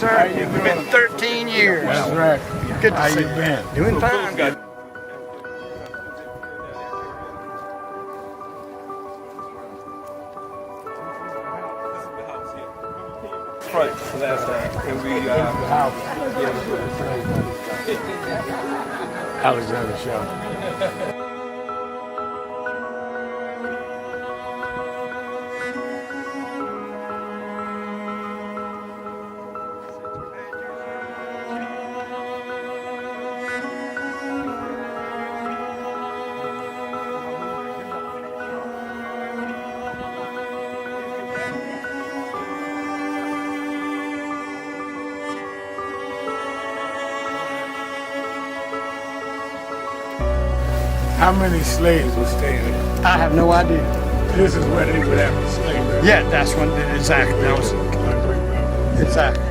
sir. How you It's been 13 years. That's right. Good to How see you you. been? Doing fine. Good. Right, last time. And we, Alexander Sharpton. How many slaves were staying there? I have no idea. This is where they would have the slavery. Yeah, that's when exactly. That was exactly.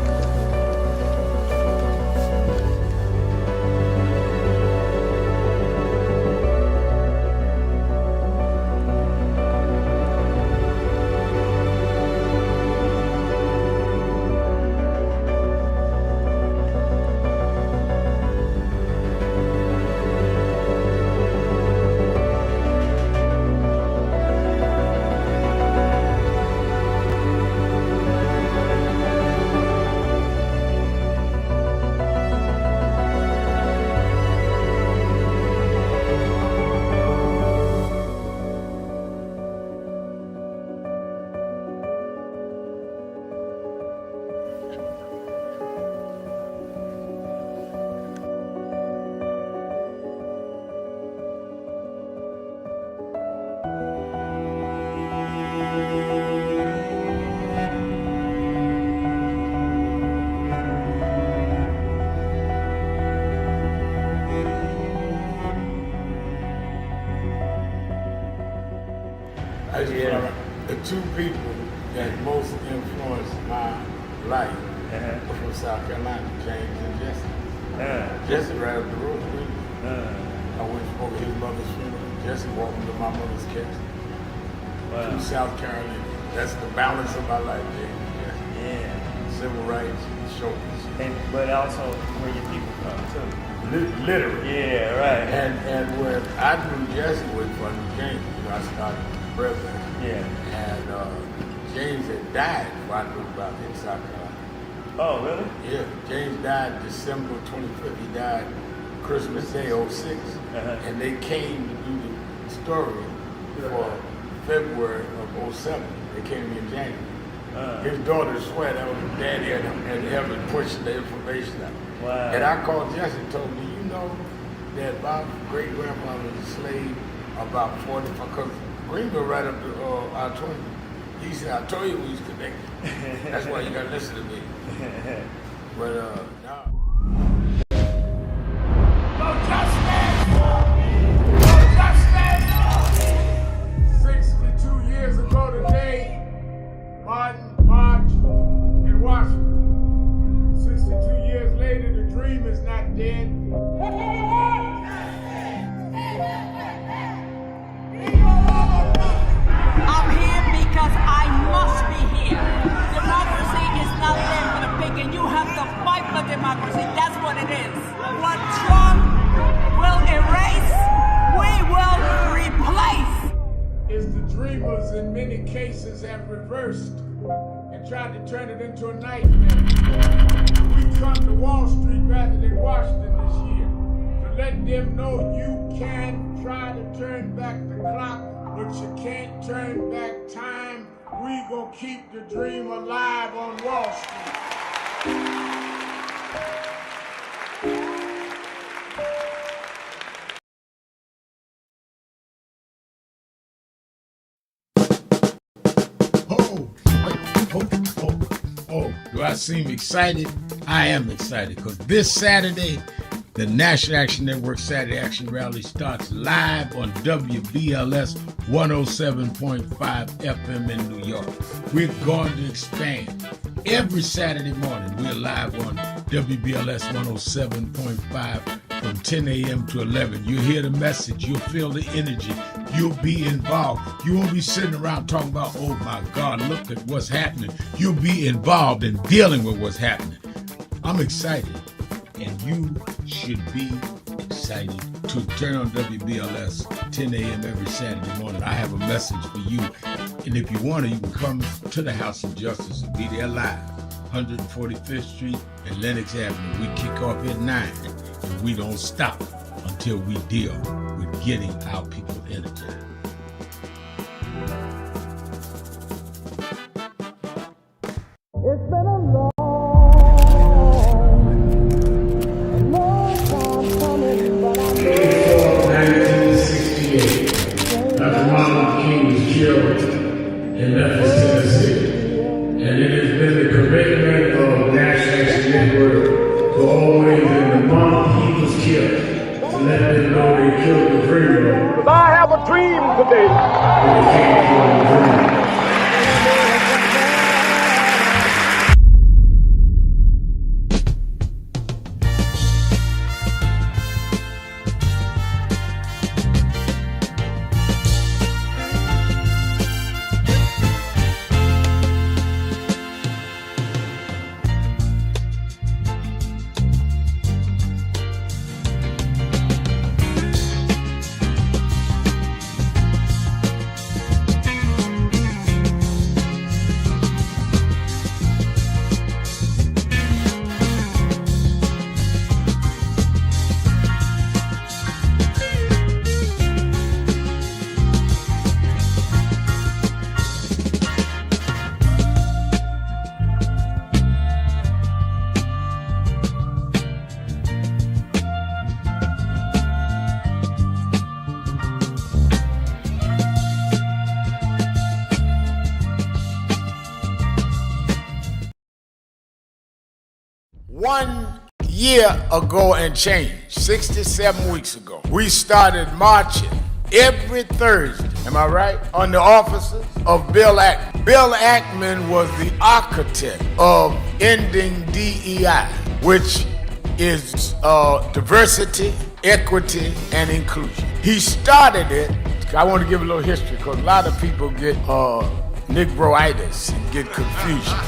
The two people that most influenced my life were from South Carolina, James and Jesse. Jesse right up the road from me. I went and spoke at his mother's funeral. Jesse walked into my mother's casket. Wow. From South Carolina. That's the balance of my life, James and Jesse. Yeah. Civil rights, shoulders. But also where your people come too. Literally. Yeah, right. And where I knew Jesse was from James, I started president. Yeah. And James had died before I knew about it in South Carolina. Oh, really? Yeah, James died December 25th. He died Christmas Day, 06. And they came to do the story for February of 07. They came in January. His daughter swear that was his daddy and him and pushing the information out. Wow. And I called Jesse and told me, you know that my great-grandfather was a slave about 45, because Greenville right up to I-20. He said, I told you we was connected. That's why you gotta listen to me. But no. No justice! No justice! 62 years ago today, Martin marched in Washington. 62 years later, the dream is not dead. I'm here because I must be here. Democracy is not there for the pig, and you have to fight for democracy. That's what it is. What Trump will erase, we will replace. Is the dreamers in many cases have reversed and tried to turn it into a nightmare. We come to Wall Street rather than Washington this year to let them know you can try to turn back the clock, but you can't turn back time. We gonna keep the dream alive on Wall Street. Do I seem excited? I am excited because this Saturday, the National Action Network Saturday Action Rally starts live on WBLS 107.5 FM in New York. We're going to expand. Every Saturday morning, we're live on WBLS 107.5 from 10 a.m. to 11. You'll hear the message. You'll feel the energy. You'll be involved. You won't be sitting around talking about, oh my God, look at what's happening. You'll be involved in dealing with what's happening. I'm excited, and you should be excited to turn on WBLS 10 a.m. every Saturday morning. I have a message for you, and if you want to, you can come to the House of Justice and be there live, 145th Street and Lenox Avenue. We kick off at 9, and we don't stop until we deal with getting our people energized. It's been a long time coming, but I know 1968, Dr. Martin Luther King was killed in Memphis, Tennessee. And it has been the commitment of National Action Network to always, in the month he was killed, to let them know they killed the freedom. I have a dream today. They can't kill the freedom. One year ago and change, 67 weeks ago, we started marching every Thursday, am I right, on the offices of Bill Ackman. Bill Ackman was the architect of ending DEI, which is diversity, equity, and inclusion. He started it. I want to give a little history because a lot of people get Negroitis and get confusion.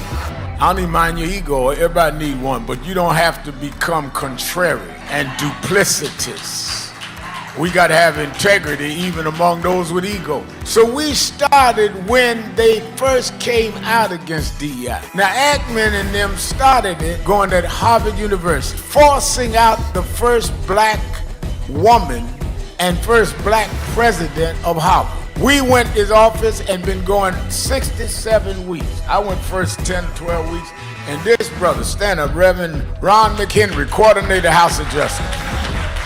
I don't even mind your ego. Everybody need one, but you don't have to become contrary and duplicitous. We got to have integrity even among those with ego. So we started when they first came out against DEI. Now Ackman and them started it going to Harvard University, forcing out the first black woman and first black president of Harvard. We went to his office and been going 67 weeks. I went first 10, 12 weeks. And this brother, stand up, Reverend Ron McHenry, coordinator House of Justice.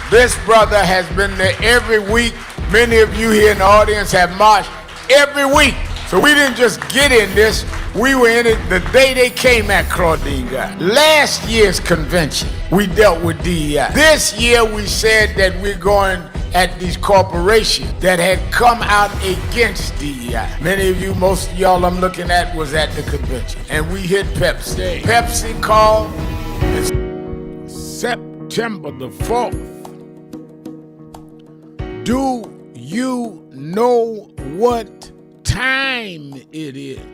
This brother has been there every week. Many of you here in the audience have marched every week. So we didn't just get in this. We were in it the day they came at Claudine got. Last year's convention, we dealt with DEI. This year we said that we're going at these corporations that had come out against DEI. Many of you, most of y'all I'm looking at was at the convention. And we hit Pepsi. Pepsi called September the 4th. Do you know what time it is?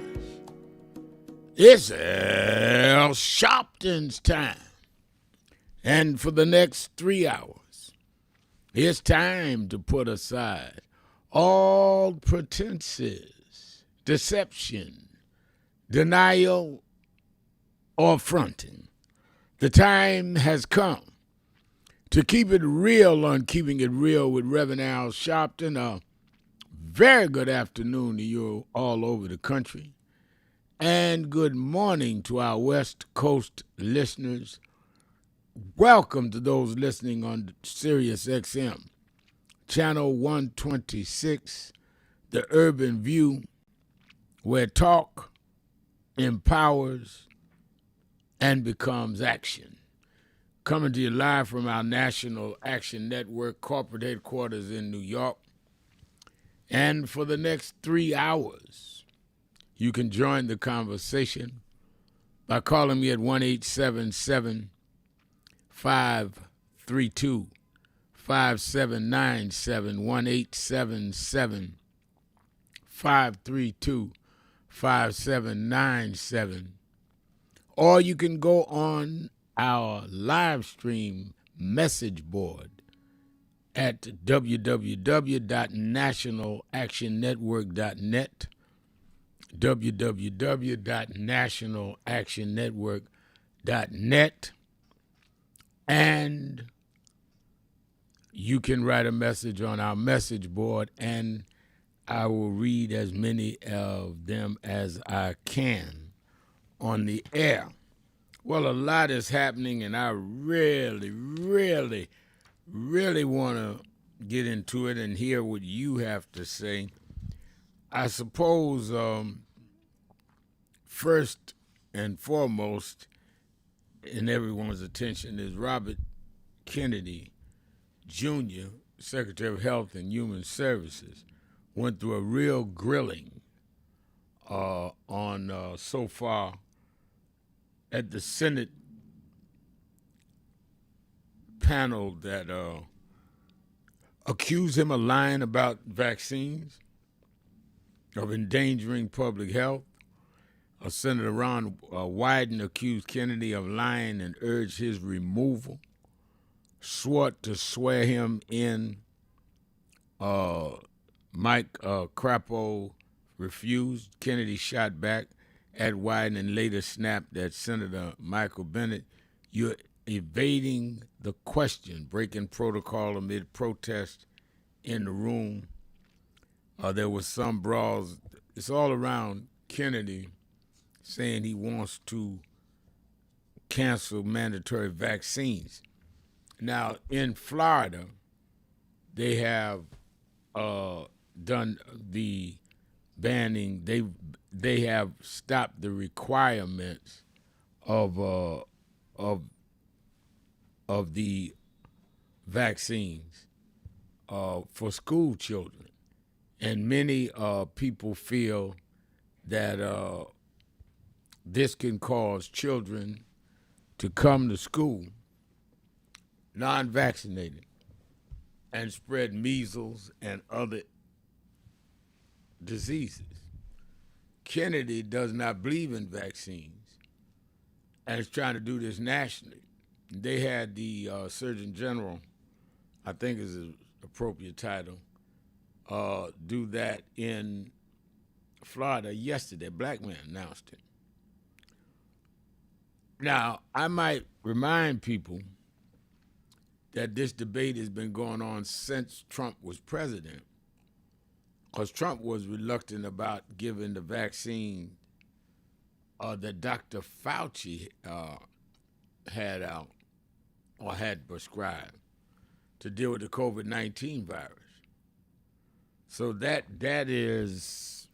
It's Sharpton's time. And for the next 3 hours, it's time to put aside all pretenses, deception, denial, or fronting. The time has come to keep it real on Keeping It Real with Reverend Al Sharpton. A very good afternoon to you all over the country. And good morning to our West Coast listeners. Welcome to those listening on Sirius XM, Channel 126, The Urban View, where talk empowers and becomes action. Coming to you live from our National Action Network corporate headquarters in New York. And for the next 3 hours, you can join the conversation by calling me at 1-877-532-5797, 1-877-532-5797. Or you can go on our live stream message board at www.nationalactionnetwork.net, www.nationalactionnetwork.net, and you can write a message on our message board, and I will read as many of them as I can on the air. Well, a lot is happening, and I really, really, really want to get into it and hear what you have to say. I suppose first and foremost in everyone's attention is Robert Kennedy Jr., Secretary of Health and Human Services, went through a real grilling on so far at the Senate panel that accused him of lying about vaccines, of endangering public health. Senator Ron Wyden accused Kennedy of lying and urged his removal. Swore to swear him in. Mike Crapo refused. Kennedy shot back at Wyden and later snapped at Senator Michael Bennet. You're evading the question, breaking protocol amid protest in the room. There was some brawls. It's all around Kennedy saying he wants to cancel mandatory vaccines. Now, in Florida, they have done the banning. They have stopped the requirements of the vaccines for school children, and many people feel that this can cause children to come to school non-vaccinated and spread measles and other diseases. Kennedy does not believe in vaccines and is trying to do this nationally. They had the Surgeon General, I think is an appropriate title, do that in Florida yesterday. A black man announced it. Now, I might remind people that this debate has been going on since Trump was president, because Trump was reluctant about giving the vaccine that Dr. Fauci had out or had prescribed to deal with the COVID-19 virus. So that is,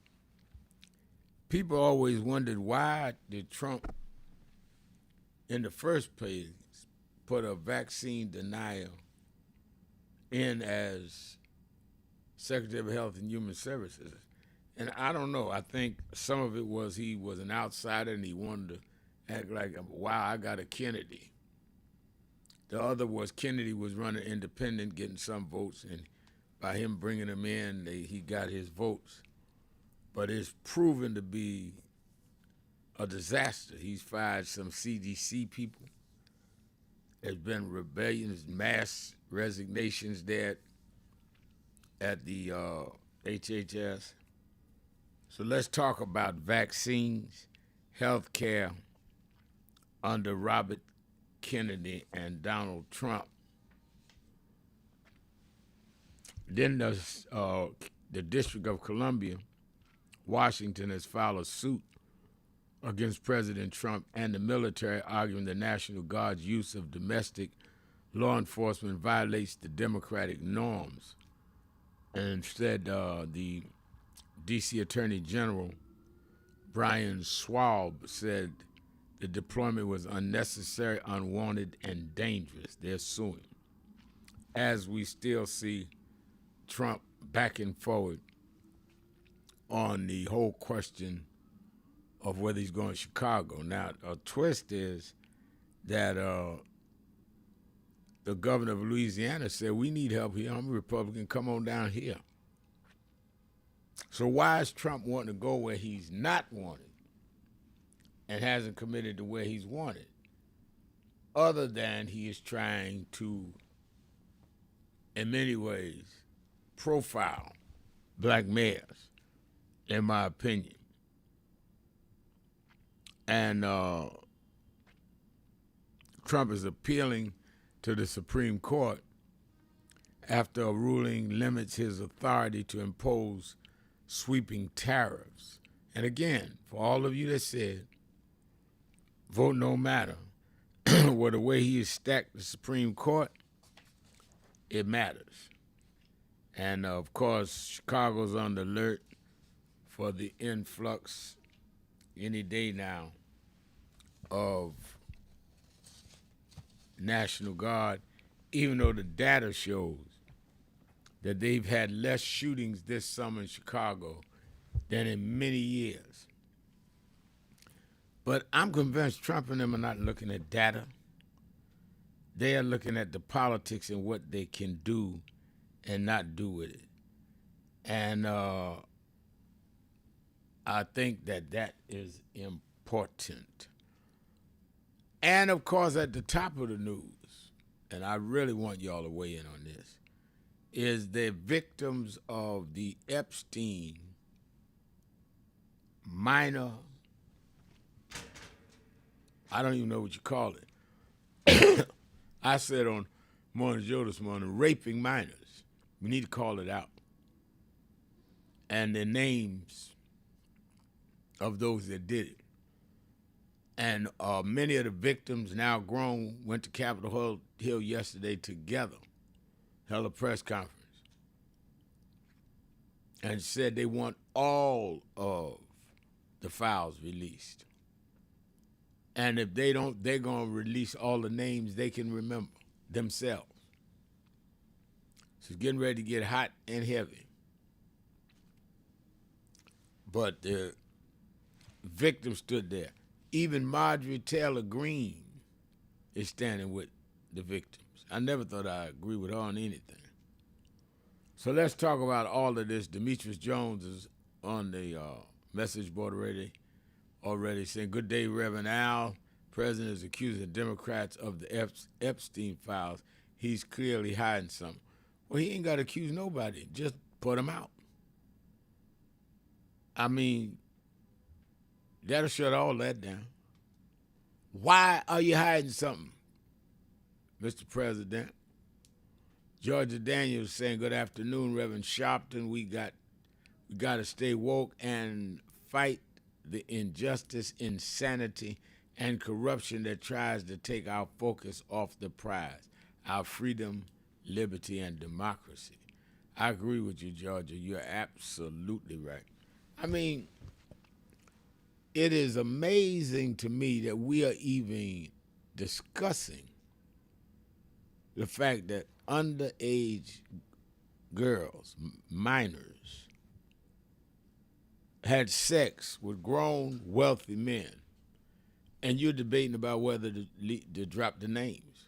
people always wondered, why did Trump in the first place put a vaccine denial in as Secretary of Health and Human Services? And I don't know. I think some of it was he was an outsider and he wanted to act like, wow, I got a Kennedy. The other was Kennedy was running independent, getting some votes, and by him bringing him in, he got his votes. But it's proven to be a disaster. He's fired some CDC people. There's been rebellions, mass resignations there at the HHS. So let's talk about vaccines, health care under Robert Kennedy and Donald Trump. Then the District of Columbia, Washington, has filed a suit against President Trump and the military, arguing the National Guard's use of domestic law enforcement violates the democratic norms. And instead, the D.C. Attorney General Brian Schwab said the deployment was unnecessary, unwanted, and dangerous. They're suing. As we still see Trump backing forward on the whole question of whether he's going to Chicago. Now, a twist is that the governor of Louisiana said, we need help here. I'm a Republican. Come on down here. So why is Trump wanting to go where he's not wanted and hasn't committed to where he's wanted? other than he is trying to, in many ways, profile black mayors, in my opinion. And Trump is appealing to the Supreme Court after a ruling limits his authority to impose sweeping tariffs. And again, for all of you that said, vote no matter, well, the way he has stacked the Supreme Court, it matters. And of course, Chicago's on the alert for the influx any day now of National Guard, even though the data shows that they've had less shootings this summer in Chicago than in many years. But I'm convinced Trump and them are not looking at data. They are looking at the politics and what they can do and not do with it. And I think that is important. And of course, at the top of the news, and I really want y'all to weigh in on this, is the victims of the Epstein minor, I don't even know what you call it. I said on Morning Joe this morning, raping minors. We need to call it out. And the names of those that did it. And many of the victims, now grown, went to Capitol Hill yesterday together, held a press conference, and said they want all of the files released. And if they don't, they're going to release all the names they can remember themselves. So it's getting ready to get hot and heavy. But the victim stood there. Even Marjorie Taylor Greene is standing with the victims. I never thought I'd agree with her on anything. So let's talk about all of this. Demetrius Jones is on the message board already saying, "Good day, Reverend Al. President is accusing Democrats of the Epstein files. He's clearly hiding something." Well, he ain't got to accuse nobody. Just put him out. I mean, that'll shut all that down. Why are you hiding something, Mr. President? Georgia Daniels saying, "Good afternoon, Reverend Sharpton. We got to stay woke and fight the injustice, insanity, and corruption that tries to take our focus off the prize, our freedom, liberty, and democracy." I agree with you, Georgia. You're absolutely right. I mean, it is amazing to me that we are even discussing the fact that underage girls, minors, had sex with grown, wealthy men, and you're debating about whether to drop the names.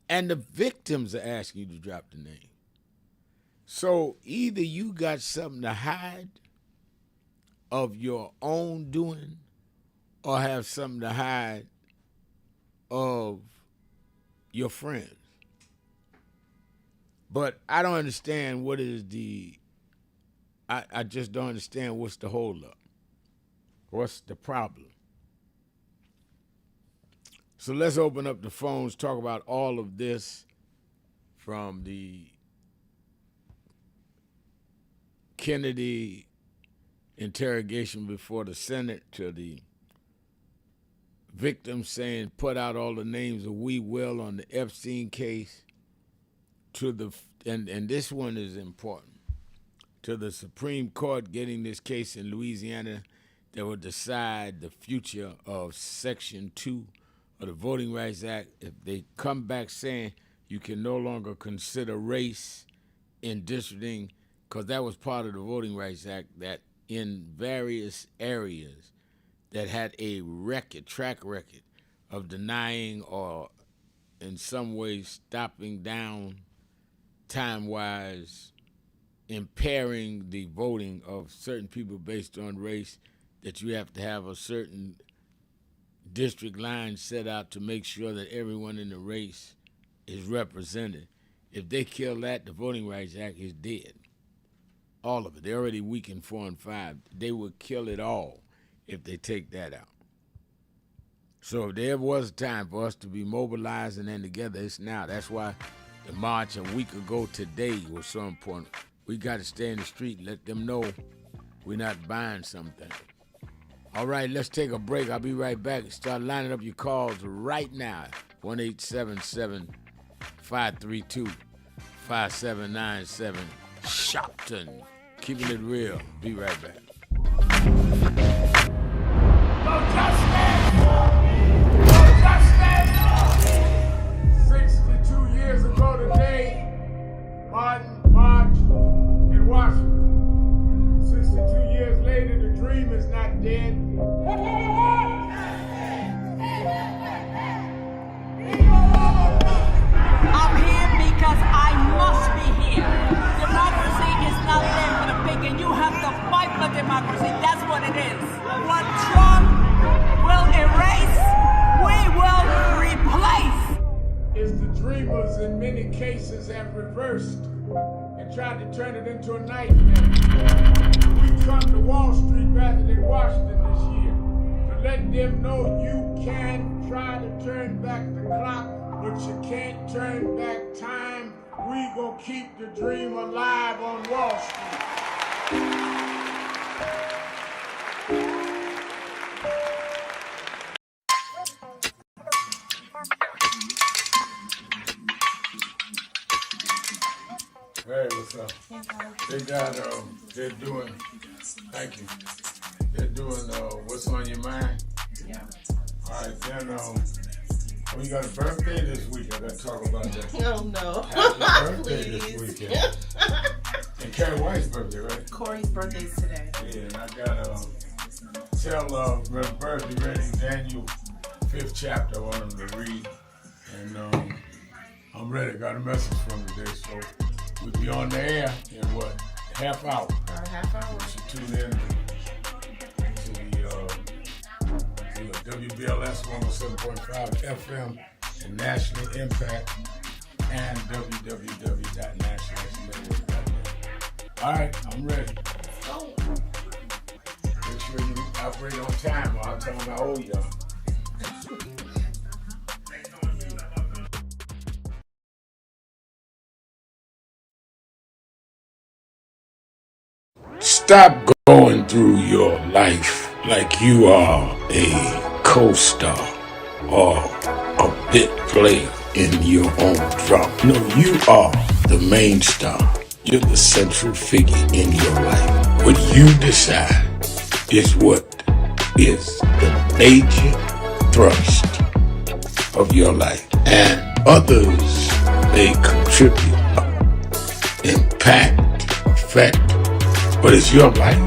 And the victims are asking you to drop the name. So either you got something to hide of your own doing or have something to hide of your friends. But I don't understand what is I just don't understand what's the holdup. What's the problem? So let's open up the phones, talk about all of this from the Kennedy interrogation before the Senate to the victims saying put out all the names of we will on the Epstein case to the, and this one is important, to the Supreme Court getting this case in Louisiana that will decide the future of Section 2 of the Voting Rights Act. If they come back saying you can no longer consider race in districting, because that was part of the Voting Rights Act, that in various areas that had a track record of denying or in some ways stopping down time-wise, impairing the voting of certain people based on race, that you have to have a certain district lines set out to make sure that everyone in the race is represented. If they kill that, the Voting Rights Act is dead. All of it. They're already weak in 4 and 5. They would kill it all if they take that out. So if there ever was a time for us to be mobilized and then together, it's now. That's why the march a week ago today was so important. We got to stay in the street and let them know we're not buying something. All right, let's take a break. I'll be right back. Start lining up your calls right now. 1-877-532-5797. Sharpton. Keeping it real. Be right back. No justice! No justice! 62 years ago today, Martin marched in Washington. 62 years later, the dream is not dead. I'm here because I must be here. Democracy is not there for the pig, and you have to fight for democracy. That's what it is. What Trump will erase, we will replace. Is the dreamers in many cases have reversed and tried to turn it into a nightmare. We come to Wall Street rather than Washington this year to let them know you can try to turn back the clock, but you can't turn back time. We gonna keep the dream alive on Wall Street. Hey, what's up? They got, they're doing, thank you. They're doing, what's on your mind? Yeah. All right, then, oh, you got a birthday this week. I gotta talk about that. Oh no. Happy birthday this weekend. And Carrie White's birthday, right? Corey's birthday is today. Yeah, and I gotta tell birthday ready Daniel 5th chapter I want him to read. And I'm ready. Got a message from today, so we'll be on the air in what? Half hour. About a half hour. You should tune in to the WBLS 107.5 FM and National Impact and www.nationalnetwork.net. All right, I'm ready. Make sure you operate on time or I'll tell them I owe y'all. Stop going through your life like you are a co-star or a bit player in your own drama. No, you are the main star. You're the central figure in your life. What you decide is what is the major thrust of your life. And others may contribute, impact, affect, but it's your life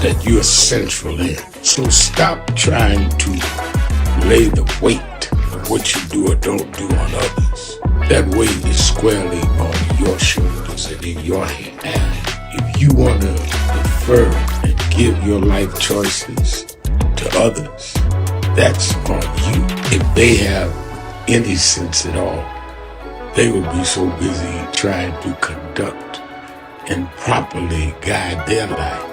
that you're central in. So stop trying to lay the weight of what you do or don't do on others. That weight is squarely on your shoulders and in your hand. And if you want to defer and give your life choices to others, that's on you. If they have any sense at all, they will be so busy trying to conduct and properly guide their life,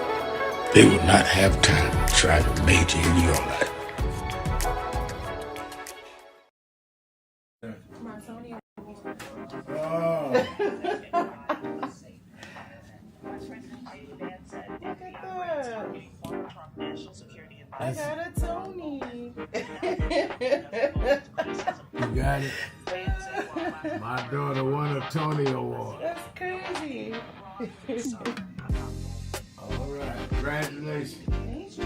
they will not have time to try to major in your life. Oh. I got a Tony. You got it? My daughter won a Tony Award. That's crazy. All right, congratulations. Thank you.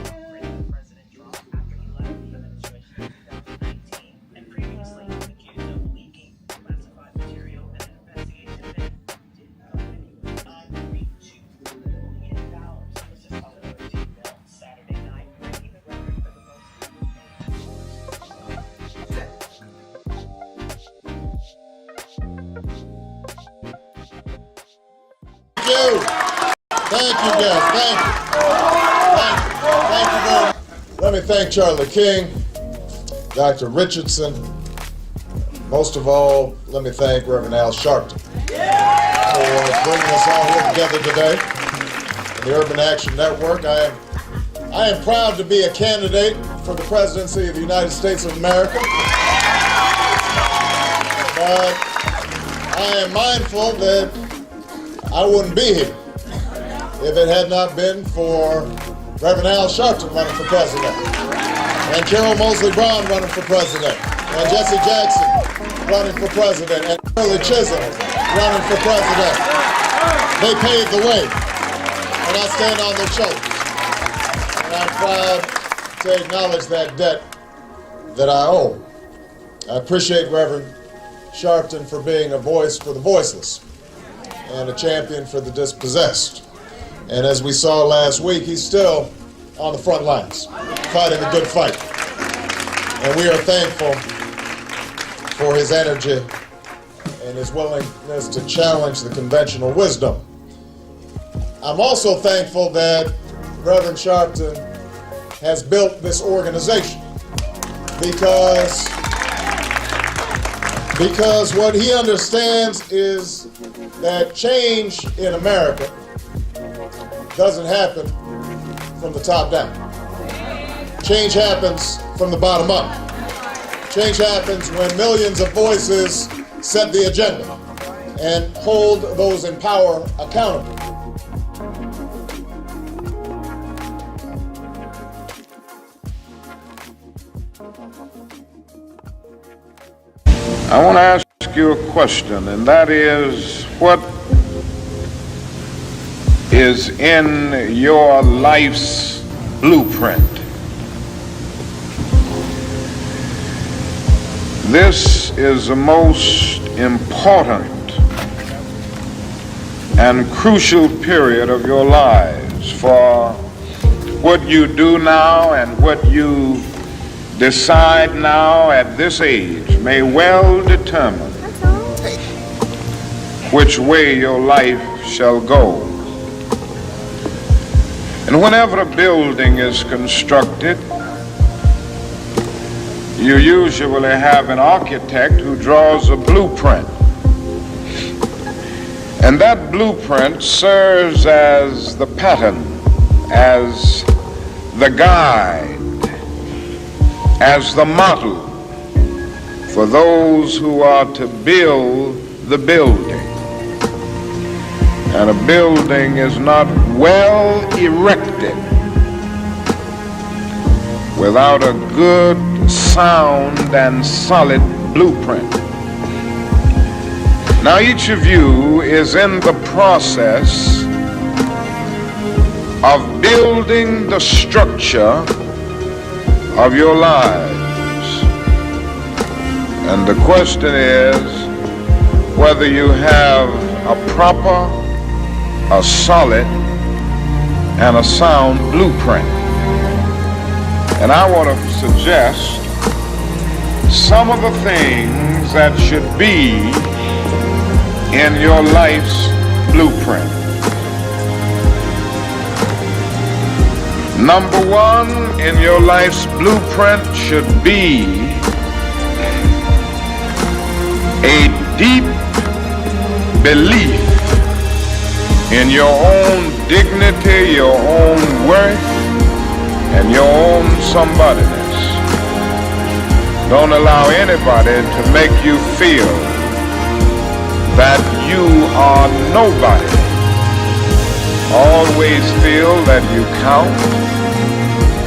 Thank you, guys. Thank you. Thank you very much. Let me thank Charlie King. Dr. Richardson. Most of all, let me thank Reverend Al Sharpton for bringing us all here together today. The Urban Action Network. I am proud to be a candidate for the presidency of the United States of America. But I am mindful that I wouldn't be here if it had not been for Reverend Al Sharpton running for president, and Carol Moseley Brown running for president, and Jesse Jackson running for president, and Shirley Chisholm running for president. They paved the way, and I stand on their shoulders. And I'm proud to acknowledge that debt that I owe. I appreciate Reverend Sharpton for being a voice for the voiceless and a champion for the dispossessed. And as we saw last week, he's still on the front lines, fighting a good fight. And we are thankful for his energy and his willingness to challenge the conventional wisdom. I'm also thankful that Reverend Sharpton has built this organization because what he understands is that change in America doesn't happen from the top down. Change happens from the bottom up. Change happens when millions of voices set the agenda and hold those in power accountable. I want to ask you a question, and that is, what is in your life's blueprint? This is the most important and crucial period of your lives, for what you do now and what you decide now at this age may well determine which way your life shall go. And whenever a building is constructed, you usually have an architect who draws a blueprint. And that blueprint serves as the pattern, as the guide, as the model for those who are to build the building. And a building is not well erected without a good, sound, and solid blueprint. Now each of you is in the process of building the structure of your lives. And the question is whether you have a proper, a solid, and a sound blueprint. And I want to suggest some of the things that should be in your life's blueprint. Number one in your life's blueprint should be a deep belief in your own dignity, your own worth, and your own somebodyness. Don't allow anybody to make you feel that you are nobody. Always feel that you count.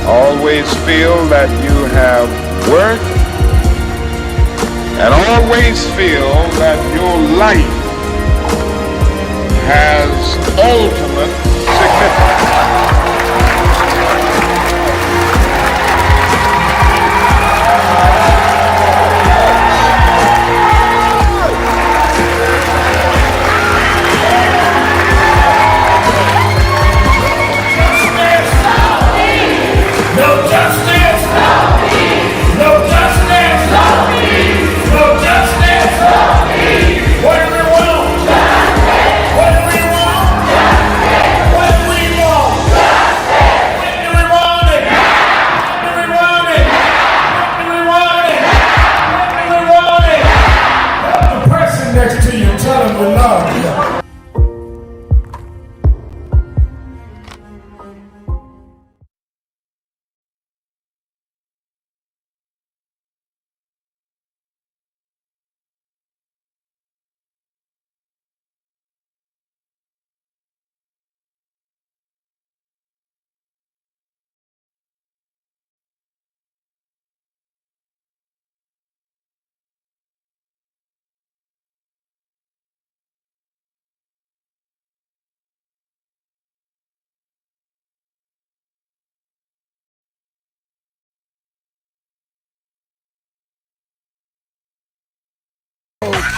Always feel that you have worth. And always feel that your life has ultimate significance. What do we want?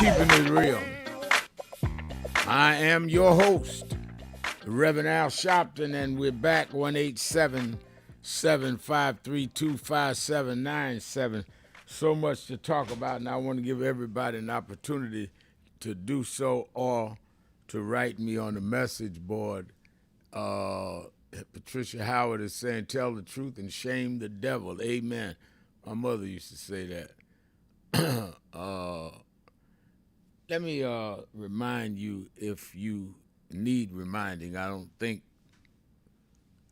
Keeping it real. I am your host, Reverend Al Sharpton, and we're back 1-877-532-5797. So much to talk about, and I want to give everybody an opportunity to do so or to write me on the message board. Patricia Howard is saying, tell the truth and shame the devil. Amen. My mother used to say that. Let me remind you, if you need reminding. I don't think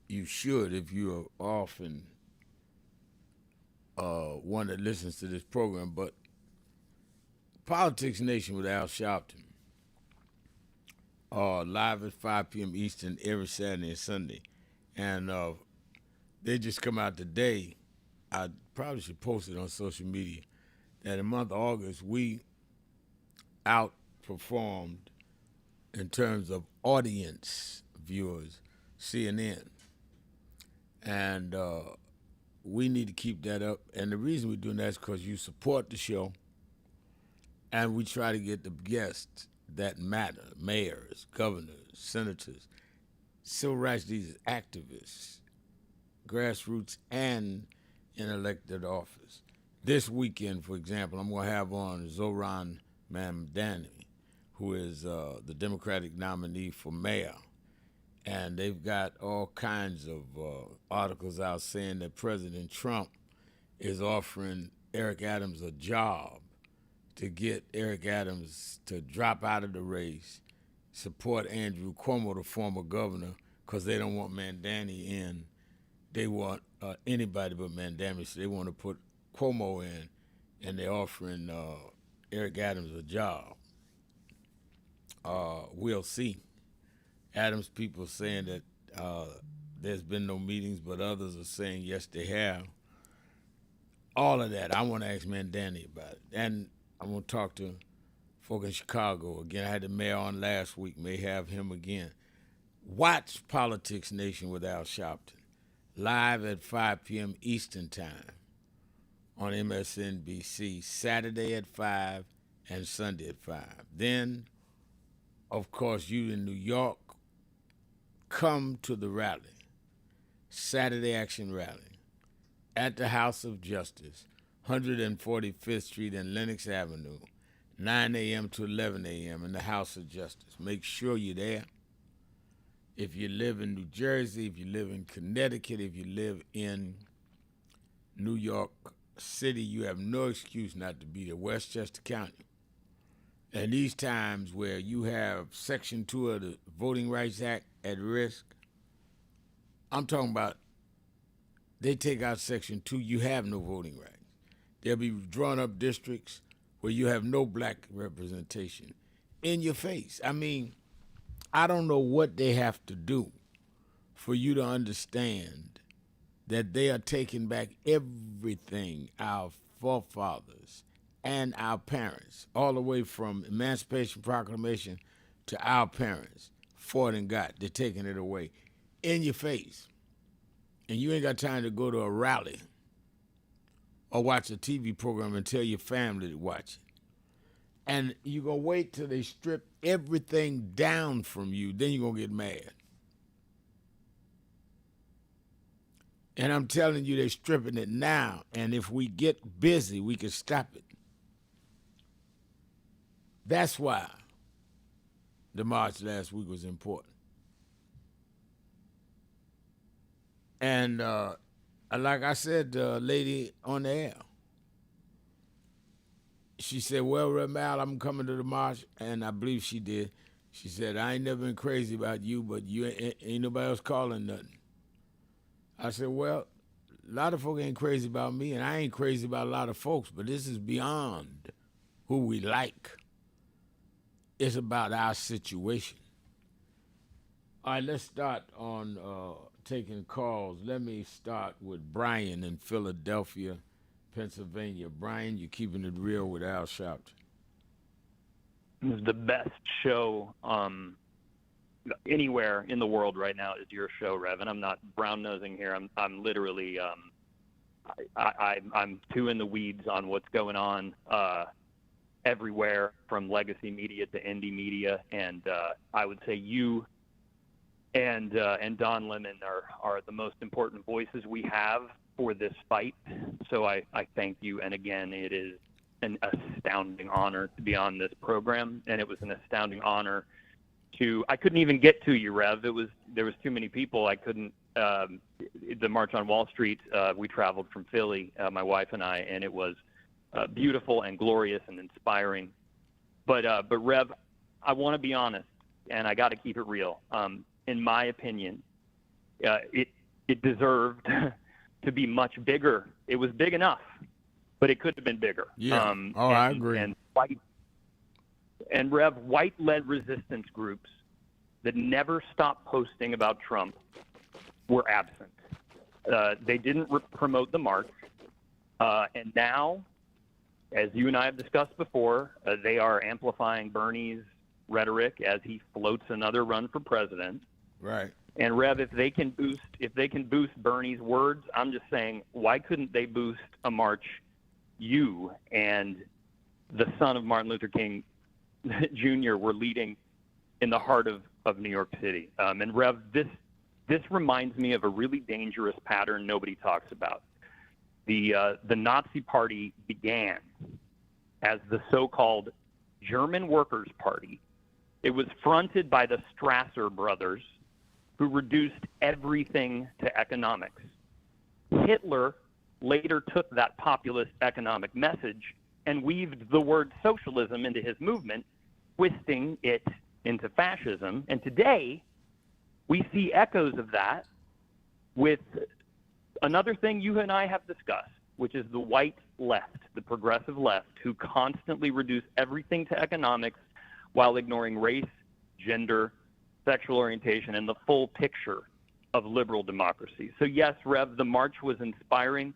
you should if you are often one that listens to this program, but Politics Nation with Al Sharpton, live at 5 p.m. Eastern every Saturday and Sunday. And they just come out today. I probably should post it on social media, that in the month of August, we outperformed in terms of audience viewers, CNN. And we need to keep that up. And the reason we're doing that is because you support the show, and we try to get the guests that matter, mayors, governors, senators, civil rights leaders, activists, grassroots, and in elected office. This weekend, for example, I'm going to have on Zoran Mamdani, who is the Democratic nominee for mayor. And they've got all kinds of articles out saying that President Trump is offering Eric Adams a job to get Eric Adams to drop out of the race, support Andrew Cuomo, the former governor, because they don't want Mamdani in. They want anybody but Mamdani, so they want to put Cuomo in, and they're offering Eric Adams a job. We'll see. Adams people saying that there's been no meetings, but others are saying yes, they have. All of that, I want to ask Mamdani about it. And I'm going to talk to folk in Chicago again. I had the mayor on last week, may have him again. Watch Politics Nation with Al Sharpton, live at 5 p.m. Eastern Time on MSNBC, Saturday at 5 and Sunday at 5. Then, of course, you in New York, come to the rally, Saturday Action Rally, at the House of Justice, 145th Street and Lenox Avenue, 9 a.m. to 11 a.m. in the House of Justice. Make sure you're there. If you live in New Jersey, if you live in Connecticut, if you live in New York City, you have no excuse not to be there. Westchester County. And these times where you have Section 2 of the Voting Rights Act at risk, I'm talking about they take out Section 2, you have no voting rights. There'll be drawn up districts where you have no black representation in your face. I mean, I don't know what they have to do for you to understand that they are taking back everything our forefathers and our parents, all the way from Emancipation Proclamation to our parents, fought and got. They're taking it away in your face. And you ain't got time to go to a rally or watch a TV program and tell your family to watch it. And you're going to wait till they strip everything down from you, then you're going to get mad. And I'm telling you, they're stripping it now. And if we get busy, we can stop it. That's why the march last week was important. And like I said, the lady on the air, she said, well, Reverend Al, I'm coming to the march, and I believe she did. She said, I ain't never been crazy about you, but you ain't nobody else calling nothing. I said, well, a lot of folk ain't crazy about me, and I ain't crazy about a lot of folks, but this is beyond who we like. It's about our situation. All right, let's start on taking calls. Let me start with Brian in Philadelphia, Pennsylvania. Brian, you're keeping it real with Al Sharpton. The best show anywhere in the world right now is your show, Rev. And I'm not brown nosing here. I'm literally I'm too in the weeds on what's going on everywhere from legacy media to indie media, and I would say you and Don Lemon are the most important voices we have for this fight. So I thank you, and again, it is an astounding honor to be on this program, and it was an astounding honor I couldn't even get to you, Rev. There was too many people. I couldn't. The March on Wall Street. We traveled from Philly, my wife and I, and it was beautiful and glorious and inspiring. But Rev, I want to be honest, and I got to keep it real. In my opinion, it deserved to be much bigger. It was big enough, but it could have been bigger. Yeah. I agree. And Rev, white-led resistance groups that never stopped posting about Trump were absent. They didn't promote the march. And now, as you and I have discussed before, they are amplifying Bernie's rhetoric as he floats another run for president. Right. And Rev, if they can boost Bernie's words, I'm just saying, why couldn't they boost a march you and the son of Martin Luther King Jr. were leading in the heart of New York City? And Rev, this reminds me of a really dangerous pattern nobody talks about. The Nazi Party began as the so-called German Workers' Party. It was fronted by the Strasser brothers, who reduced everything to economics. Hitler later took that populist economic message and weaved the word socialism into his movement, twisting it into fascism. And today, we see echoes of that with another thing you and I have discussed, which is the white left, the progressive left, who constantly reduce everything to economics while ignoring race, gender, sexual orientation, and the full picture of liberal democracy. So yes, Rev, the march was inspiring,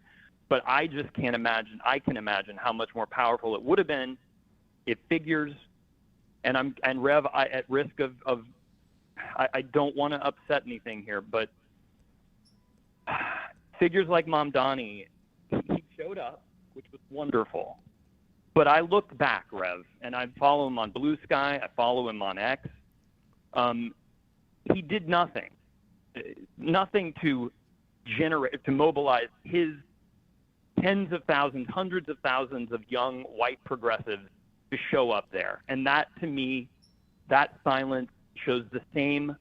but I just can't imagine, I can imagine how much more powerful it would have been if figures, and Rev, at risk of I don't want to upset anything here, but figures like Mamdani, he showed up, which was wonderful. But I looked back, Rev, and I follow him on Blue Sky, I follow him on X. He did nothing to mobilize his tens of thousands, hundreds of thousands of young white progressives to show up there. And that, to me, that silence shows the same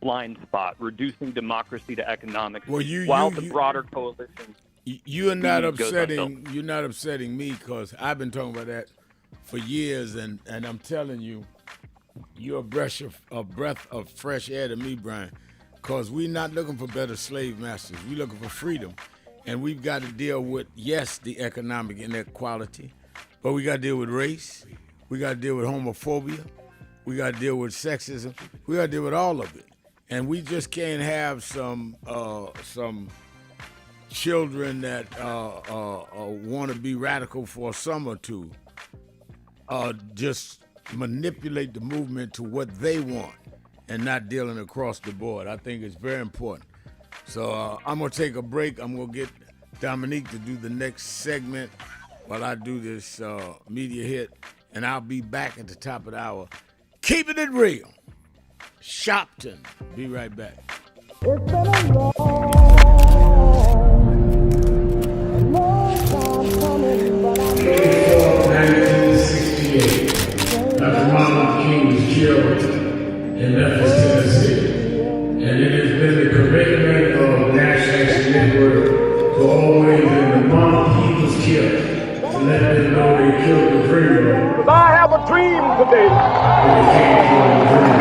blind spot, reducing democracy to economics, while the broader coalition. You're not upsetting me, because I've been talking about that for years, and I'm telling you, you're a breath of fresh air to me, Brian, because we're not looking for better slave masters. We're looking for freedom. And we've got to deal with, yes, the economic inequality, but we got to deal with race. We got to deal with homophobia. We got to deal with sexism. We got to deal with all of it. And we just can't have some children that want to be radical for a summer or two, just manipulate the movement to what they want and not dealing across the board. I think it's very important. So I'm going to take a break. I'm going to get Dominique to do the next segment while I do this media hit, and I'll be back at the top of the hour. Keeping it real. Sharpton. Be right back. It's been a long time coming, but I know 1968. Dr. Martin Luther King was killed in Memphis, Tennessee. And it has been the commitment of National Action Network to always, in the month he was killed, to let them know they killed the freedom. Because I have a dream today. They can't kill the freedom.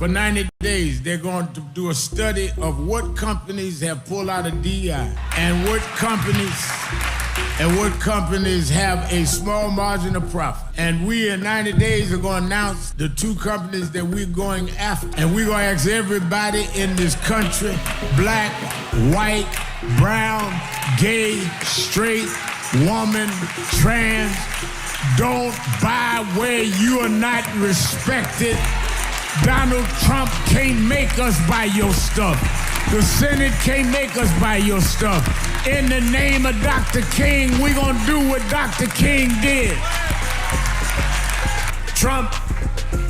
For 90 days, they're going to do a study of what companies have pulled out of DI and what companies have a small margin of profit. And we in 90 days are going to announce the 2 companies that we're going after. And we're going to ask everybody in this country, black, white, brown, gay, straight, woman, trans, don't buy where you are not respected. Donald Trump can't make us buy your stuff. The Senate can't make us buy your stuff. In the name of Dr. King, we're gonna do what Dr. King did. Trump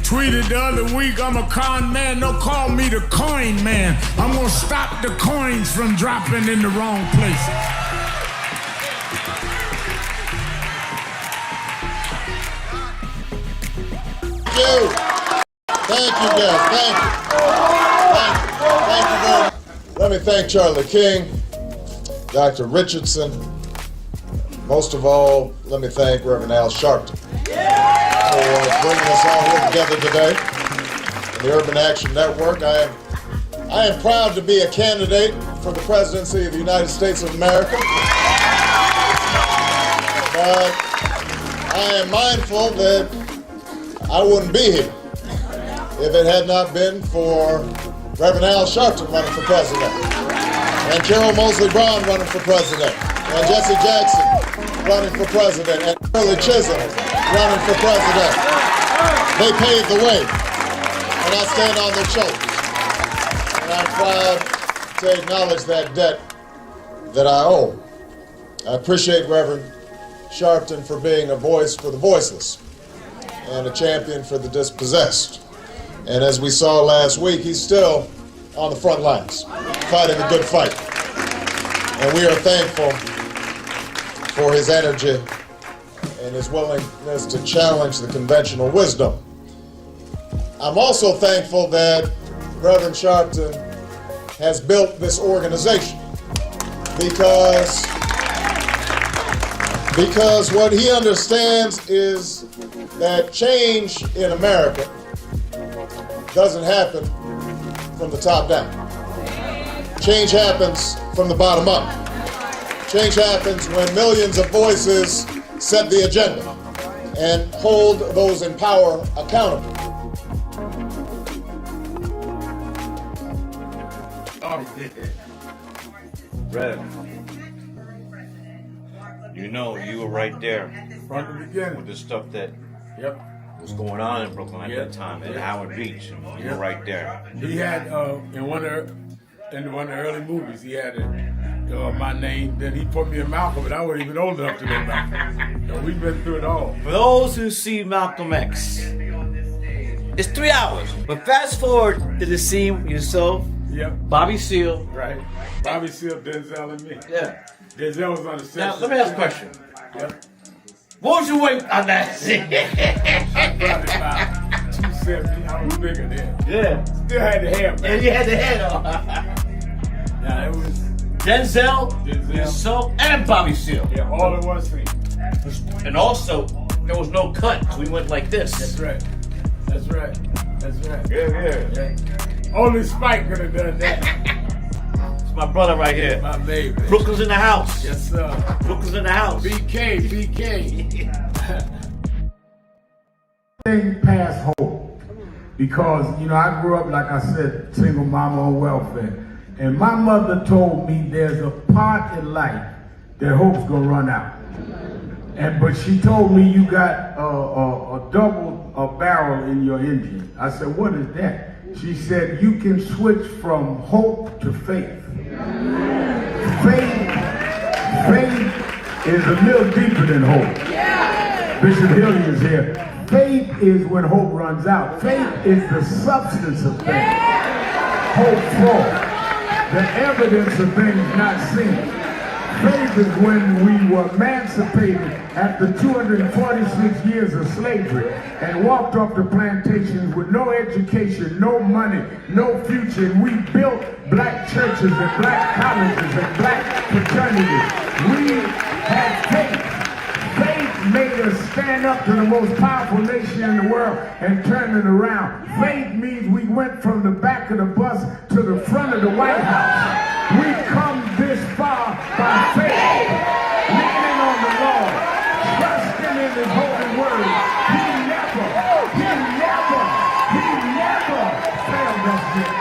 tweeted the other week, I'm a con man, don't call me the coin man. I'm gonna stop the coins from dropping in the wrong place. Thank you, guys. Thank you. Thank you very much. Let me thank Charlie King, Dr. Richardson. Most of all, let me thank Reverend Al Sharpton for bringing us all here together today. The Urban Action Network. I am proud to be a candidate for the presidency of the United States of America. But I am mindful that I wouldn't be here if it had not been for Reverend Al Sharpton running for president, and Carol Moseley Brown running for president, and Jesse Jackson running for president, and Shirley Chisholm running for president. They paved the way, and I stand on their shoulders. And I'm proud to acknowledge that debt that I owe. I appreciate Reverend Sharpton for being a voice for the voiceless and a champion for the dispossessed. And as we saw last week, he's still on the front lines, fighting a good fight. And we are thankful for his energy and his willingness to challenge the conventional wisdom. I'm also thankful that Reverend Sharpton has built this organization because what he understands is that change in America doesn't happen from the top down. Change happens from the bottom up. Change happens when millions of voices set the agenda and hold those in power accountable. Rev, you know you were right there From the beginning. with the stuff that Yep. was going on in Brooklyn at that time, at Howard Beach. You were right there. He had in one of the early movies, he had my name. Then he put me in Malcolm, but I wasn't even old enough to know Malcolm. So we've been through it all. For those who see Malcolm X, it's 3 hours. But fast forward to the scene yourself, Bobby Seale. Right. Bobby Seale, Denzel, and me. Yeah. Denzel was on the set. Now, let me ask a question. What was your weight on that scene? I probably about 270. I was bigger then. Yeah. Still had the hair, man. Yeah, you had the head on. Yeah, it was Denzel, yourself, and Bobby Seale. Yeah, all in one scene. And also, there was no cut. We went like this. That's right. That's right. That's right. Yeah. Only Spike could have done that. It's my brother right here. My baby. Brooklyn's in the house. Yes, sir. Brooklyn's in the house. BK. Thing past hope. Because, I grew up, like I said, single mama on welfare. And my mother told me there's a part in life that hope's gonna run out. But she told me you got a double barrel in your engine. I said, what is that? She said, you can switch from hope to faith. Faith is a little deeper than hope. Bishop Hilliard is here. Faith is when hope runs out. Faith is the substance of things. Hope for the evidence of things not seen. Faith is when we were emancipated after 246 years of slavery and walked off the plantations with no education, no money, no future. And we built black churches and black colleges and black fraternities. We had faith. Faith made us stand. stand up to the most powerful nation in the world and turn it around. Faith means we went from the back of the bus to the front of the White House. We come this far by faith, leaning on the Lord, trusting in His holy word. He never failed us yet.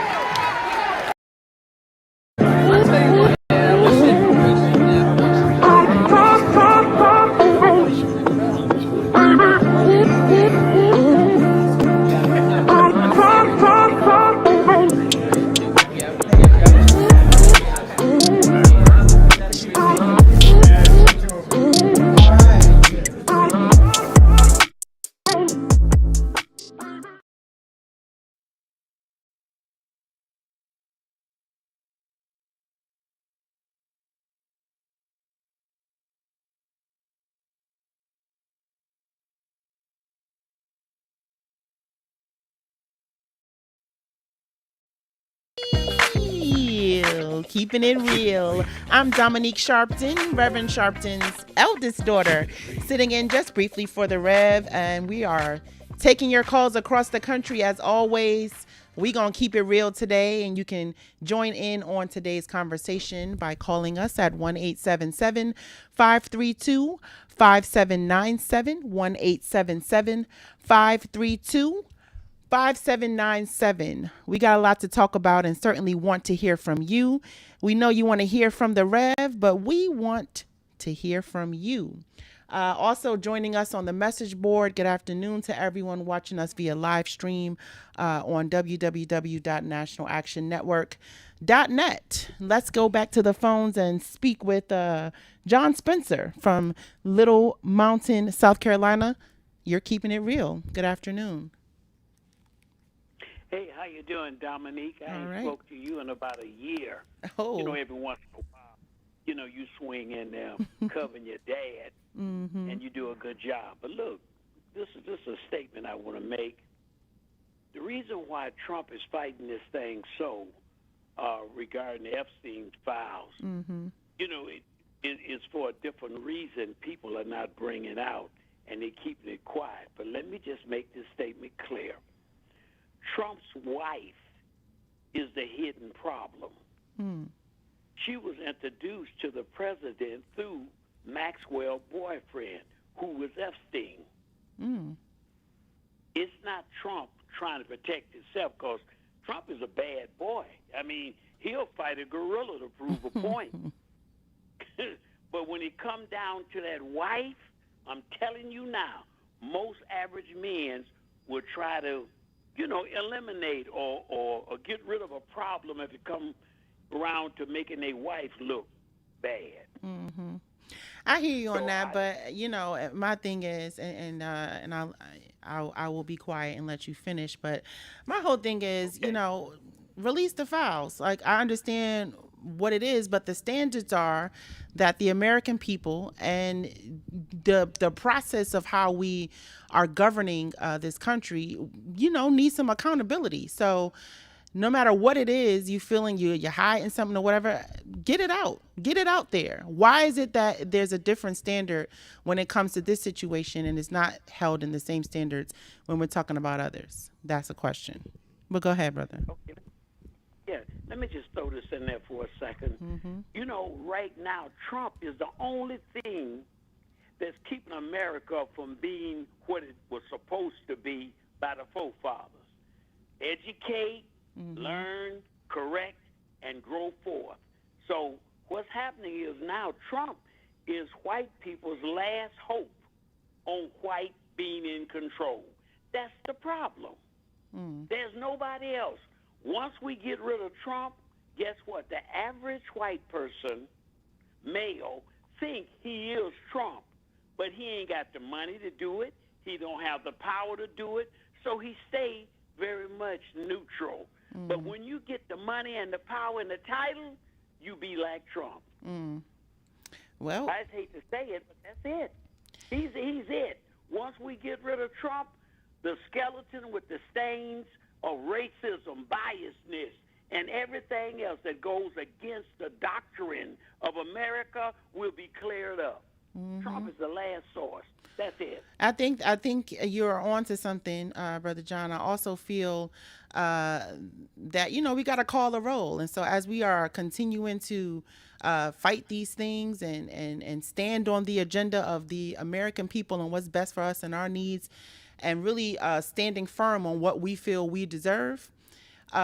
Keeping it real. I'm Dominique Sharpton, Reverend Sharpton's eldest daughter, sitting in just briefly for the Rev, and we are taking your calls across the country as always. We gonna keep it real today, and you can join in on today's conversation by calling us at 1-877-532-5797, 1-877-532-5797. We got a lot to talk about and certainly want to hear from you. We know you want to hear from the Rev, but we want to hear from you. Also joining us on the message board, good afternoon to everyone watching us via live stream on www.nationalactionnetwork.net. Let's go back to the phones and speak with John Spencer from Little Mountain, South Carolina. You're keeping it real. Good afternoon. Hey, how you doing, Dominique? I ain't spoke to you in about a year. Oh. You know, every once in a while, you know, you swing in there covering your dad, and you do a good job. But look, this is a statement I want to make. The reason why Trump is fighting this thing so regarding the Epstein files, you know, it's for a different reason people are not bringing out, and they're keeping it quiet. But let me just make this statement clear. Trump's wife is the hidden problem. She was introduced to the president through Maxwell's boyfriend, who was Epstein. It's not Trump trying to protect himself, because Trump is a bad boy. I mean, he'll fight a gorilla to prove a point. But when it comes down to that wife, I'm telling you now, most average men would try to, you know, eliminate or get rid of a problem if it comes around to making their wife look bad. I hear you on that, but you know, my thing is, and I will be quiet and let you finish. But my whole thing is, you know, release the files. Like, I understand what it is, but the standards are that the American people and the process of how we are governing this country, you know, need some accountability. So no matter what it is, you feeling you're hiding something or whatever, get it out there. Why is it that there's a different standard when it comes to this situation and it's not held in the same standards when we're talking about others? That's a question. But go ahead, brother. Okay. Yeah, let me just throw this in there for a second. You know, right now, Trump is the only thing that's keeping America from being what it was supposed to be by the forefathers. Educate, learn, correct, and grow forth. So what's happening is now Trump is white people's last hope on white being in control. That's the problem. There's nobody else. Once we get rid of Trump, guess what? The average white person, male, think he is Trump, but he ain't got the money to do it. He don't have the power to do it, so he stays very much neutral. But when you get the money and the power and the title, you be like Trump. Well, I just hate to say it, but that's it. He's it. Once we get rid of Trump, the skeleton with the stains of racism, biasness, and everything else that goes against the doctrine of America will be cleared up. Trump is the last source. That's it. I think you're on to something, Brother John. I also feel that we got to call the roll, and so as we are continuing to fight these things and stand on the agenda of the American people and what's best for us and our needs, and really standing firm on what we feel we deserve.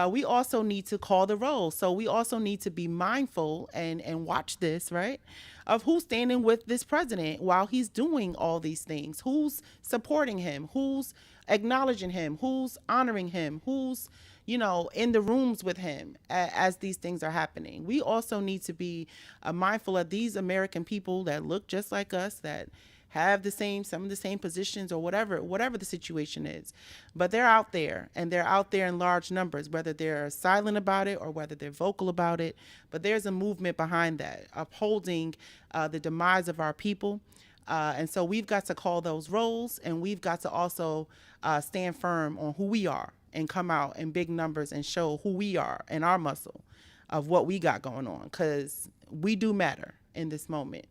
We also need to call the roll. So we also need to be mindful and watch this, right? Of who's standing with this president while he's doing all these things, who's supporting him, who's acknowledging him, who's honoring him, who's, in the rooms with him as these things are happening. We also need to be mindful of these American people that look just like us, that have some of the same positions or whatever the situation is. But they're out there, and they're out there in large numbers, whether they're silent about it or whether they're vocal about it. But there's a movement behind that, upholding the demise of our people. And so we've got to call those roles, and we've got to also stand firm on who we are and come out in big numbers and show who we are and our muscle of what we got going on, because we do matter in this moment.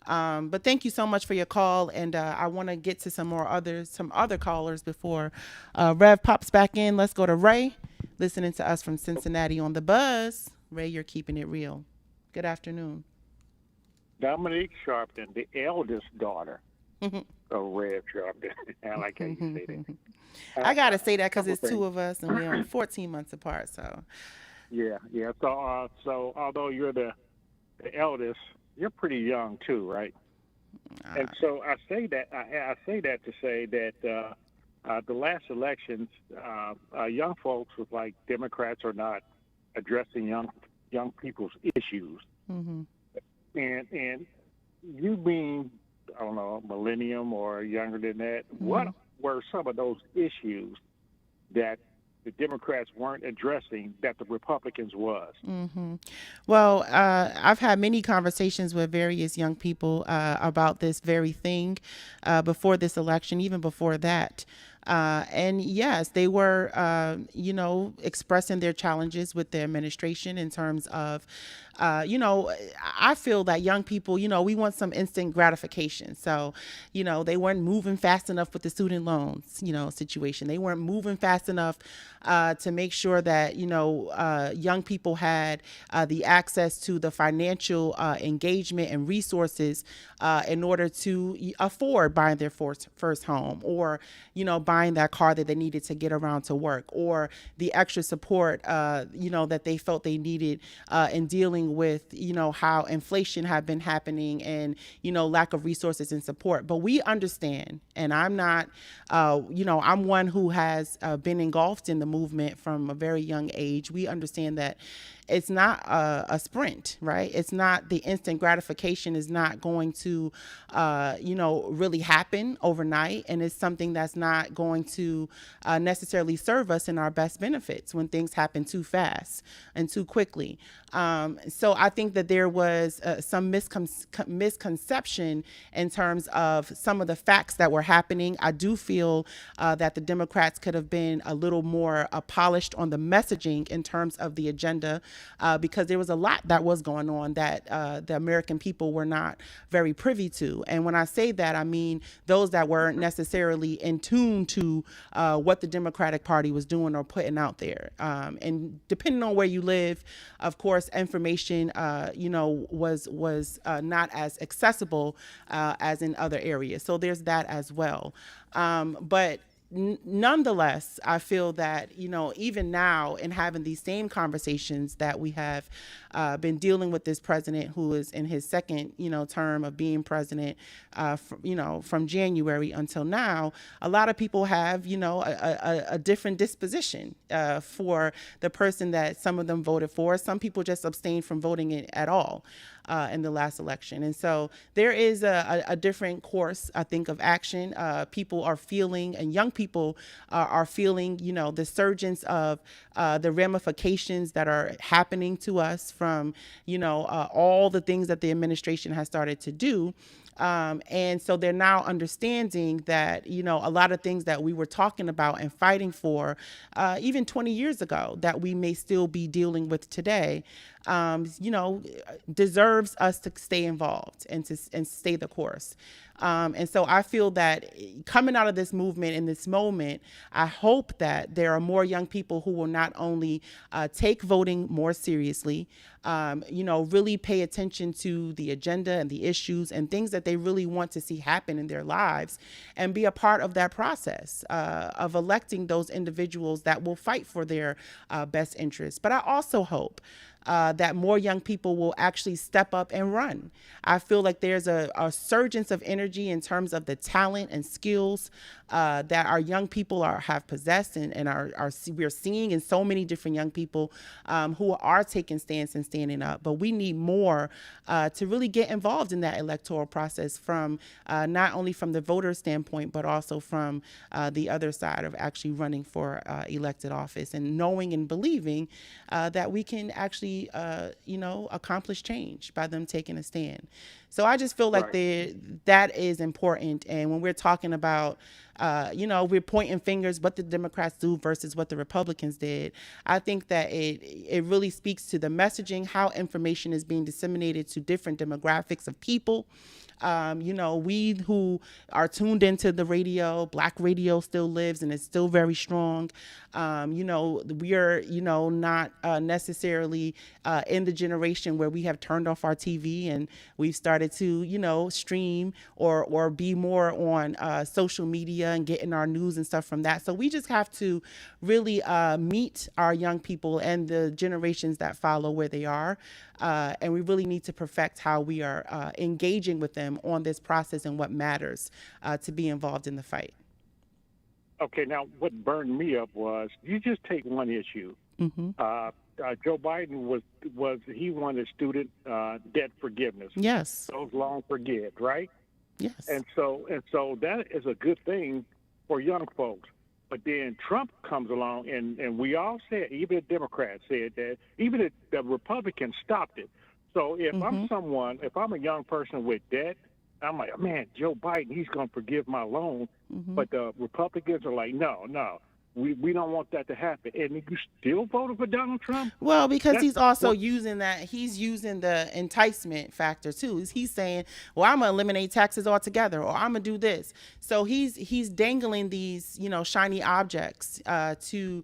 But thank you so much for your call, and I want to get to some other callers before Rev pops back in. Let's go to Ray, listening to us from Cincinnati on the Buzz. Ray, you're keeping it real. Good afternoon. Dominique Sharpton, the eldest daughter of Rev Sharpton. I like how you say that. I gotta say that because it's two of us, and we're 14 months apart. So. Yeah. So although you're the eldest, you're pretty young too, right? And so I say that to say that the last elections, young folks was like Democrats are not addressing young people's issues, and you being, I don't know, millennium or younger than that, what were some of those issues that the Democrats weren't addressing that the Republicans was? Well, I've had many conversations with various young people about this very thing before this election, even before that. And yes, they were, expressing their challenges with the administration in terms of, I feel that young people, we want some instant gratification. So, they weren't moving fast enough with the student loans, situation. They weren't moving fast enough to make sure that, young people had the access to the financial engagement and resources in order to afford buying their first home, or, buying that car that they needed to get around to work, or the extra support, that they felt they needed in dealing with, how inflation had been happening and, lack of resources and support. But we understand, and I'm not, I'm one who has been engulfed in the movement from a very young age. We understand that it's not a sprint, right? It's not, the instant gratification is not going to, really happen overnight. And it's something that's not going to necessarily serve us in our best benefits when things happen too fast and too quickly. So I think that there was some misconception in terms of some of the facts that were happening. I do feel that the Democrats could have been a little more polished on the messaging in terms of the agenda, because there was a lot that was going on that the American people were not very privy to. And when I say that, I mean those that weren't necessarily in tune to what the Democratic Party was doing or putting out there. And depending on where you live, of course, information, was not as accessible as in other areas. So there's that as well. But nonetheless, I feel that, even now in having these same conversations that we have been dealing with this president who is in his second, term of being president, from January until now, a lot of people have, a different disposition for the person that some of them voted for. Some people just abstained from voting at all in the last election. And so there is a different course, I think, of action. People are feeling, and young people are feeling, the surgence of the ramifications that are happening to us from, all the things that the administration has started to do. And so they're now understanding that, a lot of things that we were talking about and fighting for, even 20 years ago, that we may still be dealing with today. deserves us to stay involved and stay the course. And so I feel that coming out of this movement in this moment, I hope that there are more young people who will not only take voting more seriously, really pay attention to the agenda and the issues and things that they really want to see happen in their lives, and be a part of that process of electing those individuals that will fight for their best interests. But I also hope that more young people will actually step up and run. I feel like there's a surgence of energy in terms of the talent and skills that our young people have possessed, and we're seeing in so many different young people who are taking stands and standing up. But we need more to really get involved in that electoral process, from not only from the voter standpoint, but also from the other side of actually running for elected office, and knowing and believing that we can actually accomplish change by them taking a stand. So I just feel like that is important. And when we're talking about, we're pointing fingers what the Democrats do versus what the Republicans did, I think that it really speaks to the messaging, how information is being disseminated to different demographics of people. We who are tuned into the radio, Black radio still lives and is still very strong. We are, not necessarily in the generation where we have turned off our TV and we've started to, stream or be more on social media and getting our news and stuff from that. So we just have to really meet our young people and the generations that follow where they are. And we really need to perfect how we are engaging with them on this process and what matters to be involved in the fight. Okay, now what burned me up was, you just take one issue. Mm-hmm. Joe Biden he wanted student debt forgiveness. Yes. Those long forget, right? Yes. And so that is a good thing for young folks. But then Trump comes along, and we all said, even the Democrats said that, even the Republicans stopped it. So if if I'm a young person with debt, I'm like, man, Joe Biden, he's going to forgive my loan. Mm-hmm. But the Republicans are like, no, we don't want that to happen. And you still voted for Donald Trump? Well, because he's also using the enticement factor too. He's saying, well, I'm going to eliminate taxes altogether, or I'm going to do this. So he's dangling these, shiny objects to,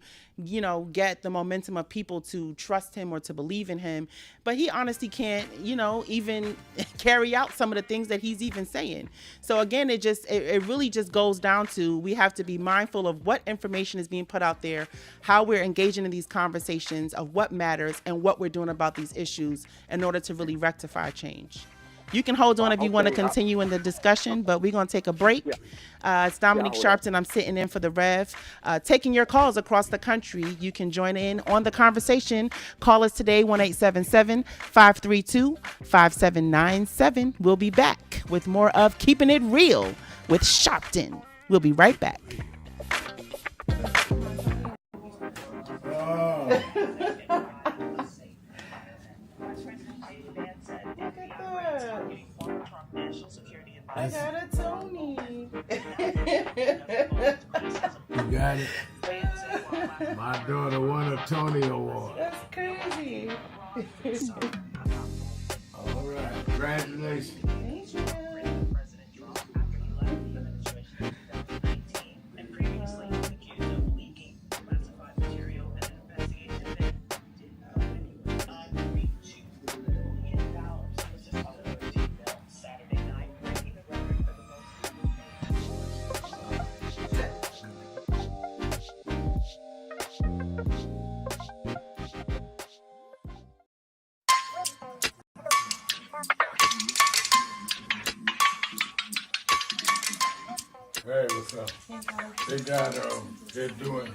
get the momentum of people to trust him or to believe in him. But he honestly can't, even carry out some of the things that he's even saying. So again, it really just goes down to, we have to be mindful of what information is being put out there, how we're engaging in these conversations of what matters and what we're doing about these issues in order to really rectify change. You can hold on if you want to continue in the discussion, but we're going to take a break. It's Dominique Sharpton. I'm sitting in for the Rev. Taking your calls across the country. You can join in on the conversation. Call us today, 1-877-532-5797. We'll be back with more of Keeping It Real with Sharpton. We'll be right back. I got a Tony. You got it. My daughter won a Tony Award. That's crazy. All right. Congratulations. Thank you. Hey, what's up? They got, they're doing,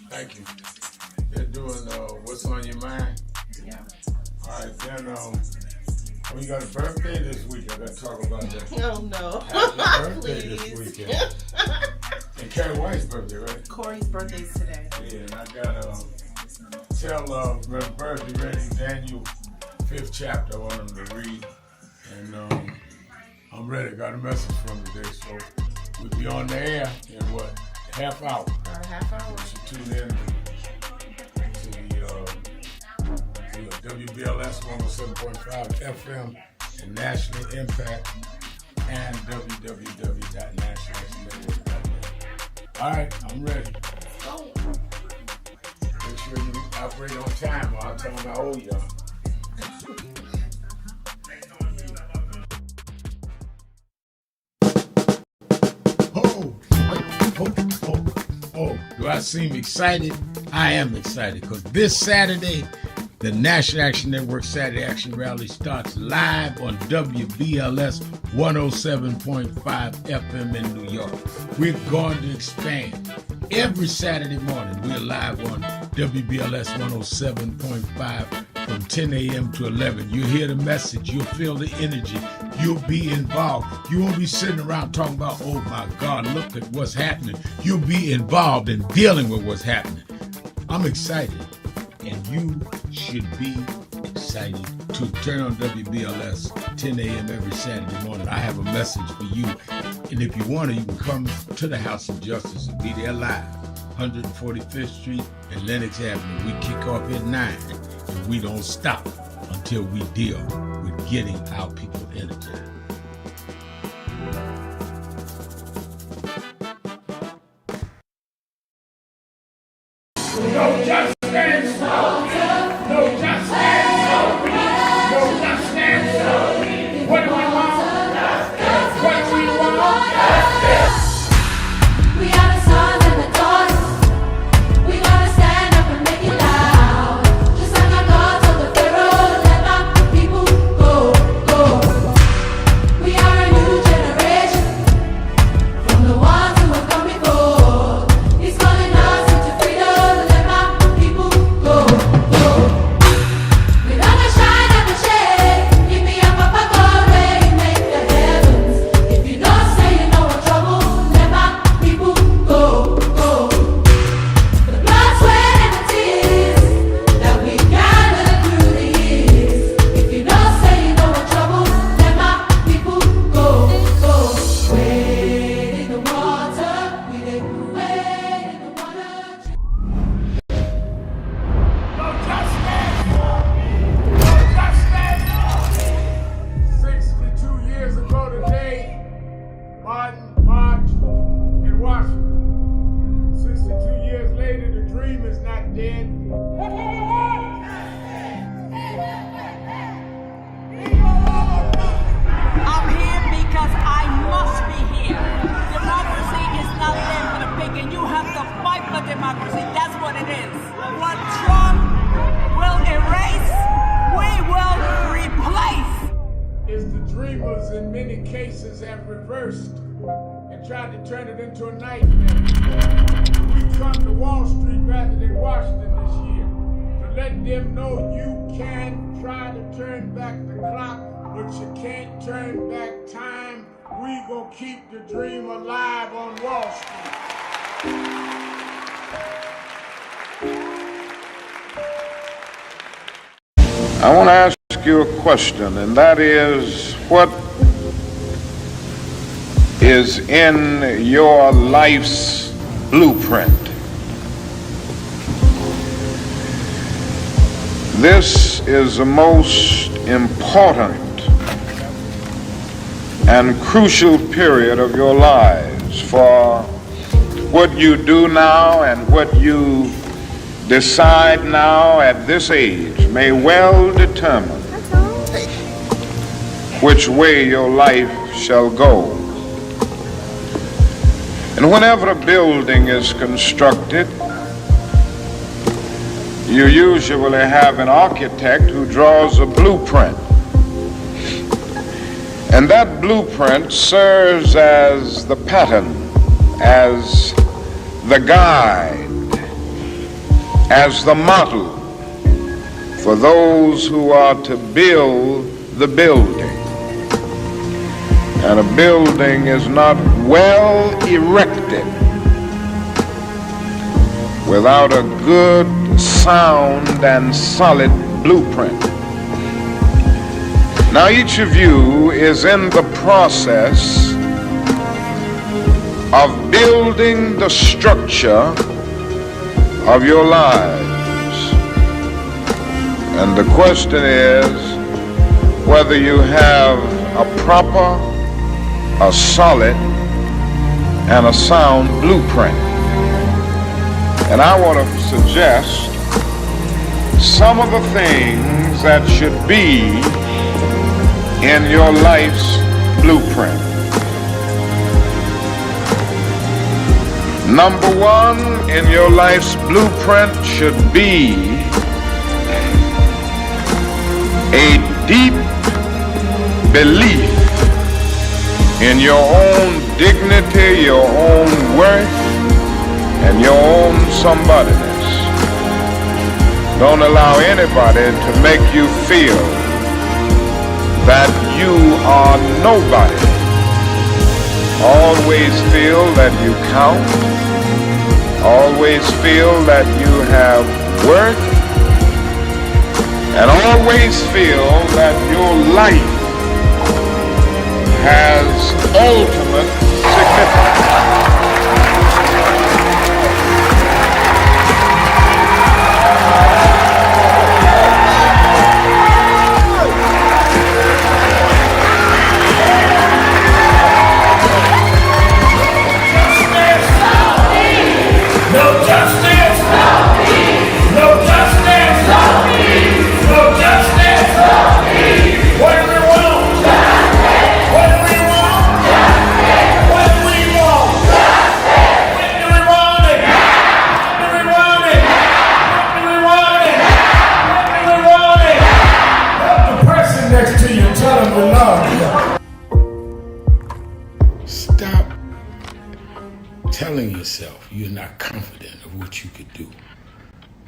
thank you. They're doing, What's on Your Mind? Yeah. All right, then, we got a birthday this week. I got to talk about that. Oh, no. Happy birthday this weekend. And Carrie White's birthday, right? Corey's birthday's today. Yeah, and I got to tell Reverend Bird, ready Daniel 5th chapter. I want him to read. And I'm ready. Got a message from him today, so we'll be on the air in what? Half hour. Half hour. So tune in to the WBLS 107.5 FM and National Impact and www.nationalnetwork.net. All right, I'm ready. Make sure you operate on time or I'll tell them how old you are. Oh, do I seem excited? I am excited because this Saturday, the National Action Network Saturday Action Rally starts live on WBLS 107.5 FM in New York. We're going to expand. Every Saturday morning, we're live on WBLS 107.5 from 10 a.m. to 11. You'll hear the message. You'll feel the energy. You'll be involved. You won't be sitting around talking about, oh my God, look at what's happening. You'll be involved in dealing with what's happening. I'm excited, and you should be excited too. Turn on WBLS 10 a.m. every Saturday morning. I have a message for you. And if you want to, you can come to the House of Justice and be there live. 145th Street and Lenox Avenue. We kick off at 9, and we don't stop until we deal with getting our people energized. No justice! No justice! No justice! What do we want? What do we want? We are the sons and the daughters. We gotta stand up and make it loud. Just like our God told the Pharaoh, let my people go, go. We are a new generation from the ones who have come before. He's calling us into freedom. Let my people go, go. We don't shine, never shade. Give me a papa God, rain, make the heavens. If you don't say you know what trouble, let my people go, go. The blood, sweat, and the tears that we gathered through the years. If you don't say you know what trouble, let my people go, go. Wade in the water, we did wade in the water. No justice! No justice! 62 years ago today, Martin marched in Washington. 62 years later, the dream is not dead. I'm here because I must be here. Democracy is not there for the pig, and you have to fight for democracy. That's what it is. What Trump will erase, we will replace. Is the dreamers in many cases have reversed and tried to turn it into a nightmare. We come to Wall Street rather than Washington this year to let them know you can try to turn back the clock, but you can't turn back time. We gonna keep the dream alive on Wall Street. I want to ask you a question, and that is, what is in your life's blueprint? This is the most important and crucial period of your lives, for what you do now and what you decide now at this age may well determine which way your life shall go. And whenever a building is constructed, you usually have an architect who draws a blueprint. And that blueprint serves as the pattern, as the guide, as the model for those who are to build the building. And a building is not well erected without a good, sound, and solid blueprint. Now, each of you is in the process of building the structure of your lives. And the question is whether you have a proper, a solid, and a sound blueprint. And I want to suggest some of the things that should be in your life's blueprint. Number one in your life's blueprint should be a deep belief in your own dignity, your own worth, and your own somebodyness. Don't allow anybody to make you feel that you are nobody. Always feel that you count. Always feel that you have worth. And always feel that your life has ultimate significance. Stop telling yourself you're not confident of what you could do.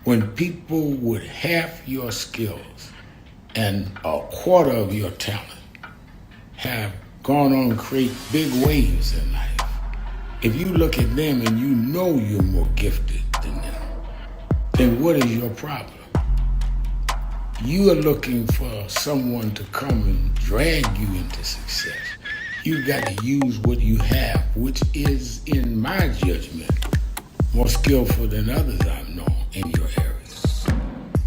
When people with half your skills and a quarter of your talent have gone on to create big waves in life, if you look at them and you know you're more gifted than them, then what is your problem? You are looking for someone to come and drag you into success. You've got to use what you have, which is, in my judgment, more skillful than others I've known in your area.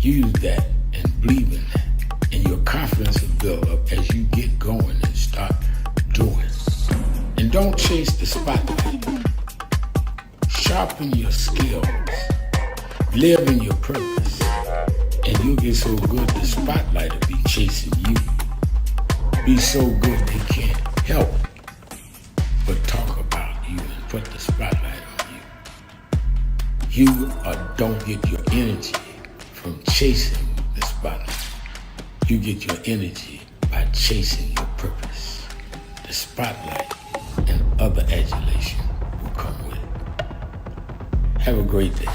Use that and believe in that, and your confidence will build up as you get going and start doing. And don't chase the spotlight. Sharpen your skills. Live in your purpose. And you'll get so good the spotlight will be chasing you. Be so good they can't help but talk about you and put the spotlight on you. You don't get your energy from chasing the spotlight. You get your energy by chasing your purpose. The spotlight and other adulation will come with it. Have a great day.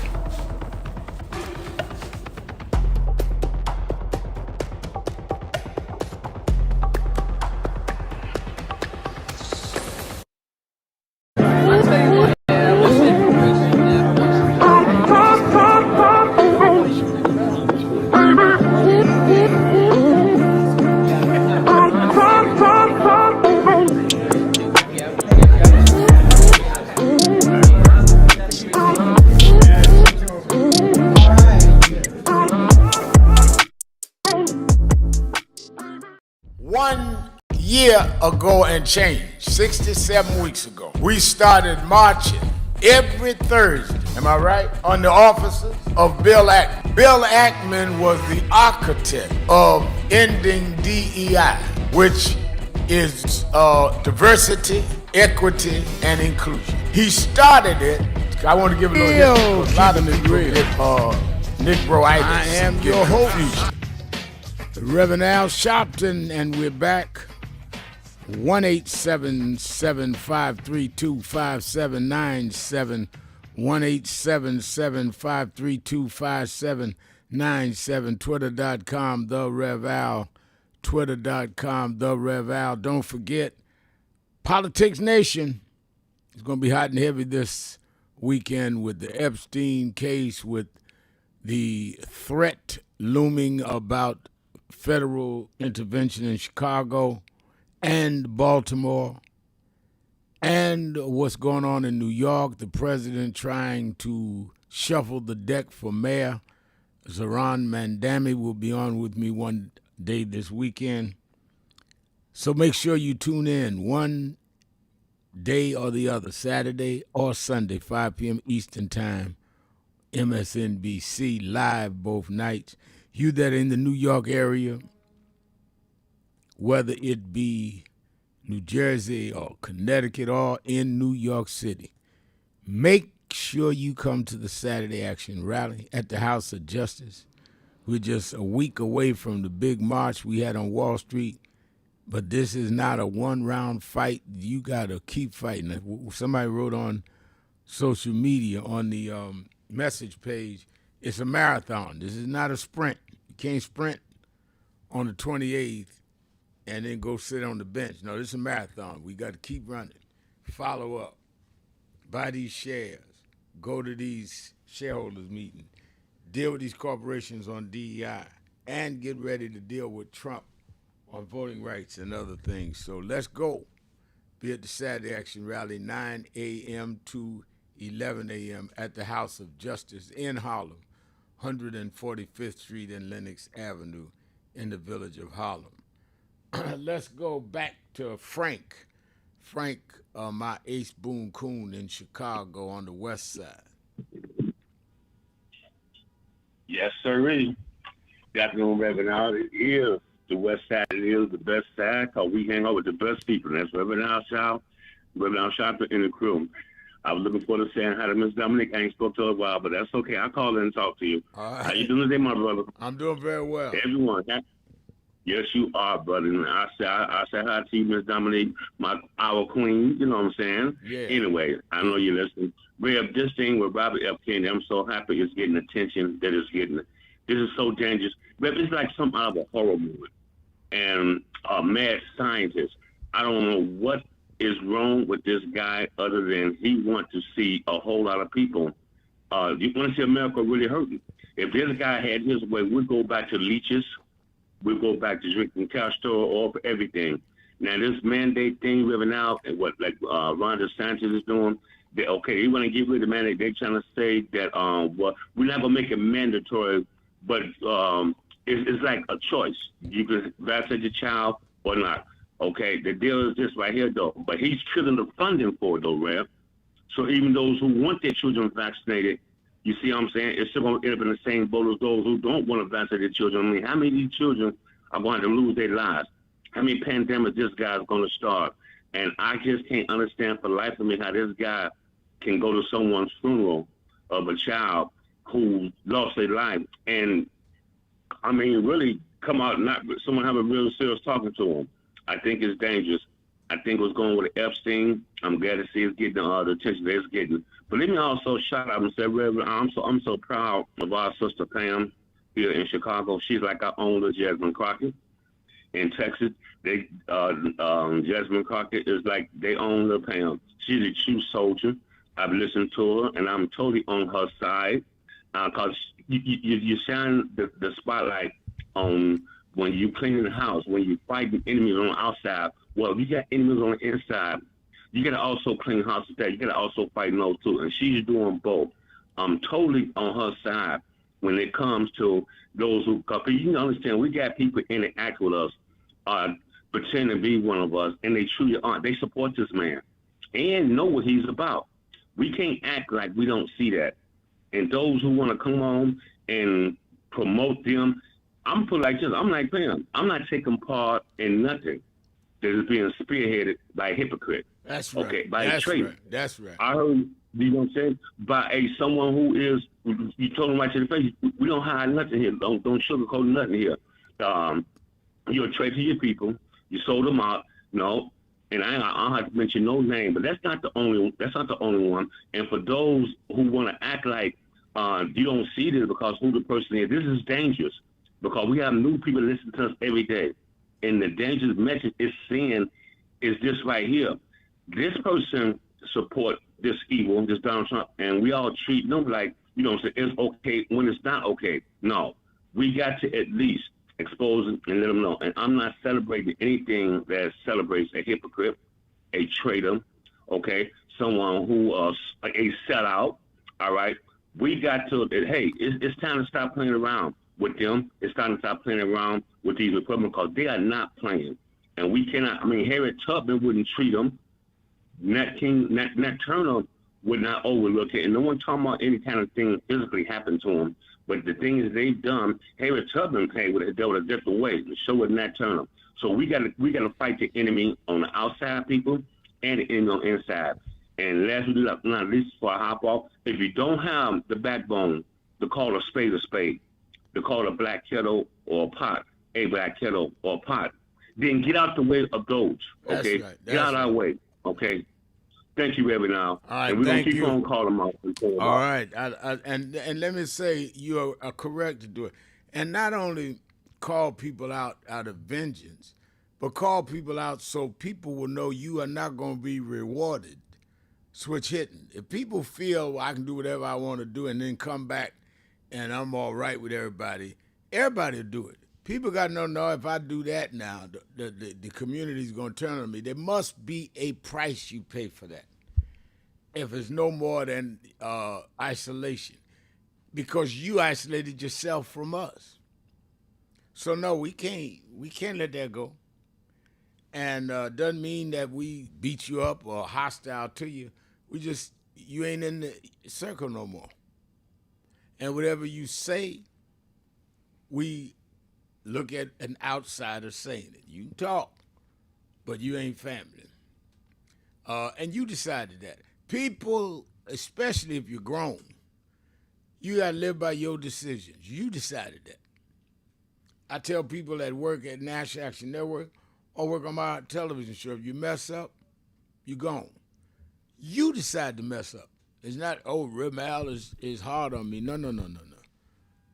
Ago and change, 67 weeks ago, we started marching every Thursday, am I right, on the offices of Bill Ackman. Bill Ackman was the architect of ending DEI, which is diversity, equity, and inclusion. He started it. I want to give a little history. A lot of people get Negro-itis. I am your host, Reverend Al Sharpton, and we're back. 1-877-532-5797, 1-877-532-5797, twitter.com, The Rev Al, twitter.com, The Rev Al. Don't forget, Politics Nation is going to be hot and heavy this weekend with the Epstein case, with the threat looming about federal intervention in Chicago and Baltimore, and what's going on in New York, the president trying to shuffle the deck for mayor Zaran Mandami will be on with me one day this weekend. So make sure you tune in one day or the other, Saturday or Sunday, 5 p.m. Eastern Time, MSNBC, live both nights. You that are in the New York area, whether it be New Jersey or Connecticut or in New York City, make sure you come to the Saturday Action Rally at the House of Justice. We're just a week away from the big march we had on Wall Street, but this is not a one-round fight. You got to keep fighting. Somebody wrote on social media on the message page, it's a marathon. This is not a sprint. You can't sprint on the 28th and then go sit on the bench. No, this is a marathon. We got to keep running. Follow up. Buy these shares. Go to these shareholders meetings. Deal with these corporations on DEI. And get ready to deal with Trump on voting rights and other things. So let's go. Be at the Saturday Action Rally, 9 a.m. to 11 a.m. at the House of Justice in Harlem, 145th Street and Lenox Avenue in the village of Harlem. Let's go back to Frank. Frank, my ace Boone Coon in Chicago on the west side. Yes, sirree. Afternoon, Reverend Al. It is the west side. It is the best side because we hang out with the best people. That's Reverend Al Shaw, Reverend Al Sharpton, and the crew. I was looking forward to saying hi to Miss Dominique. I ain't spoke to her in a while, but that's okay. I'll call in and talk to you. All right. How you doing today, my brother? I'm doing very well. Everyone. Yes, you are, brother. And I say hi to you, Miss Dominique, our queen. You know what I'm saying? Yeah. Anyway, I know you're listening. Rev, this thing with Robert F. Kennedy, I'm so happy it's getting attention that it's getting. This is so dangerous. Rev, it's like something out of a horror movie. And a mad scientist. I don't know what is wrong with this guy other than he wants to see a whole lot of people. You want to see America really hurting. If this guy had his way, we'd go back to leeches. We'll go back to drinking castor oil for everything. Now, this mandate thing we're now, what Ron DeSantis is doing, they want to get rid of the mandate. They're trying to say that, well, we're not going to make it mandatory, but it's like a choice. You can vaccinate your child or not. Okay, the deal is this right here, though. But he's killing the funding for it, though, Rev. So even those who want their children vaccinated, you see what I'm saying? It's still going to end up in the same boat as those who don't want to vaccinate their children. I mean, how many of these children are going to lose their lives? How many pandemics this guy's going to start? And I just can't understand for the life of me how this guy can go to someone's funeral of a child who lost their life and, I mean, really come out, not someone have a real serious talking to him. I think it's dangerous. I think what's going with Epstein, I'm glad to see it's getting the attention that it's getting. But let me also shout out and say, Reverend, I'm so proud of our sister Pam here in Chicago. She's like our own little Jasmine Crockett. In Texas, Jasmine Crockett is like they own the Pam. She's a true soldier. I've listened to her, and I'm totally on her side because you shine the spotlight on when you clean the house, when you fight the enemies on the outside. Well, you got enemies on the inside. You got to also clean the house with that. You got to also fight those too. And she's doing both. I'm totally on her side when it comes to those who, because you understand, we got people interact with us, pretend to be one of us, and they truly aren't. They support this man and know what he's about. We can't act like we don't see that. And those who want to come on and promote them, I'm put like this. I'm like Pam. I'm not taking part in nothing that is being spearheaded by a hypocrite. That's right. Okay, by That's a traitor. right. That's right. I heard, you know what I'm saying? By someone who is, you told them right to the face, we don't hide nothing here. Don't sugarcoat nothing here. You're a traitor to your people. You sold them out. No, and I don't have to mention no name, but that's not the only one. And for those who want to act like you don't see this because who the person is, this is dangerous because we have new people listening to us every day. And the dangerous message is saying is this right here. This person support this evil, this Donald Trump, and we all treat them like, you know, it's okay when it's not okay. No, we got to at least expose them and let them know. And I'm not celebrating anything that celebrates a hypocrite, a traitor, okay, someone who a sellout, all right, We got to, hey, it's time to stop playing around with them. It's time to stop playing around with these Republicans because they are not playing. And we cannot, Harriet Tubman wouldn't treat them. Nat Turner would not overlook it. And no one talking about any kind of thing physically happened to them. But the thing is they've done, Harriet Tubman would have dealt with a different way. And so would Nat Turner. So we gotta fight the enemy on the outside, people, and the enemy on the inside. And last we do that, not least for a hop off, if you don't have the backbone to call a spade, to call a black kettle or a pot, a black kettle or a pot, then get out the way of those. Okay, That's right. Get out our way. Okay. Thank you, Reverend. Now, all right, and we're gonna thank keep you. on calling them out. All right, and let me say you are correct to do it, and not only call people out of vengeance, but call people out so people will know you are not going to be rewarded. Switch hitting. If people feel, well, I can do whatever I want to do and then come back and I'm all right with everybody will do it. People got to know if I do that now, the community's going to turn on me. There must be a price you pay for that. If it's no more than isolation, because you isolated yourself from us. So no, we can't let that go. And doesn't mean that we beat you up or hostile to you. You ain't in the circle no more. And whatever you say, we look at an outsider saying it. You can talk, but you ain't family. And you decided that. People, especially if you're grown, you got to live by your decisions. You decided that. I tell people that work at National Action Network or work on my television show, if you mess up, you're gone. You decide to mess up. It's not, Rip Al is hard on me. No.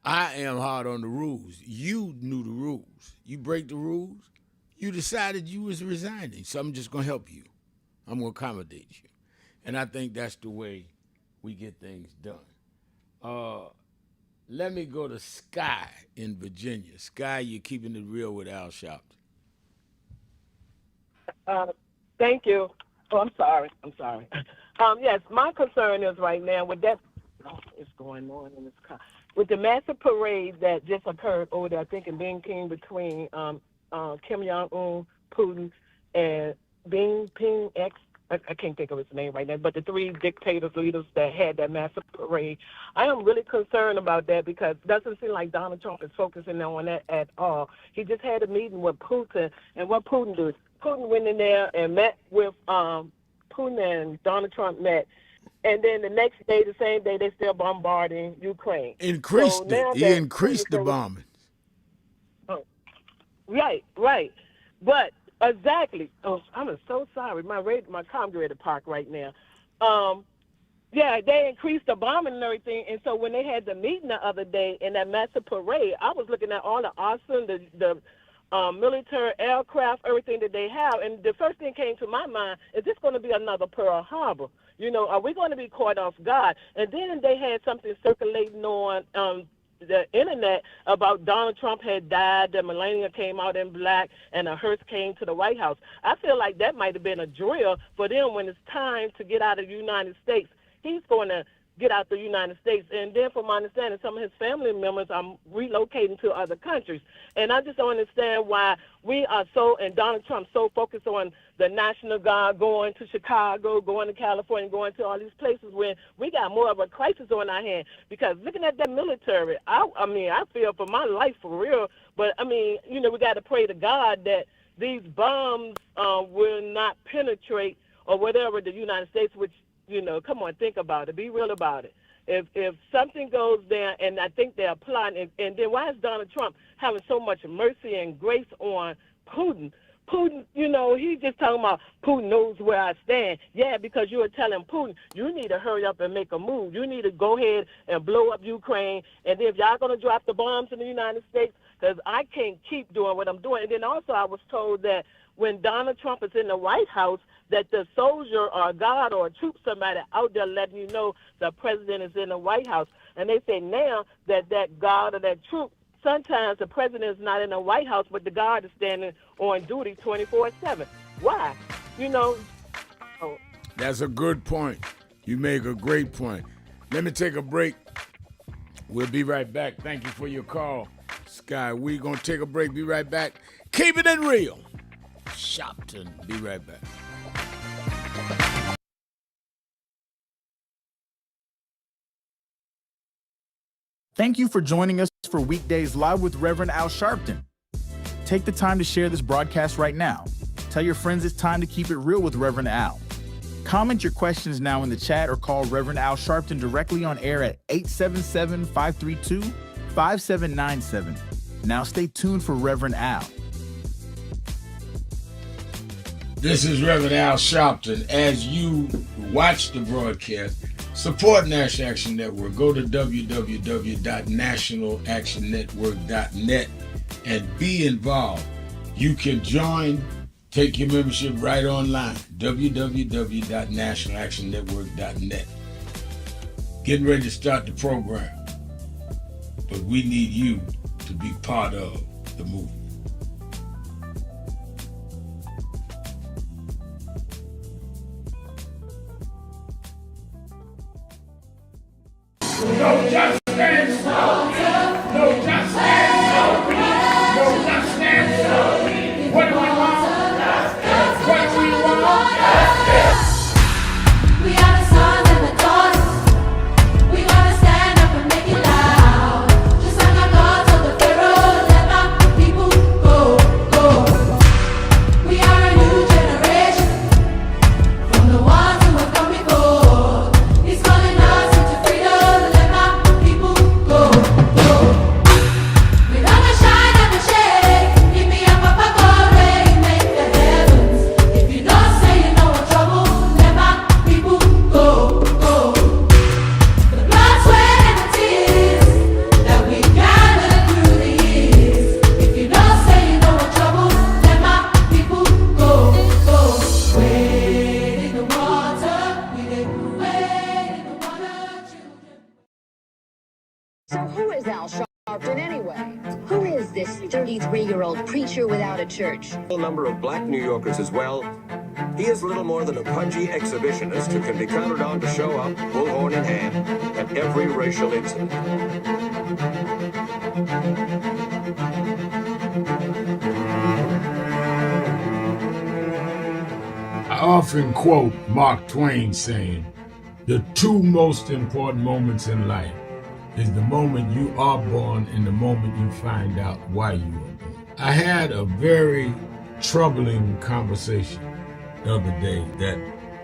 I am hard on the rules. You knew the rules. You break the rules. You decided you was resigning. So I'm just going to help you. I'm going to accommodate you. And I think that's the way we get things done. Let me go to Sky in Virginia. Sky, you're keeping it real with Al Sharpton. Thank you. Oh, I'm sorry. Yes, my concern is right now with that. It's going on in this car. With the massive parade that just occurred over there, I think in Beijing between Kim Jong-un, Putin, and Ping X. I can't think of his name right now, but the three dictators, leaders that had that massive parade. I am really concerned about that because it doesn't seem like Donald Trump is focusing on that at all. He just had a meeting with Putin, and what Putin did, Putin went in there and met with Putin and Donald Trump met. And then the next day, the same day, they're still bombarding Ukraine. He increased the bombing. Oh, right. But exactly. Oh, I'm so sorry. My com's ready to park right now. Yeah, they increased the bombing and everything. And so when they had the meeting the other day in that massive parade, I was looking at all the awesome, the military aircraft, everything that they have. And the first thing came to my mind, is this going to be another Pearl Harbor? You know, are we going to be caught off guard? And then they had something circulating on the internet about Donald Trump had died, the Melania came out in black, and a hearse came to the White House. I feel like that might have been a drill for them when it's time to get out of the United States. He's going to get out the United States. And then from my understanding, some of his family members are relocating to other countries. And I just don't understand why we are and Donald Trump so focused on the National Guard going to Chicago, going to California, going to all these places when we got more of a crisis on our hand. Because looking at that military, I feel for my life for real. But, we got to pray to God that these bombs will not penetrate or whatever the United States, which, come on, think about it. Be real about it. If something goes down, and I think they're plotting, and then why is Donald Trump having so much mercy and grace on Putin? Putin, he's just talking about Putin knows where I stand. Yeah, because you were telling Putin, you need to hurry up and make a move. You need to go ahead and blow up Ukraine. And then if y'all going to drop the bombs in the United States, because I can't keep doing what I'm doing. And then also I was told that when Donald Trump is in the White House, that the soldier or God or a troop, somebody out there letting you know the president is in the White House. And they say now that God or that troop, sometimes the president is not in the White House, but the guard is standing on duty 24/7. Why? That's a good point. You make a great point. Let me take a break. We'll be right back. Thank you for your call, Sky. We're going to take a break. Be right back. Keep it real. Sharpton. Be right back. Thank you for joining us for Weekdays Live with Reverend Al Sharpton. Take the time to share this broadcast right now. Tell your friends it's time to keep it real with Reverend Al. Comment your questions now in the chat or call Reverend Al Sharpton directly on air at 877-532-5797. Now stay tuned for Reverend Al. This is Reverend Al Sharpton. As you watch the broadcast, support National Action Network. Go to www.nationalactionnetwork.net and be involved. You can join, take your membership right online, www.nationalactionnetwork.net. Getting ready to start the program, but we need you to be part of the movement. No justice, no justice, no justice. What do we want? What do we want? We are the sons and the daughters. We gotta stand up and make it loud. Just like our God told the Pharaoh, let my people go, go. We are a new generation from the ones who have come before. He's calling us into freedom. Let my people go, go. We gonna shine and we shake. Give me a papa God rain, make the heavens. If you don't say you know what trouble, let my people go, go. The blood, sweat, and the tears that we gathered through the years. If you don't say you know what trouble, let my people go, go. Wade in the water, we did wade in the water, children. So who is Al Sharpton anyway? Who is this 33-year-old preacher without a church? A number of black New Yorkers as well. He is little more than a pudgy exhibitionist who can be counted on to show up, bullhorn in hand, at every racial incident. I often quote Mark Twain saying, the two most important moments in life is the moment you are born and the moment you find out why you are born. I had a very troubling conversation the other day that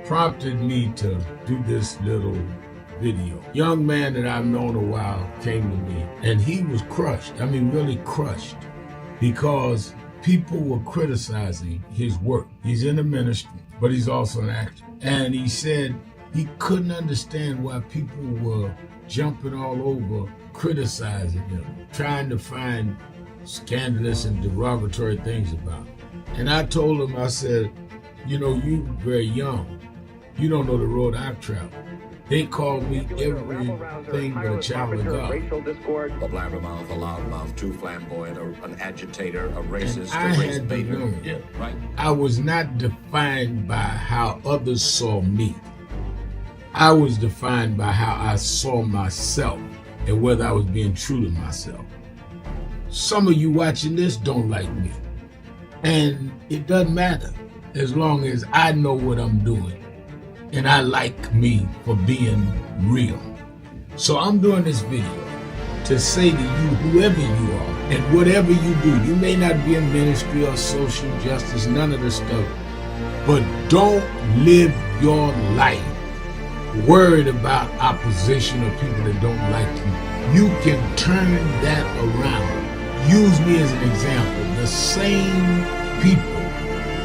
prompted me to do this little video. Young man that I've known a while came to me and he was crushed. I mean, really crushed, because people were criticizing his work. He's in the ministry, but he's also an actor. And he said he couldn't understand why people were jumping all over, criticizing him, trying to find scandalous and derogatory things about him. And I told him, I said, you know, you're very young. You don't know the road I've traveled. They call me everything but a child of God. A blabbermouth, a loudmouth, too flamboyant, an agitator, a racist, I had to know. Yeah, right. I was not defined by how others saw me. I was defined by how I saw myself and whether I was being true to myself. Some of you watching this don't like me. And it doesn't matter as long as I know what I'm doing and I like me for being real. So I'm doing this video to say to you, whoever you are and whatever you do, you may not be in ministry or social justice, none of this stuff, but don't live your life worried about opposition or people that don't like you. You can turn that around. Use me as an example. The same people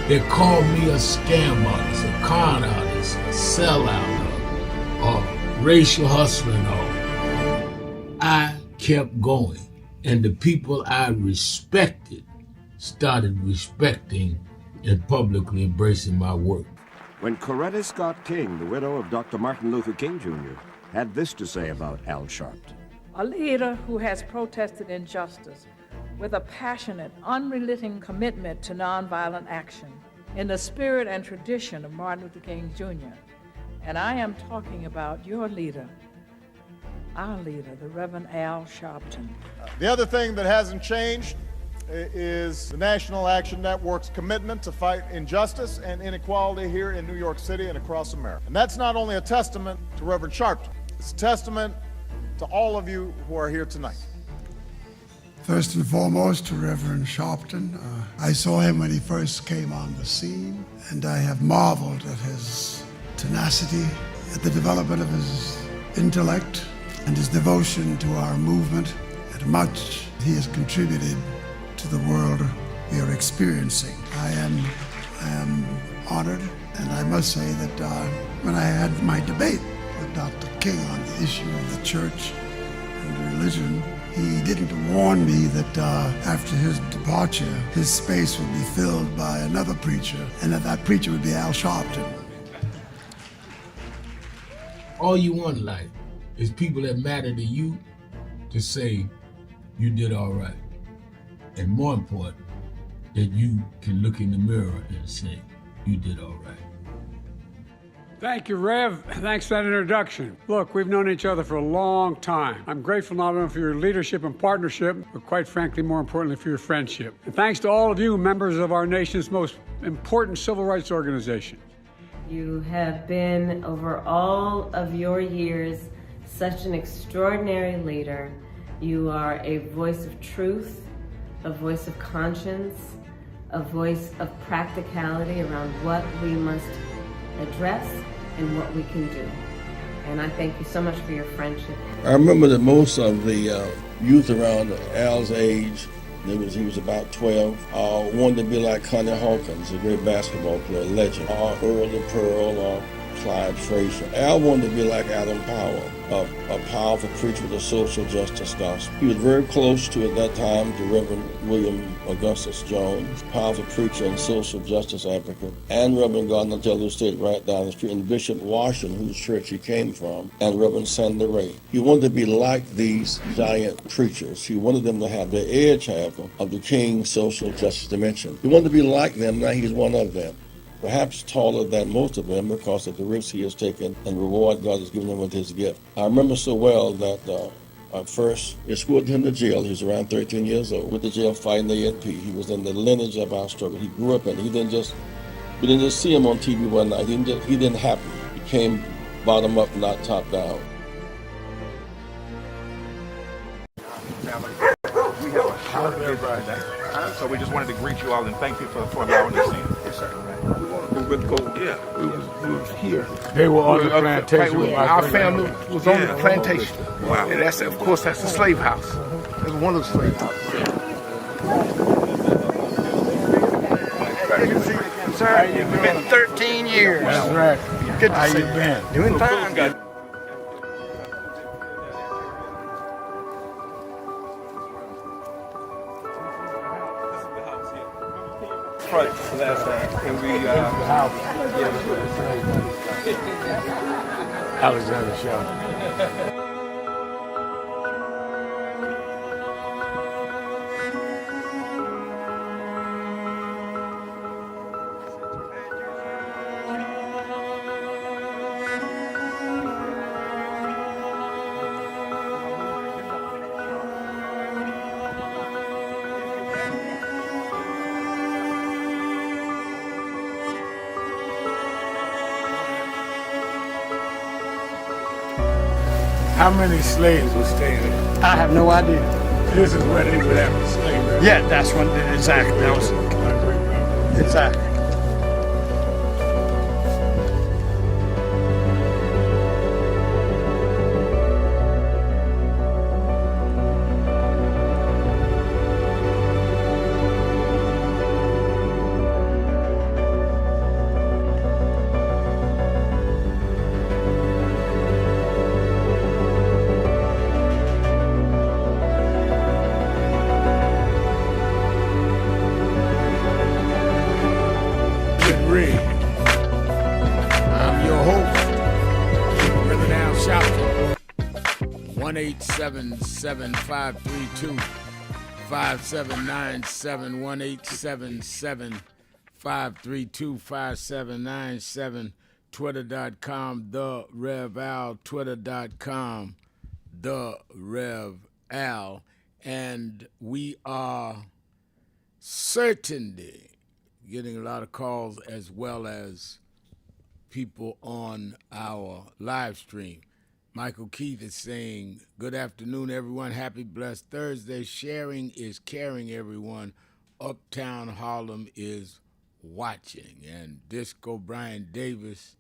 that call me a scam artist, a con artist, a sellout, or racial hustler and all, I kept going. And the people I respected started respecting and publicly embracing my work. When Coretta Scott King, the widow of Dr. Martin Luther King Jr., had this to say about Al Sharpton. A leader who has protested injustice with a passionate, unrelenting commitment to nonviolent action in the spirit and tradition of Martin Luther King Jr. And I am talking about your leader, our leader, the Reverend Al Sharpton. The other thing that hasn't changed is the National Action Network's commitment to fight injustice and inequality here in New York City and across America. And that's not only a testament to Reverend Sharpton, it's a testament to all of you who are here tonight. First and foremost, to Reverend Sharpton. I saw him when he first came on the scene, and I have marveled at his tenacity, at the development of his intellect, and his devotion to our movement, and much he has contributed to the world we are experiencing. I am honored, and I must say that when I had my debate with Dr. King on the issue of the church and religion, he didn't warn me that after his departure, his space would be filled by another preacher, and that preacher would be Al Sharpton. All you want in life is people that matter to you to say you did all right. And more important, that you can look in the mirror and say you did all right. Thank you, Rev. Thanks for that introduction. Look, we've known each other for a long time. I'm grateful not only for your leadership and partnership, but quite frankly, more importantly, for your friendship. And thanks to all of you, members of our nation's most important civil rights organization. You have been, over all of your years, such an extraordinary leader. You are a voice of truth, a voice of conscience, a voice of practicality around what we must address and what we can do. And I thank you so much for your friendship. I remember that most of the youth around Al's age, he was about 12, wanted to be like Connie Hawkins, a great basketball player, legend, or Earl the Pearl, or Clyde Frazier. Al wanted to be like Adam Powell, a powerful preacher with a social justice gospel. He was very close to, at that time, to Reverend William Augustus Jones, powerful preacher and social justice advocate, and Reverend Gardner Taylor stayed right down the street, and Bishop Washington, whose church he came from, and Reverend Sandy Ray. He wanted to be like these giant preachers. He wanted them to have the edge, however, of the King's social justice dimension. He wanted to be like them, now he's one of them. Perhaps taller than most of them because of the risks he has taken and the reward God has given him with his gift. I remember so well that I first escorted him to jail. He was around 13 years old, with the jail fighting the ANP. He was in the lineage of our struggle. He grew up in it. We didn't just see him on TV one night. He didn't happen. He came bottom up, not top down. We have a short visit, so we just wanted to greet you all and thank you for allowing us in. Yes, sir. We was here. They were on the plantation. Our family was on the plantation. Wow. And that's, of course, that's the slave house. It was one of the slave houses. Sir, it's been 13 years. That's right. Good to How see you been? Doing fine. Good. Front last time, and we Alexander Sharpton. How many slaves were staying there? I have no idea. This is where they would have the slavery. Yeah, that's when exactly. That was exactly. I'm your host, Reverend Al Sharpton. 1-877-532-5797, 1-877-532-5797, Twitter.com, The Rev Al, Twitter.com, the Rev Al, and we are certainly getting a lot of calls as well as people on our live stream. Michael Keith is saying, good afternoon, everyone. Happy blessed Thursday. Sharing is caring, everyone. Uptown Harlem is watching. And Disco Brian Davis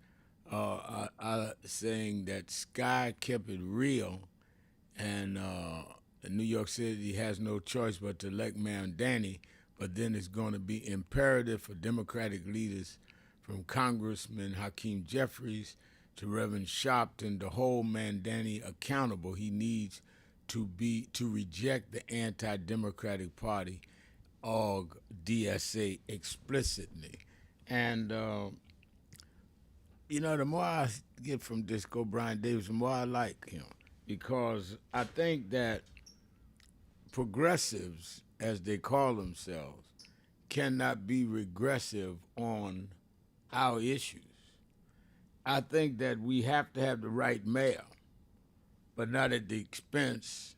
saying that Sky kept it real, and New York City has no choice but to elect Mandani, but then it's going to be imperative for Democratic leaders from Congressman Hakeem Jeffries to Reverend Sharpton to hold Mandani accountable. He needs to reject the anti-Democratic Party, OG DSA, explicitly. And the more I get from Disco Brian Davis, the more I like him, because I think that progressives, as they call themselves, cannot be regressive on our issues. I think that we have to have the right mayor, but not at the expense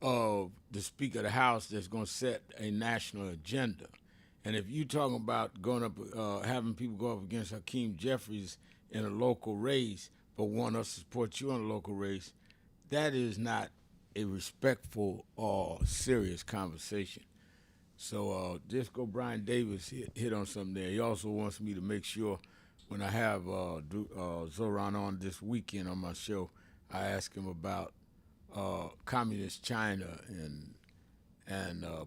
of the Speaker of the House that's going to set a national agenda. And if you're talking about going up, having people go up against Hakeem Jeffries in a local race, but want us to support you in a local race, that is not a respectful or serious conversation. So Disco Brian Davis hit on something there. He also wants me to make sure when I have Zoran on this weekend on my show, I ask him about communist China and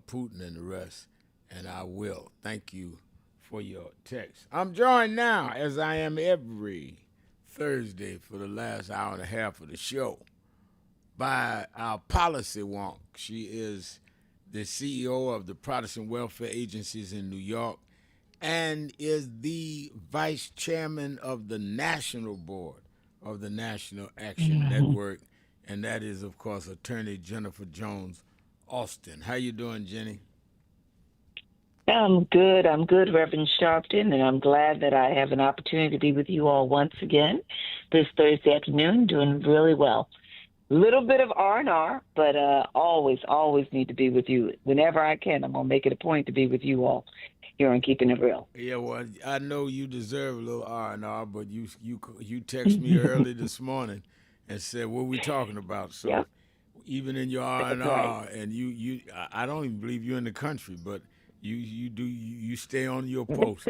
Putin and the rest, and I will. Thank you for your text. I'm joined now, as I am every Thursday for the last hour and a half of the show, by our policy wonk. She is the CEO of the Protestant Welfare Agencies in New York and is the vice chairman of the national board of the National Action Network, and that is, of course, attorney Jennifer Jones Austin. How you doing, Jenny? I'm good, Reverend Sharpton, and I'm glad that I have an opportunity to be with you all once again this Thursday afternoon, doing really well. Little bit of R&R, but always need to be with you. Whenever I can, I'm going to make it a point to be with you all here on Keeping It Real. Yeah, well, I know you deserve a little R&R, but you texted me early this morning and said, what are we talking about? So even in your R&R, and you I don't even believe you're in the country, but you stay on your post.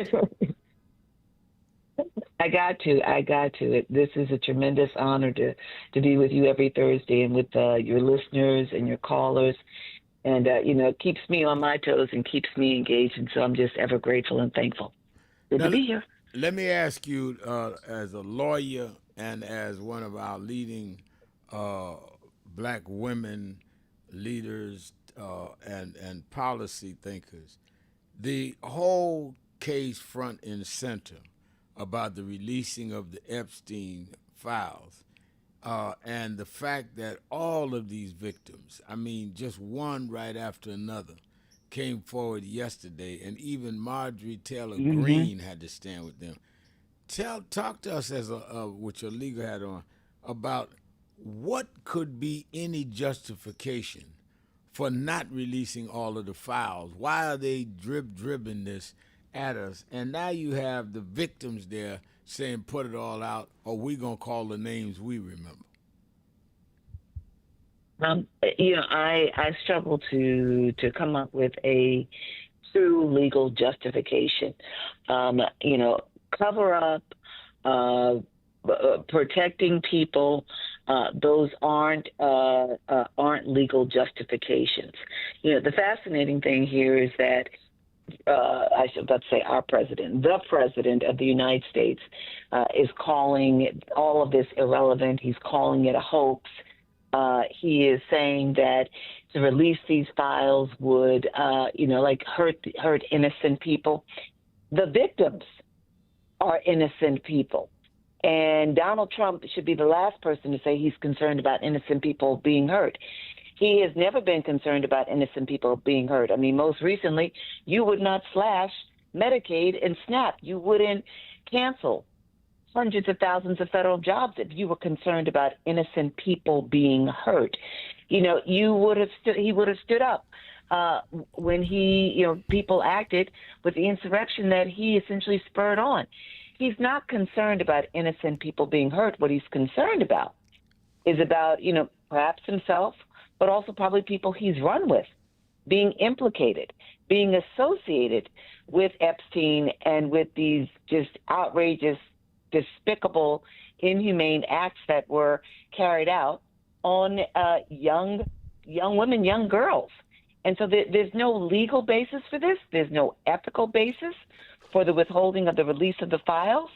I got to. This is a tremendous honor to be with you every Thursday and with your listeners and your callers. And, it keeps me on my toes and keeps me engaged. And so I'm just ever grateful and thankful. Good to be here. Let me ask you, as a lawyer and as one of our leading black women leaders and policy thinkers, the whole case front and center about the releasing of the Epstein files and the fact that all of these victims, I mean, just one right after another, came forward yesterday, and even Marjorie Taylor Greene had to stand with them. Talk to us as with your legal hat on about what could be any justification for not releasing all of the files. Why are they dribbing this at us? And now you have the victims there saying, put it all out, or we gonna call the names we remember. I struggle to come up with a true legal justification. Cover up, protecting people, those aren't legal justifications. The fascinating thing here is that I should about to say our president, the president of the United States, is calling all of this irrelevant. He's calling it a hoax. He is saying that to release these files would, hurt innocent people. The victims are innocent people. And Donald Trump should be the last person to say he's concerned about innocent people being hurt. He has never been concerned about innocent people being hurt. I mean, most recently, you would not slash Medicaid and SNAP. You wouldn't cancel hundreds of thousands of federal jobs if you were concerned about innocent people being hurt. He would have stood up when people acted with the insurrection that he essentially spurred on. He's not concerned about innocent people being hurt. What he's concerned about is about, perhaps himself, but also probably people he's run with being implicated, being associated with Epstein and with these just outrageous, despicable, inhumane acts that were carried out on young women, young girls. And so there's no legal basis for this. There's no ethical basis for the withholding of the release of the files.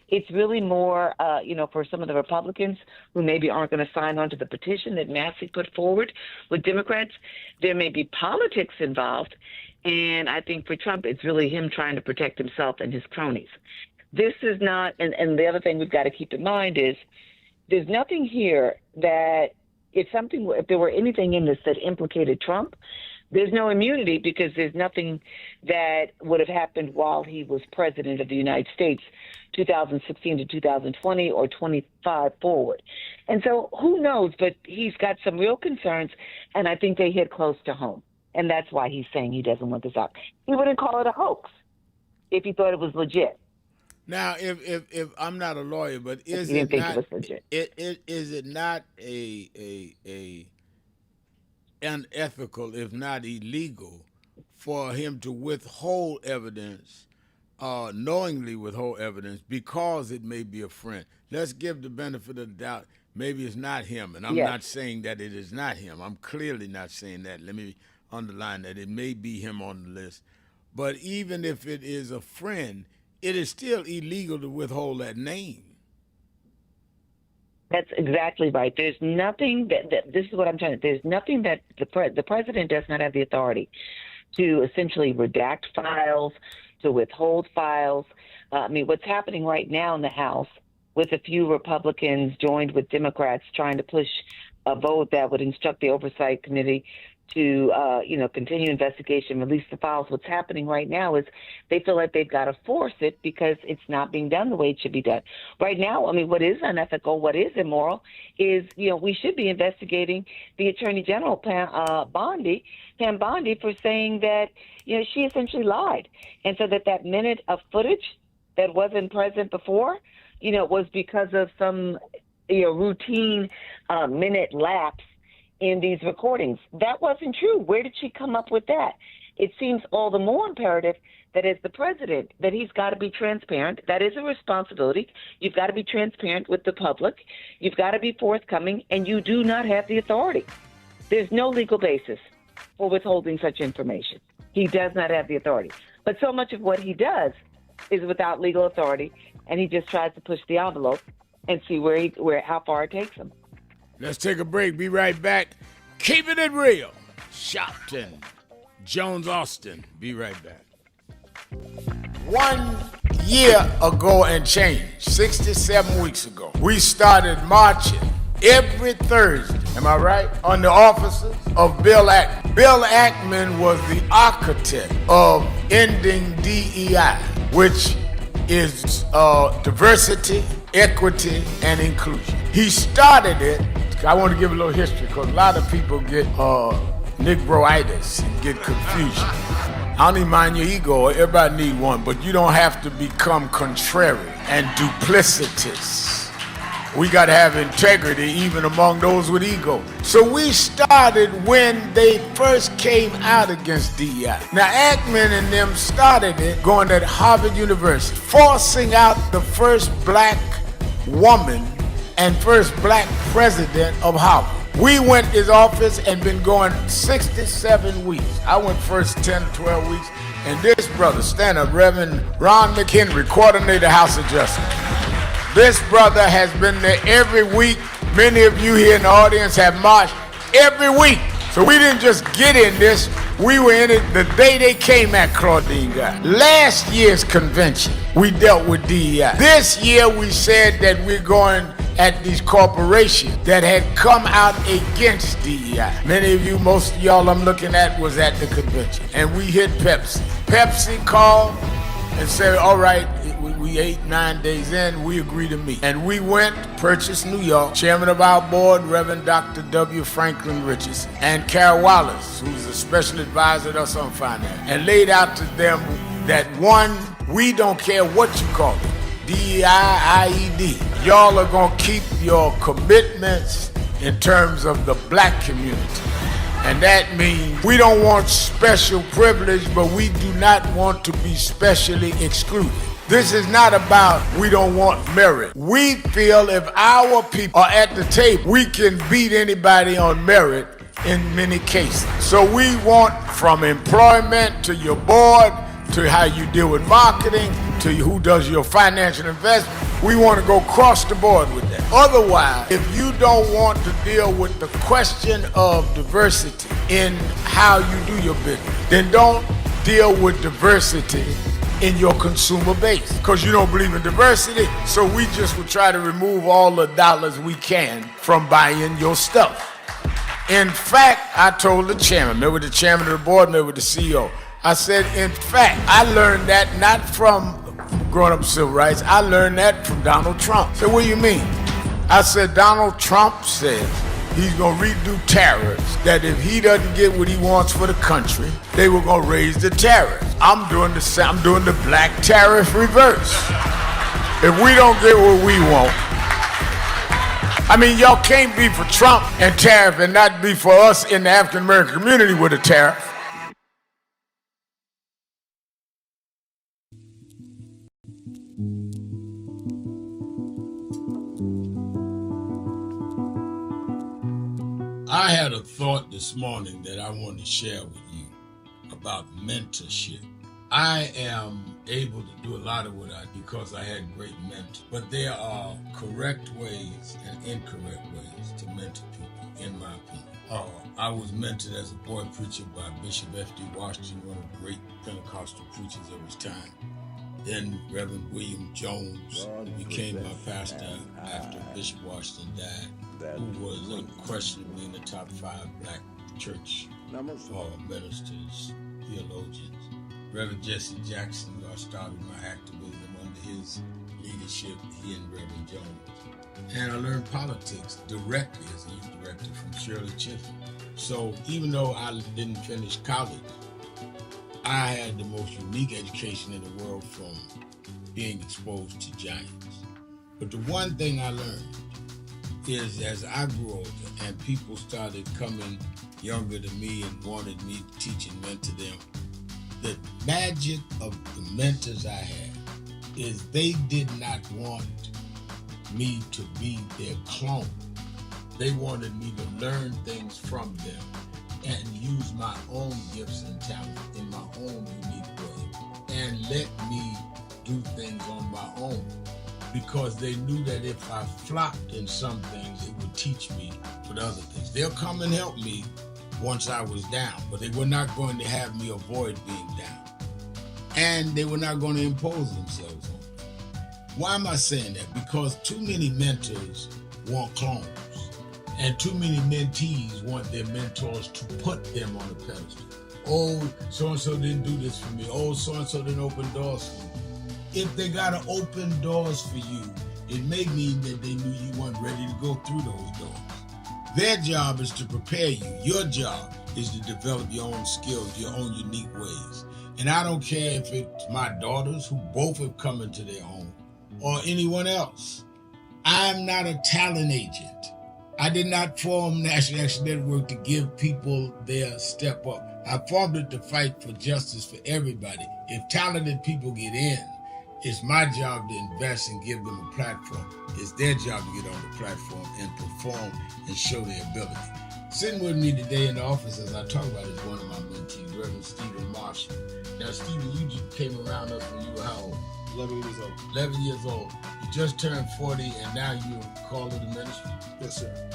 It's really more, for some of the Republicans who maybe aren't going to sign on to the petition that Massey put forward with Democrats, there may be politics involved. And I think for Trump, it's really him trying to protect himself and his cronies. This is not, and the other thing we've got to keep in mind is there's nothing here that if there were anything in this that implicated Trump, there's no immunity because there's nothing that would have happened while he was president of the United States, 2016 to 2020 or 25 forward. And so who knows, but he's got some real concerns, and I think they hit close to home. And that's why he's saying he doesn't want this out. He wouldn't call it a hoax if he thought it was legit. Now, if I'm not a lawyer, but is it not a unethical, if not illegal, for him to withhold evidence, knowingly withhold evidence, because it may be a friend? Let's give the benefit of the doubt. Maybe it's not him, and I'm not saying that it is not him. I'm clearly not saying that. Let me underline that. It may be him on the list. But even if it is a friend, it is still illegal to withhold that name. That's exactly right. There's nothing that this is what I'm trying to. There's nothing that the president does not have the authority to essentially redact files, to withhold files. What's happening right now in the House with a few Republicans joined with Democrats trying to push a vote that would instruct the Oversight Committee to, continue investigation, release the files. What's happening right now is they feel like they've got to force it because it's not being done the way it should be done. Right now, what is unethical, what is immoral is, we should be investigating the Attorney General, Pam Bondi, for saying that, she essentially lied. And so that minute of footage that wasn't present before, was because of some, routine minute lapse in these recordings. That wasn't true. Where did she come up with that? It seems all the more imperative that as the president, that he's got to be transparent. That is a responsibility. You've got to be transparent with the public. You've got to be forthcoming, and you do not have the authority. There's no legal basis for withholding such information. He does not have the authority. But so much of what he does is without legal authority, and he just tries to push the envelope and see how far it takes him. Let's take a break. Be right back. Keeping it real. Sharpton, Jones, Austin. Be right back. 1 year ago and change, 67 weeks ago, we started marching every Thursday, am I right, on the offices of Bill Ackman. Bill Ackman was the architect of ending DEI, which is diversity, equity, and inclusion. He started it. I want to give a little history because a lot of people get Negroitis and get confusion. I don't even mind your ego. Everybody need one, but you don't have to become contrary and duplicitous. We got to have integrity even among those with ego. So we started when they first came out against DEI. Now Ackman and them started it going at Harvard University, forcing out the first black woman and first black president of Harvard. We went to his office and been going 67 weeks. I went first 10, 12 weeks. And this brother, stand up, Reverend Ron McHenry, coordinator House of Justice. This brother has been there every week. Many of you here in the audience have marched every week. So we didn't just get in this. We were in it the day they came at Claudine got. Last year's convention, we dealt with DEI. This year, we said that we're going at these corporations that had come out against DEI. Many of you, most of y'all I'm looking at was at the convention. And we hit Pepsi. Pepsi called and said, all right, We 8-9 days in, we agreed to meet. And we went, purchased New York. Chairman of our board, Reverend Dr. W. Franklin Richardson, and Carol Wallace, who's a special advisor to us on finance, and laid out to them that one, we don't care what you call it, DEI, y'all are gonna keep your commitments in terms of the black community. And that means we don't want special privilege, but we do not want to be specially excluded. This is not about we don't want merit. We feel if our people are at the table, we can beat anybody on merit in many cases. So we want from employment to your board, to how you deal with marketing, to who does your financial investment. We want to go across the board with that. Otherwise, if you don't want to deal with the question of diversity in how you do your business, then don't deal with diversity in your consumer base, because you don't believe in diversity. So we just will try to remove all the dollars we can from buying your stuff. In fact, I told the chairman, maybe the chairman of the board, maybe the CEO, I said, in fact, I learned that not from growing up civil rights, I learned that from Donald Trump. I said, what do you mean? I said, Donald Trump says he's gonna redo tariffs, that if he doesn't get what he wants for the country, they were gonna raise the tariffs. I'm doing the black tariff reverse. If we don't get what we want, I mean, y'all can't be for Trump and tariff and not be for us in the African American community with a tariff. I had a thought this morning that I want to share with you about mentorship. I am able to do a lot of what I do because I had great mentors, but there are correct ways and incorrect ways to mentor people, in my opinion. I was mentored as a boy preacher by Bishop F.D. Washington, one of the great Pentecostal preachers of his time. Then Reverend William Jones, who became my pastor after Bishop Washington died, who was unquestionably in the top 5 black church ministers, theologians. Reverend Jesse Jackson, who I started my activism under his leadership, he and Reverend Jones. And I learned politics directly as a youth director from Shirley Chisholm. So even though I didn't finish college, I had the most unique education in the world from being exposed to giants. But the one thing I learned is as I grew older and people started coming younger than me and wanted me to teach and mentor them, the magic of the mentors I had is they did not want me to be their clone. They wanted me to learn things from them and use my own gifts and talents in my own unique way and let me do things on my own, because they knew that if I flopped in some things, it would teach me for the other things. They'll come and help me once I was down, but they were not going to have me avoid being down. And they were not going to impose themselves on me. Why am I saying that? Because too many mentors want clones. And too many mentees want their mentors to put them on a pedestal. Oh, so-and-so didn't do this for me. Oh, so-and-so didn't open doors for me. If they got to open doors for you, it may mean that they knew you weren't ready to go through those doors. Their job is to prepare you. Your job is to develop your own skills, your own unique ways. And I don't care if it's my daughters, who both have come into their own, or anyone else. I'm not a talent agent. I did not form National Action Network to give people their step up. I formed it to fight for justice for everybody. If talented people get in, it's my job to invest and give them a platform. It's their job to get on the platform and perform and show their ability. Sitting with me today in the office as I talk about it is one of my mentees, Reverend Stephen Marshall. Now, Stephen, you just came around us when you were how old? 11 years old. 11 years old. You just turned 40 and now you're called to the ministry? Yes, sir.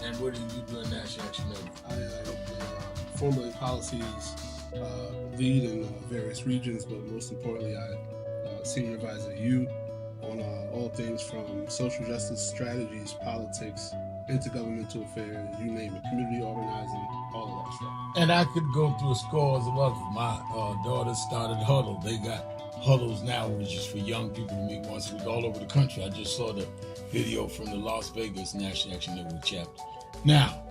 And what do you do in National Action Network? I formulate policies, lead in various regions, but most importantly, I senior advisor to you on all things from social justice strategies, politics, intergovernmental affairs, you name it, community organizing, all of that stuff. And I could go through scores of others. My daughters started Huddle. They got huddles now, which is for young people to meet once a week all over the country. I just saw the video from the Las Vegas National Action Network chapter. Now,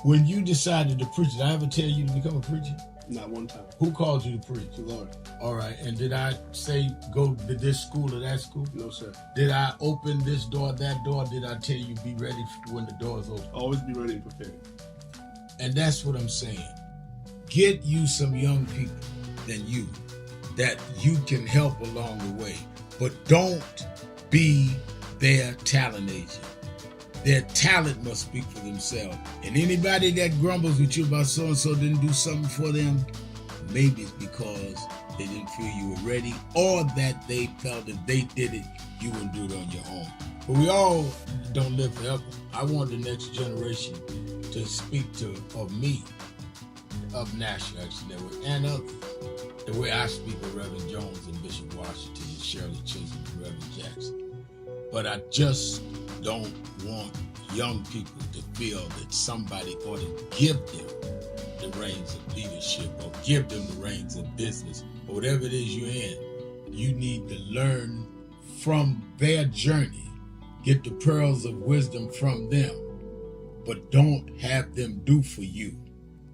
when you decided to preach, did I ever tell you to become a preacher? Not one time. Who called you to preach? The Lord. All right. And did I say go to this school or that school? No, sir. Did I open this door, that door? Did I tell you be ready when the doors open? Always be ready and prepared. And that's what I'm saying. Get you some young people than you that you can help along the way. But don't be their talent agent. Their talent must speak for themselves. And anybody that grumbles with you about so-and-so didn't do something for them, maybe it's because they didn't feel you were ready, or that they felt if they did it, you wouldn't do it on your own. But we all don't live forever. I want the next generation to speak of me, of National Action Network, and others, the way I speak of Reverend Jones and Bishop Washington and Shirley Chisholm and Reverend Jackson. But I just don't want young people to feel that somebody ought to give them the reins of leadership or give them the reins of business or whatever it is you're in. You need to learn from their journey, get the pearls of wisdom from them, but don't have them do for you,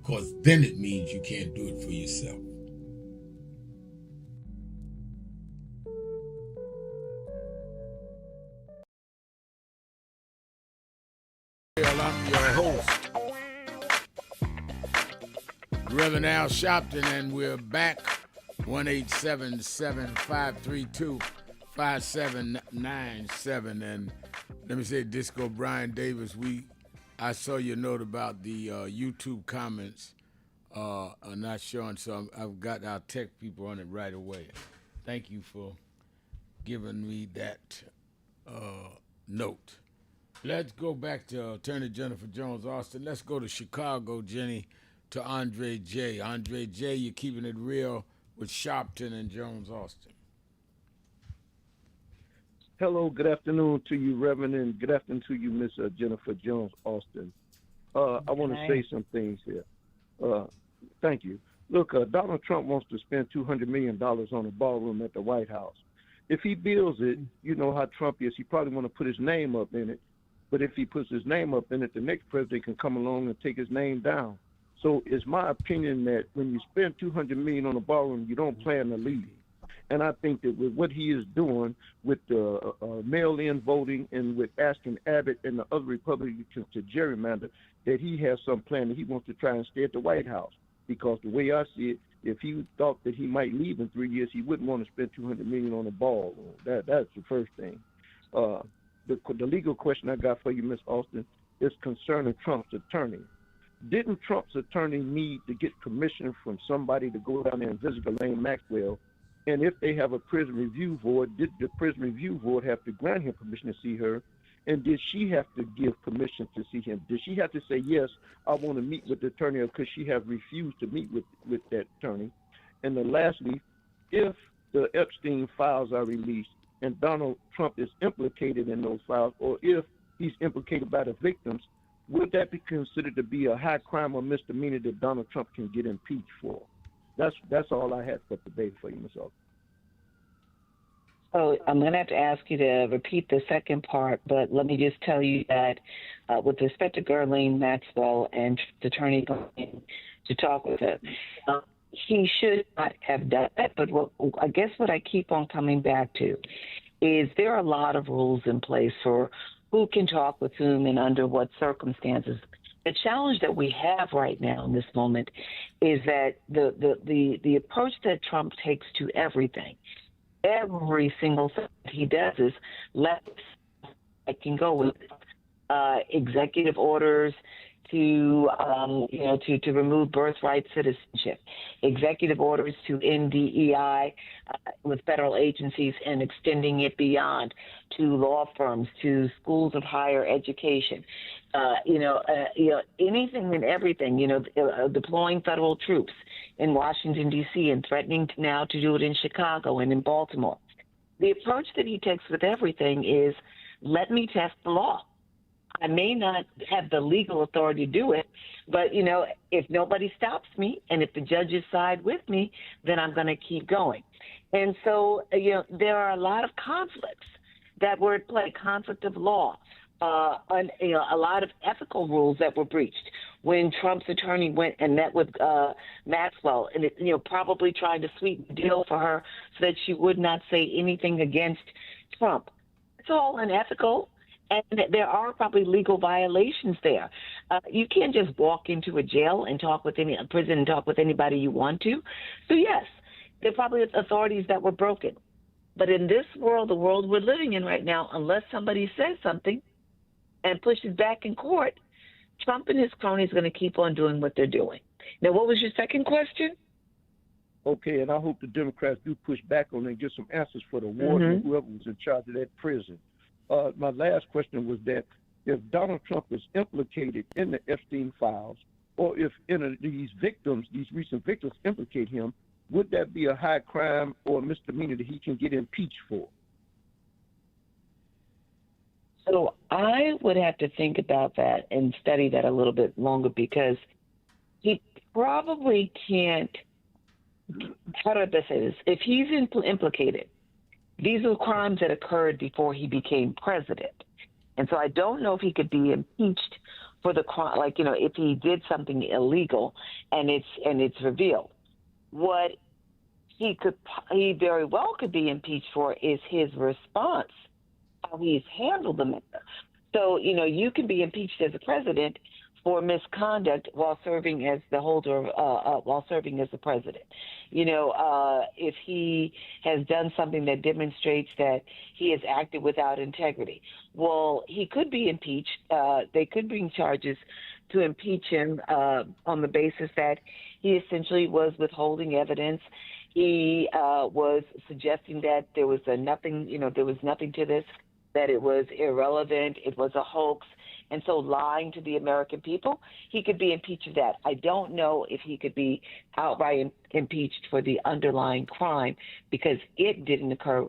because then it means you can't do it for yourself. I'm your host, Reverend Al Sharpton, and we're back. 1-877-532-5797. And let me say, Disco Brian Davis, I saw your note about the YouTube comments are not showing, so I'll tech people on it right away. Thank you for giving me that note. Let's go back to Attorney Jennifer Jones Austin. Let's go to Chicago, Jenny, to Andre J. Andre J., you're keeping it real with Sharpton and Jones Austin. Hello, good afternoon to you, Reverend, and good afternoon to you, Miss Jennifer Jones Austin. I want to say some things here. Thank you. Look, Donald Trump wants to spend $200 million on a ballroom at the White House. If he builds it, you know how Trump is. He probably want to put his name up in it. But if he puts his name up in it, the next president can come along and take his name down. So it's my opinion that when you spend $200 million on a ballroom, you don't plan to leave. And I think that with what he is doing with the mail-in voting and with asking Abbott and the other Republicans to gerrymander, that he has some plan that he wants to try and stay at the White House. Because the way I see it, if he thought that he might leave in 3 years, he wouldn't want to spend $200 million on a ballroom. That's the first thing. The legal question I got for you, Ms. Austin, is concerning Trump's attorney. Didn't Trump's attorney need to get permission from somebody to go down there and visit Ghislaine Maxwell? And if they have a prison review board, did the prison review board have to grant him permission to see her? And did she have to give permission to see him? Did she have to say, yes, I want to meet with the attorney, or could she have refused to meet with that attorney? And then lastly, if the Epstein files are released and Donald Trump is implicated in those files, or if he's implicated by the victims, would that be considered to be a high crime or misdemeanor that Donald Trump can get impeached for? That's all I had for today for you, Ms. Austin. So I'm going to have to ask you to repeat the second part, but let me just tell you that with respect to Ghislaine Maxwell and the attorney going to talk with her, he should not have done that. But I guess what I keep on coming back to is there are a lot of rules in place for who can talk with whom and under what circumstances. The challenge that we have right now in this moment is that the approach that Trump takes to everything, every single thing that he does is I can go with executive orders to remove birthright citizenship, executive orders to end DEI with federal agencies and extending it beyond to law firms, to schools of higher education, anything and everything, deploying federal troops in Washington, D.C. and threatening now to do it in Chicago and in Baltimore. The approach that he takes with everything is, let me test the law. I may not have the legal authority to do it, but, if nobody stops me and if the judges side with me, then I'm going to keep going. And so, there are a lot of conflicts that were at play, conflict of law, and, a lot of ethical rules that were breached when Trump's attorney went and met with Maxwell and, probably trying to sweeten the deal for her so that she would not say anything against Trump. It's all unethical. And there are probably legal violations there. You can't just walk into a jail and a prison and talk with anybody you want to. So yes, there probably are authorities that were broken. But in this world, the world we're living in right now, unless somebody says something and pushes back in court, Trump and his cronies are going to keep on doing what they're doing. Now, what was your second question? Okay, and I hope the Democrats do push back on it and get some answers for the warden or whoever was in charge of that prison. My last question was that if Donald Trump is implicated in the Epstein files, or if these recent victims implicate him, would that be a high crime or a misdemeanor that he can get impeached for? So I would have to think about that and study that a little bit longer, because he probably can't. How do I best say this? If he's implicated, these are crimes that occurred before he became president. And so I don't know if he could be impeached for the crime, if he did something illegal and it's revealed. What he very well could be impeached for is his response, how he's handled the matter. So, you can be impeached as a president for misconduct while serving as the while serving as the president. If he has done something that demonstrates that he has acted without integrity, well, he could be impeached. They could bring charges to impeach him on the basis that he essentially was withholding evidence. He was suggesting that there was nothing to this, that it was irrelevant, it was a hoax. And so lying to the American people, he could be impeached of that. I don't know if he could be outright impeached for the underlying crime, because it didn't occur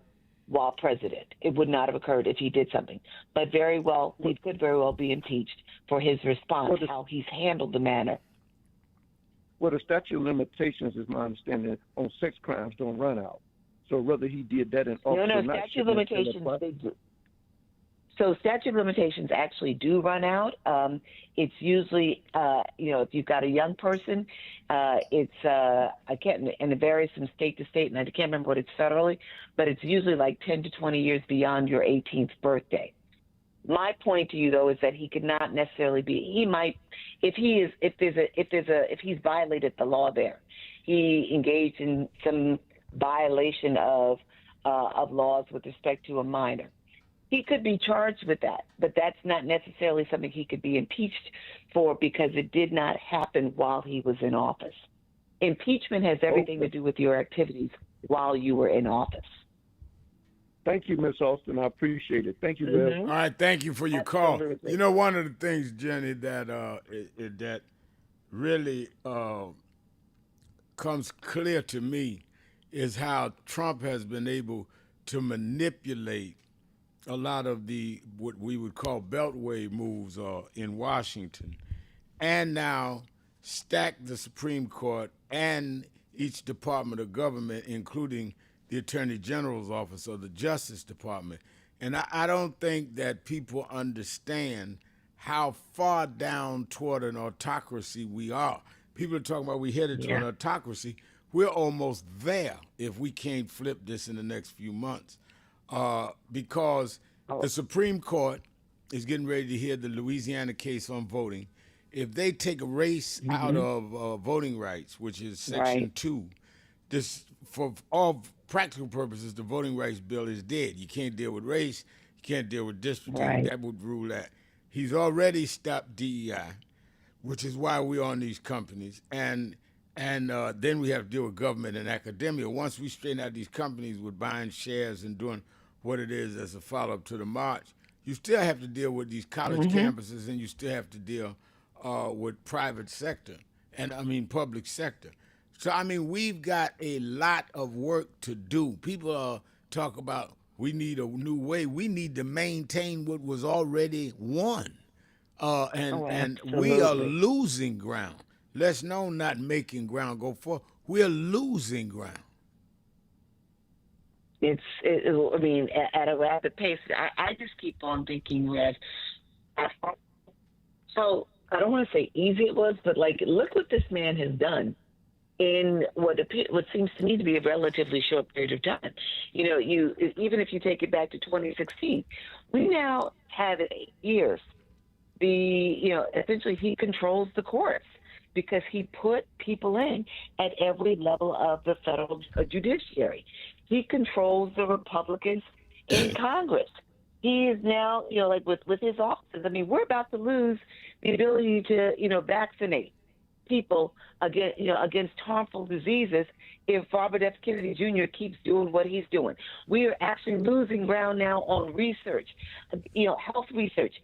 while president. It would not have occurred if he did something. But he could very well be impeached for his response, how he's handled the matter. Well, the statute of limitations, is my understanding, on sex crimes don't run out. So whether he did that in office or not. Statute of limitations, they do. So statute of limitations actually do run out. It's usually, if you've got a young person, and it varies from state to state, and I can't remember what it's federally, but it's usually like 10 to 20 years beyond your 18th birthday. My point to you, though, is that he could not necessarily be. He might, if he's violated the law there, he engaged in some violation of laws with respect to a minor. He could be charged with that, but that's not necessarily something he could be impeached for, because it did not happen while he was in office. Impeachment has everything to do with your activities while you were in office. Thank you, Ms. Austin. I appreciate it. Thank you, Rev. All right, thank you for your call. One of the things, Jenny, that really comes clear to me is how Trump has been able to manipulate a lot of what we would call beltway moves in Washington, and now stack the Supreme Court and each department of government, including the Attorney General's office or the Justice Department. And I don't think that people understand how far down toward an autocracy we are. People are talking about we headed to an autocracy. We're almost there if we can't flip this in the next few months. Because the Supreme Court is getting ready to hear the Louisiana case on voting. If they take a race out of voting rights, which is Section 2, this, for all practical purposes, the voting rights bill is dead. You can't deal with race. You can't deal with districting. That would rule that. He's already stopped DEI, which is why we're on these companies. And then we have to deal with government and academia. Once we straighten out these companies with buying shares and doing what it is as a follow-up to the march, you still have to deal with these college campuses, and you still have to deal with private sector, public sector. So, we've got a lot of work to do. People talk about we need a new way. We need to maintain what was already won. And we are losing ground. Let's not making ground go forward. We're losing ground. I mean, at a rapid pace. I just keep on thinking, Rev, so I don't want to say easy it was, but like, look what this man has done in what seems to me to be a relatively short period of time. You know, even if you take it back to 2016, we now have 8 years. Essentially he controls the courts because he put people in at every level of the federal judiciary. He controls the Republicans in Congress. He is now, like with his offices. I mean, we're about to lose the ability to, vaccinate people against harmful diseases if Robert F. Kennedy Jr. keeps doing what he's doing. We are actually losing ground now on research, health research.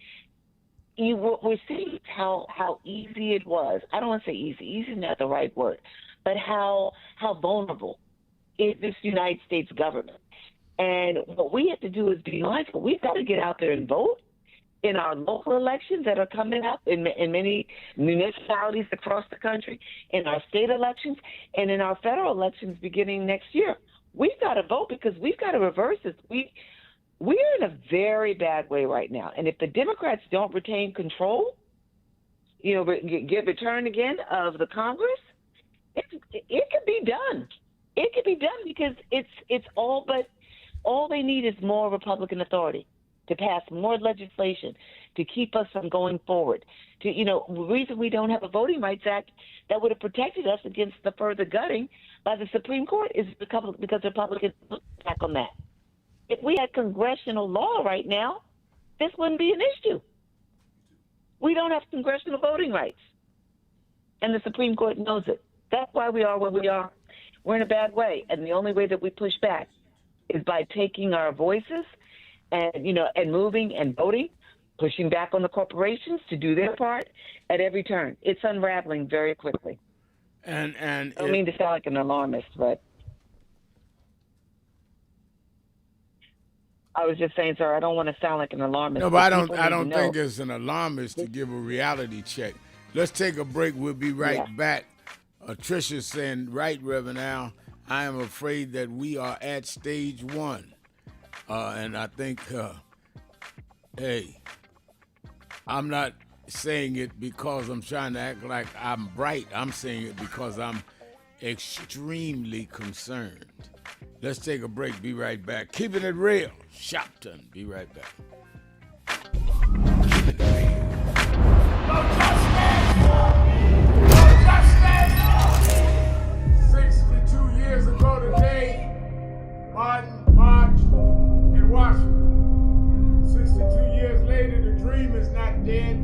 We're seeing how easy it was. I don't want to say easy. Easy is not the right word, but how vulnerable is this United States government. And what we have to do is be mindful. We've got to get out there and vote in our local elections that are coming up in many municipalities across the country, in our state elections, and in our federal elections beginning next year. We've got to vote because we've got to reverse this. We're in a very bad way right now. And if the Democrats don't retain control, get return again of the Congress, it could be done. It could be done because it's all they need is more Republican authority to pass more legislation to keep us from going forward. The reason we don't have a Voting Rights Act that would have protected us against the further gutting by the Supreme Court is because Republicans look back on that. If we had congressional law right now, this wouldn't be an issue. We don't have congressional voting rights, and the Supreme Court knows it. That's why we are where we are. We're in a bad way, and the only way that we push back is by taking our voices and moving and voting, pushing back on the corporations to do their part at every turn. It's unraveling very quickly. And I don't mean to sound like an alarmist, but I was just saying, sir, I don't want to sound like an alarmist. No, but I don't think it's an alarmist to give a reality check. Let's take a break. We'll be right back. Trisha's saying, right, Reverend Al, I am afraid that we are at stage one. And I think, hey, I'm not saying it because I'm trying to act like I'm bright. I'm saying it because I'm extremely concerned. Let's take a break. Be right back. Keeping it real. Sharpton. Be right back. 62 years ago today, Martin marched in Washington. 62 years later, the dream is not dead.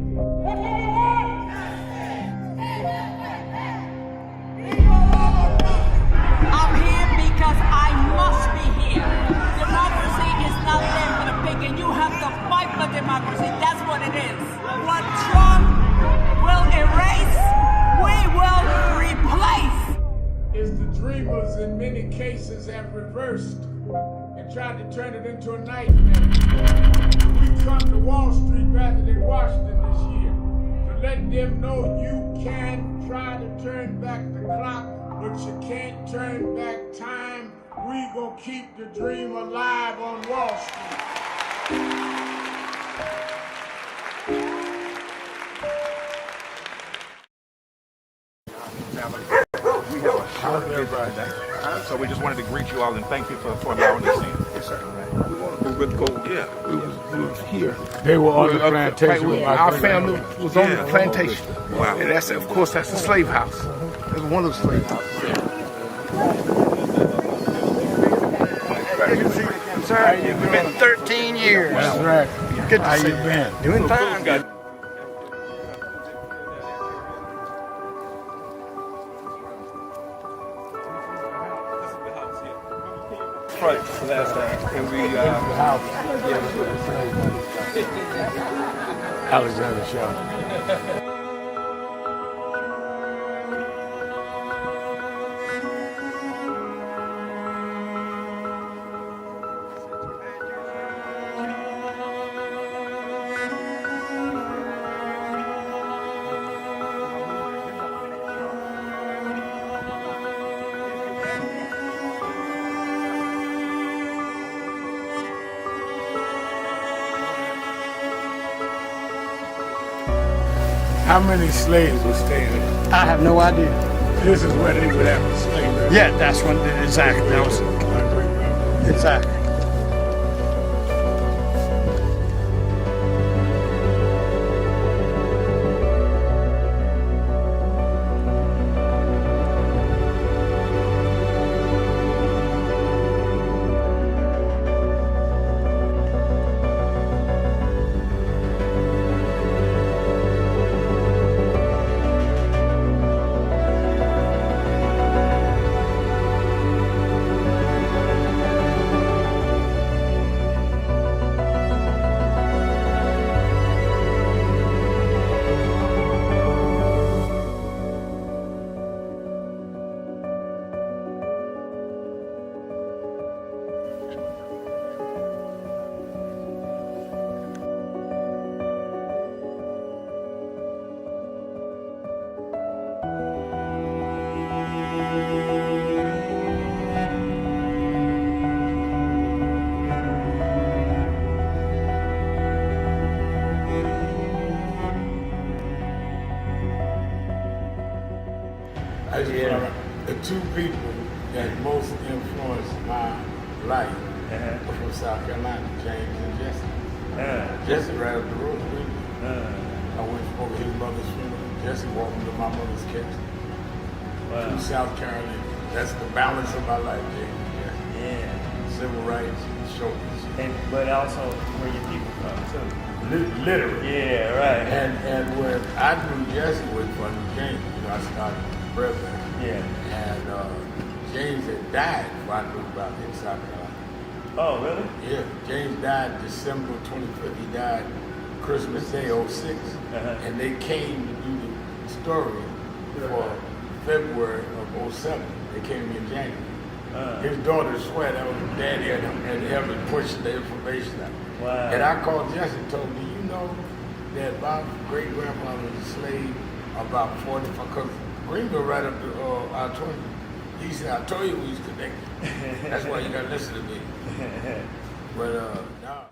I'm here because I must be here. Democracy is not there for the pig, and you have to fight for democracy. That's what it is. What Trump will erase, we will replace. It's the dreamers in many cases have reversed and tried to turn it into a nightmare. We come to Wall Street rather than Washington this year to let them know you can try to turn back the clock, but you can't turn back time. We gonna keep the dream alive on Wall Street. We have a short visit, so we just wanted to greet you all and thank you for allowing us in. Yes, sir. We want to move with gold. Yeah, we was here. They were on the plantation. Right, our family was on the plantation. Wow. And that's, of course, that's the slave house. That's one of the slave houses. Sir, it's been 13 years. That's right. Good to How see you been? Doing fine. Good. Right, last time. And we, Alexander Shaw. How many slaves were staying here? I have no idea. This is where they would have the slavery. Yeah, that's when exactly. That was exactly. I just found out the two people that most influenced my life were from South Carolina, James and Jesse. Jesse right up the road with me. I went over his mother's funeral. Jesse walked me to my mother's kitchen. Wow. From South Carolina. That's the balance of my life, James. Yeah. Civil rights, shoulders. But also where your people from too. Literally. Yeah, right. And when I knew Jesse was from James, I started president. Yeah. And James had died before I knew about him in South Carolina. Oh, really? Yeah. James died December 25th. He died Christmas Day, 06. And they came to do the story for February of 07. They came in January. His daughter swear that was his daddy and helped me push the information out. Wow. And I called Jesse and told him, do you know that my great-grandfather was a slave about 45, because Greenville right up to I-20. He said, I told you we was connected. That's why you got to listen to me. But, no.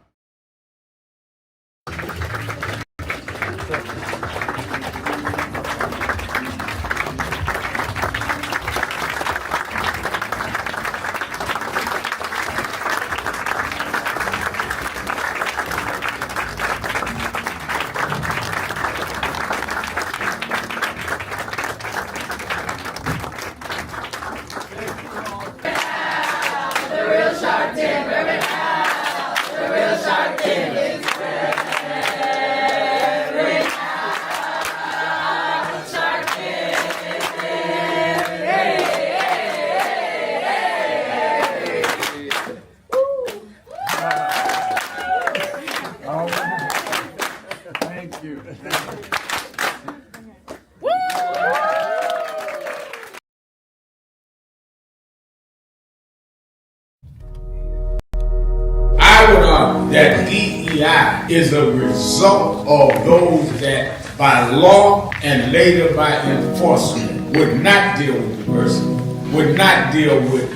That DEI is a result of those that by law and later by enforcement would not deal with diversity, would not deal with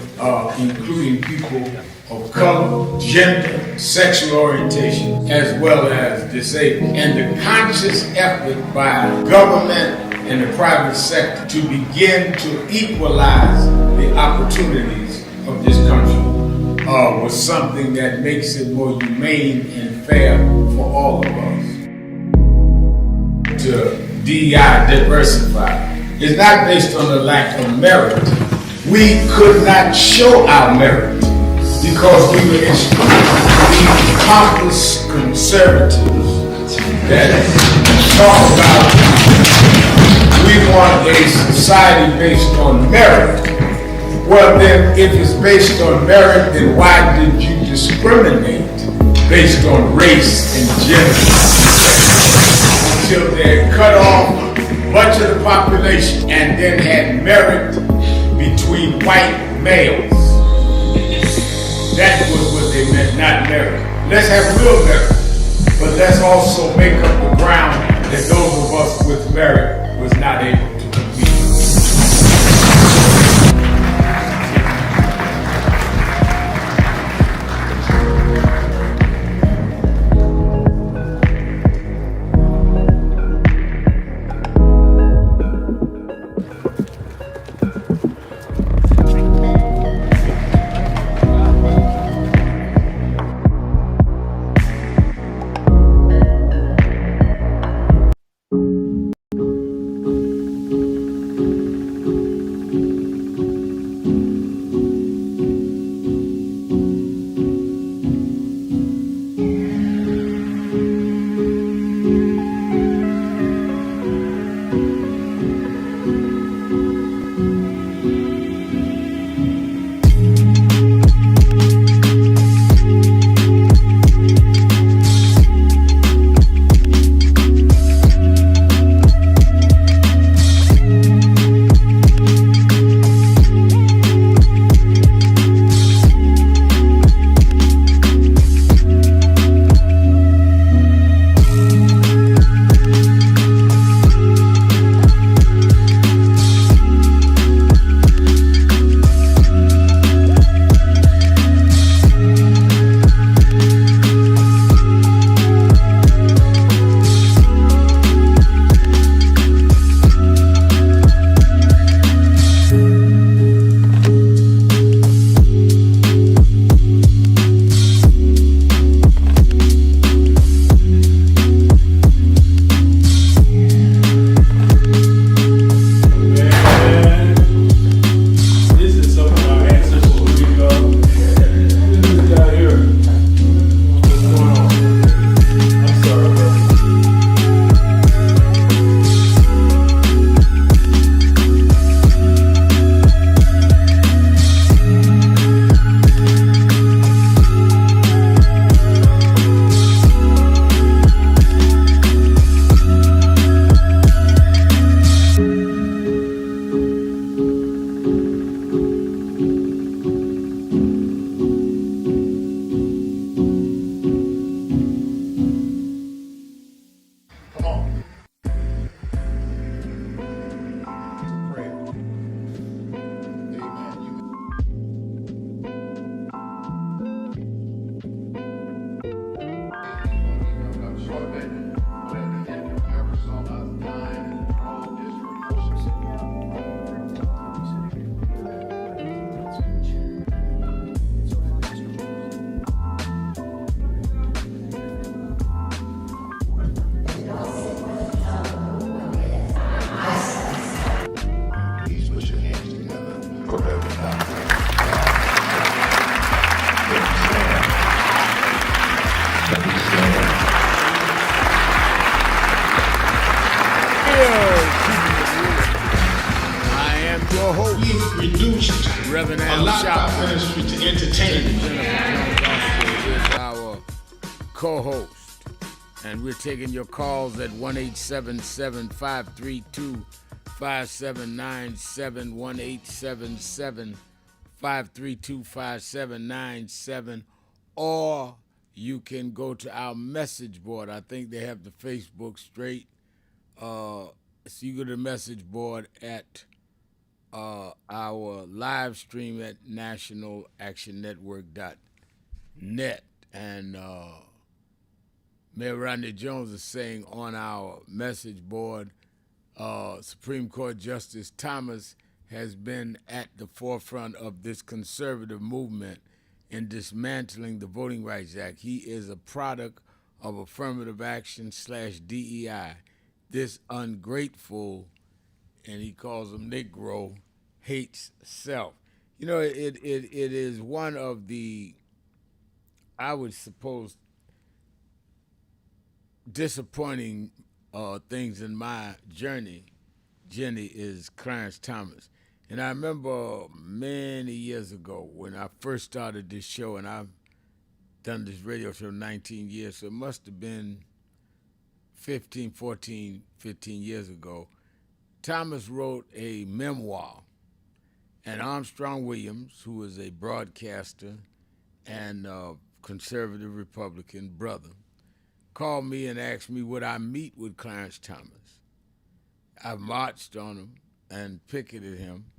including people of color, gender, sexual orientation, as well as disabled. And the conscious effort by government and the private sector to begin to equalize the opportunities of this country was something that makes it more humane and fair for all of us. To DEI, diversify, is not based on the lack of merit. We could not show our merit because we were extremely pompous conservatives that talk about we want a society based on merit. Well then, if it's based on merit, then why did you discriminate based on race and gender? Until they cut off much of the population and then had merit between white males. That was what they meant, not merit. Let's have real merit, but let's also make up the ground that those of us with merit was not able to compete. your host. We've reduced Reverend a Al lot of our Sharpton. ministry to entertainment. Is our co-host. And we're taking your calls at 1-877-532-5797, 1-877-532-5797, or you can go to our message board. I think they have the Facebook straight. So you go to the message board at our live stream at nationalactionnetwork.net. And Mayor Rodney Jones is saying on our message board, Supreme Court Justice Thomas has been at the forefront of this conservative movement in dismantling the Voting Rights Act. He is a product of affirmative action / DEI. This ungrateful, and he calls him Negro, hates self. You know, it is one of the, I would suppose, disappointing things in my journey, Jenny, is Clarence Thomas. And I remember many years ago when I first started this show, and I've done this radio show 19 years, so it must have been 15 years ago. Thomas wrote a memoir, and Armstrong Williams, who is a broadcaster and conservative Republican brother, called me and asked me would I meet with Clarence Thomas. I marched on him and picketed him,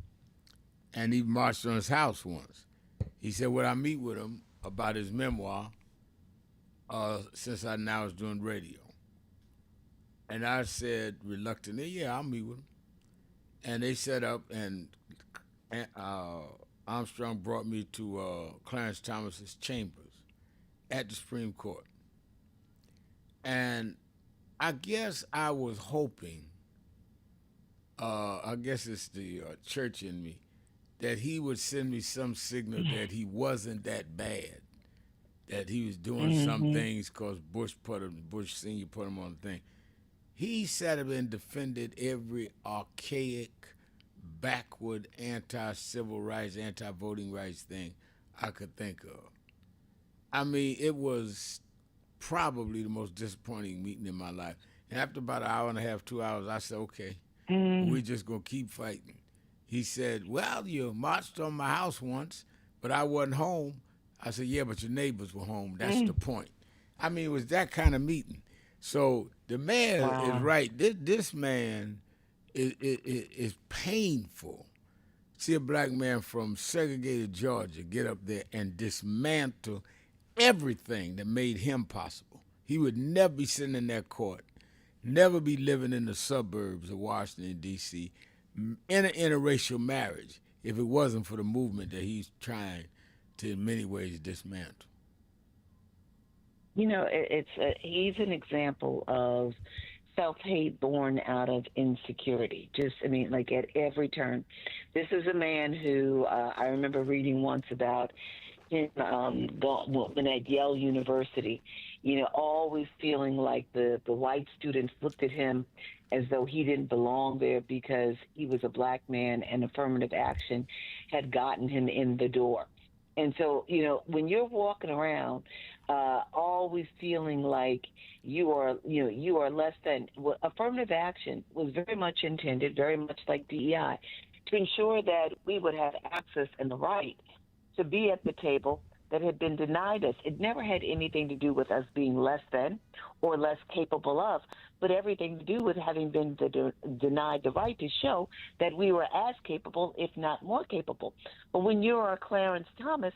and he marched on his house once. He said, would I meet with him about his memoir since I now was doing radio? And I said reluctantly, yeah, I'll meet with him. And they set up, and Armstrong brought me to Clarence Thomas's chambers at the Supreme Court. And I guess I was hoping, I guess it's the church in me, that he would send me some signal that he wasn't that bad, that he was doing some things because Bush Sr. put him on the thing. He sat up and defended every archaic, backward, anti-civil rights, anti-voting rights thing I could think of. I mean, it was probably the most disappointing meeting in my life. And after about an hour and a half, 2 hours, I said, okay, we're just going to keep fighting. He said, well, you marched on my house once, but I wasn't home. I said, yeah, but your neighbors were home. That's the point. I mean, it was that kind of meeting. So the man is right. This man is painful. See a black man from segregated Georgia get up there and dismantle everything that made him possible. He would never be sitting in that court, never be living in the suburbs of Washington, D.C., in an interracial marriage if it wasn't for the movement that he's trying to, in many ways, dismantle. You know, he's an example of self-hate born out of insecurity. Like at every turn. This is a man who I remember reading once about him when at Yale University, always feeling like the white students looked at him as though he didn't belong there because he was a black man and affirmative action had gotten him in the door. And so, when you're walking around always feeling like you are less than, affirmative action was very much intended, very much like DEI, to ensure that we would have access and the right to be at the table that had been denied us. It never had anything to do with us being less than or less capable of, but everything to do with having been denied the right to show that we were as capable, if not more capable. But when you're a Clarence Thomas,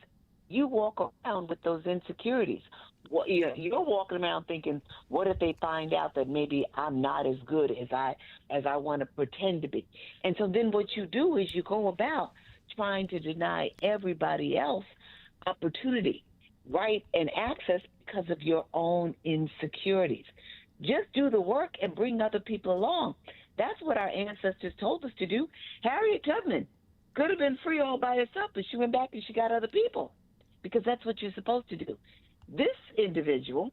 you walk around with those insecurities. Well, you're walking around thinking, what if they find out that maybe I'm not as good as I want to pretend to be? And so then what you do is you go about trying to deny everybody else opportunity, right, and access because of your own insecurities. Just do the work and bring other people along. That's what our ancestors told us to do. Harriet Tubman could have been free all by herself, but she went back and she got other people because that's what you're supposed to do. This individual,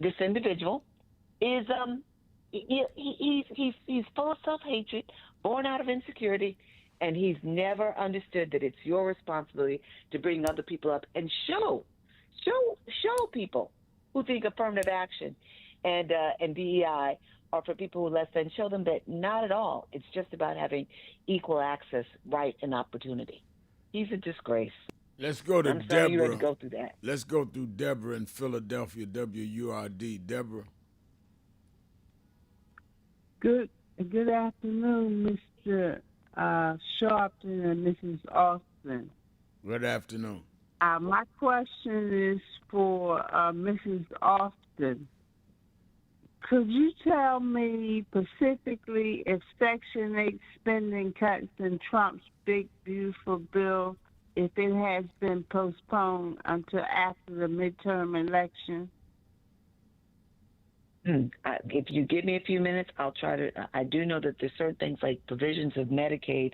this individual is he's full of self-hatred, born out of insecurity, and he's never understood that it's your responsibility to bring other people up and show people who think affirmative action and DEI are for people who are less than. Show them that not at all. It's just about having equal access, right, and opportunity. He's a disgrace. Let's go to I'm Deborah. sorry you had to go through that. Let's go through Deborah in Philadelphia, WURD. Deborah. Good afternoon, Mr. Sharpton and Mrs. Austin. Good afternoon. My question is for Mrs. Austin. Could you tell me specifically if Section 8 spending cuts in Trump's big, beautiful bill, if it has been postponed until after the midterm election? If you give me a few minutes, I'll try to. I do know that there's certain things like provisions of Medicaid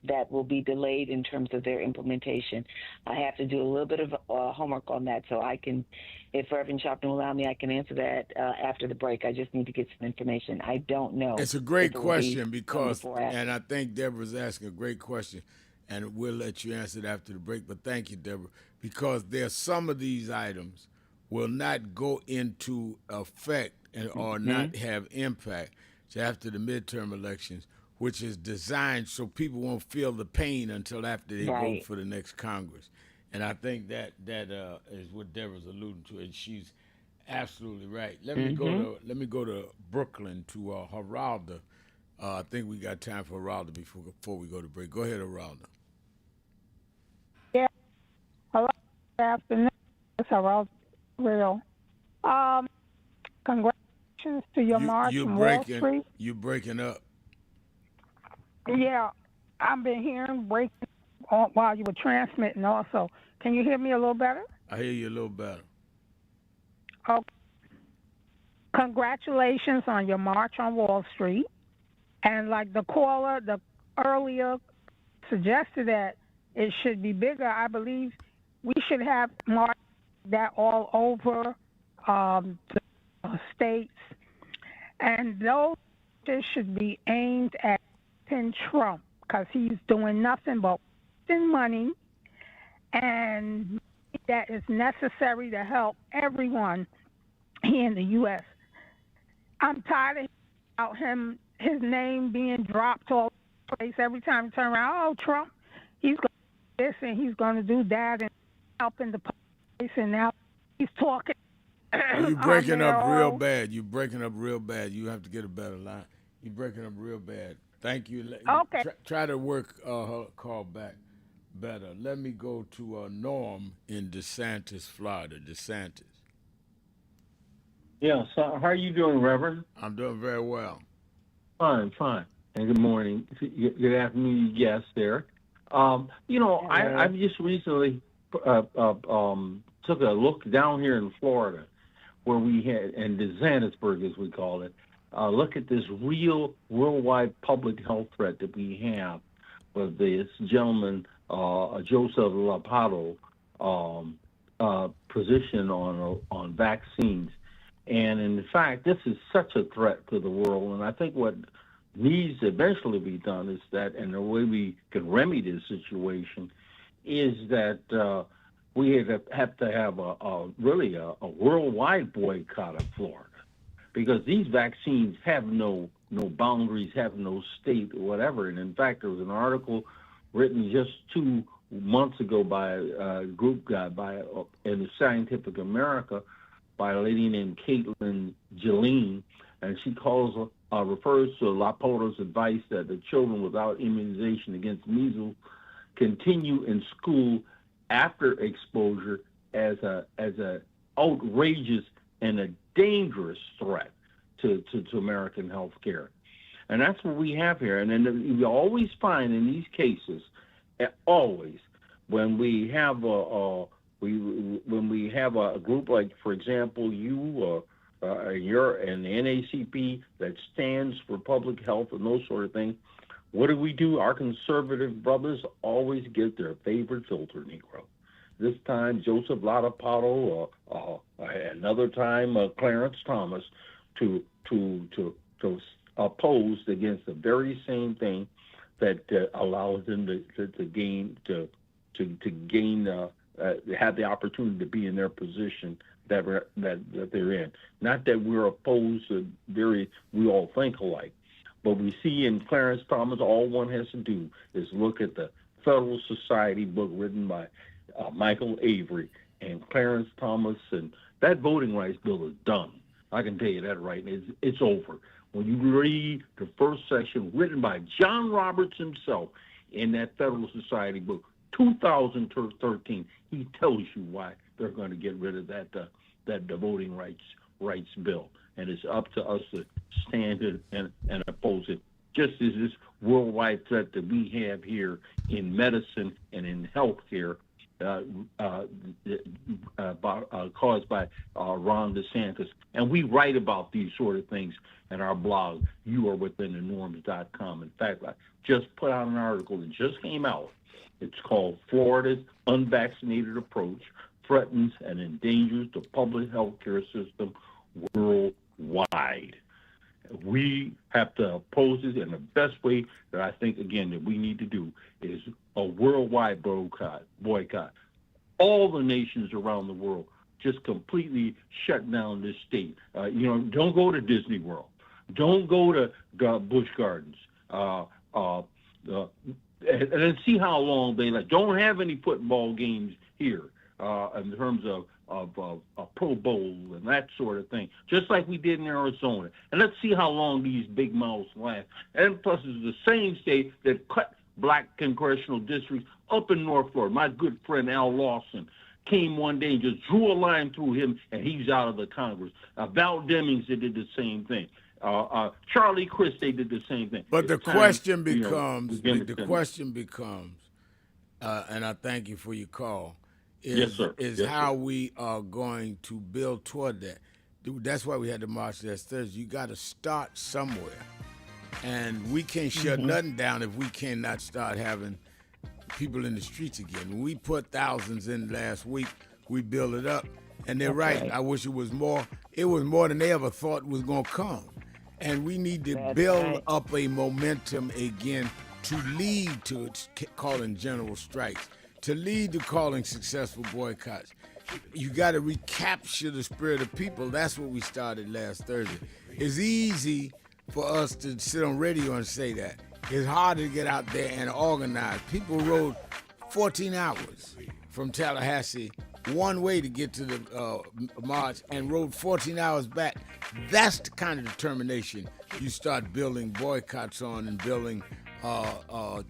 that will be delayed in terms of their implementation. I have to do a little bit of homework on that, so I can, if Reverend Sharpton will allow me, I can answer that after the break. I just need to get some information. I don't know. It's a great question because, and I think Deborah's asking a great question, and we'll let you answer it after the break. But thank you, Deborah, because there's some of these items will not go into effect or not have impact after the midterm elections, which is designed so people won't feel the pain until after they vote for the next Congress. And I think that is what Deborah's alluding to, and she's absolutely right. Let me go to Brooklyn to Geralda. I think we got time for Geralda before we go to break. Go ahead, Geralda. Yeah. Hello. Good afternoon. It's Geralda Real. Congratulations to your march from Wall Street. You breaking up. Yeah, I've been hearing breaking while you were transmitting also. Can you hear me a little better? I hear you a little better. Okay. Congratulations on your march on Wall Street. And like the caller earlier suggested that it should be bigger, I believe we should have marches that all over the states. And those should be aimed at Trump because he's doing nothing but wasting money, and that is necessary to help everyone here in the U.S. I'm tired of his name being dropped all over the place every time you turn around. Oh, Trump, he's going to do this and he's going to do that and helping the place, and now he's talking. You're breaking up real bad. You're breaking up real bad. You have to get a better line. You're breaking up real bad. Thank you. Okay. Try to work her call back better. Let me go to Norm in DeSantis, Florida. DeSantis. Yeah, so how are you doing, Reverend? I'm doing very well. Fine. And good morning. Good afternoon, yes, there. I've just recently took a look down here in Florida where we had, in DeSantisburg as we call it, look at this real worldwide public health threat that we have with this gentleman, Joseph Lapato, position on vaccines. And in fact, this is such a threat to the world. And I think what needs to eventually be done is that, and the way we can remedy this situation is that we have to have a worldwide boycott of Florida, because these vaccines have no boundaries, have no state or whatever. And in fact, there was an article written just 2 months ago by a group in the Scientific America by a lady named Caitlin Jeline, and she refers to Lapato's advice that the children without immunization against measles continue in school after exposure as a outrageous and a dangerous threat to American health care. And that's what we have here. And then you always find in these cases, always, when we have a group like, for example, you're and the NACP that stands for public health and those sort of things, what do? Our conservative brothers always get their favorite filter Negro. This time, Joseph Ladapato, another time, Clarence Thomas, to opposed against the very same thing that allows them to have the opportunity to be in their position that they're in. Not that we're opposed to we all think alike, but we see in Clarence Thomas, all one has to do is look at the Federal Society book written by Michael Avery and Clarence Thomas, and that voting rights bill is done. I can tell you that right now. It's over. When you read the first section written by John Roberts himself in that Federal Society book, 2013, he tells you why they're going to get rid of the voting rights bill, and it's up to us to stand and oppose it. Just as this worldwide threat that we have here in medicine and in healthcare, caused by Ron DeSantis, and we write about these sort of things in our blog, youarewithinthenorms.com. In fact, I just put out an article that just came out. It's called Florida's Unvaccinated Approach Threatens and Endangers the Public Health Care System Worldwide. We have to oppose it, and the best way that I think, again, that we need to do is a worldwide boycott. All the nations around the world just completely shut down this state. Don't go to Disney World. Don't go to Busch Gardens. And then see how long they let. Don't have any football games here in terms of a Pro Bowl and that sort of thing, just like we did in Arizona. And let's see how long these big mouths last. And plus, it's the same state that cut black congressional districts up in North Florida. My good friend Al Lawson came one day and just drew a line through him, and he's out of the Congress. Val Demings, they did the same thing. Charlie Crist, they did the same thing. But the question becomes, and I thank you for your call, is how we are going to build toward that. That's why we had the march last Thursday. You got to start somewhere. And we can't shut nothing down if we cannot start having people in the streets again. When we put thousands in last week, we build it up. And they're right. I wish it was more. It was more than they ever thought was going to come. And we need to build up a momentum again to lead to calling general strikes, to lead to calling successful boycotts. You got to recapture the spirit of people. That's what we started last Thursday. It's easy for us to sit on radio and say that. It's harder to get out there and organize. People rode 14 hours from Tallahassee one way to get to the march and rode 14 hours back. That's the kind of determination you start building boycotts on and building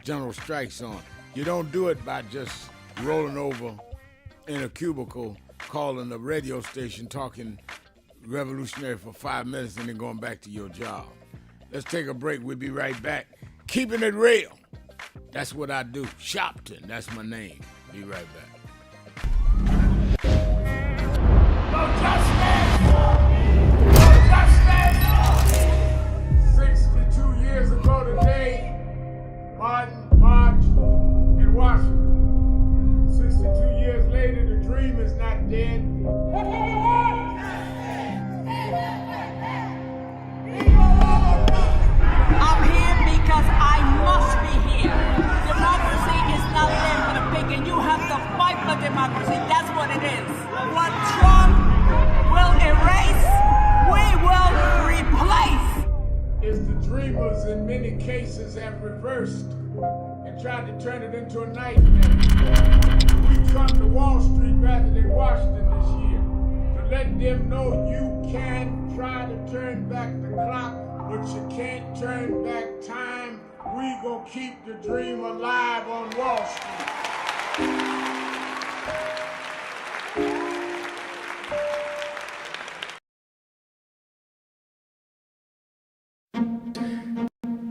general strikes on. You don't do it by just rolling over in a cubicle, calling a radio station, talking revolutionary for 5 minutes and then going back to your job. Let's take a break. We'll be right back. Keeping it real. That's what I do. Sharpton, that's my name. Be right back. 62 years ago today, Martin marched in Washington. 62 years later, the dream is not dead. I'm here because I must be here. Democracy is not there for the pig, and you have to fight for democracy. That's what it is. What Trump will erase, we will replace. Is the dreamers in many cases have reversed and tried to turn it into a nightmare. We come to Wall Street rather than Washington this year to let them know you can try to turn back the clock, but you can't turn back time. We gonna keep the dream alive on Wall Street.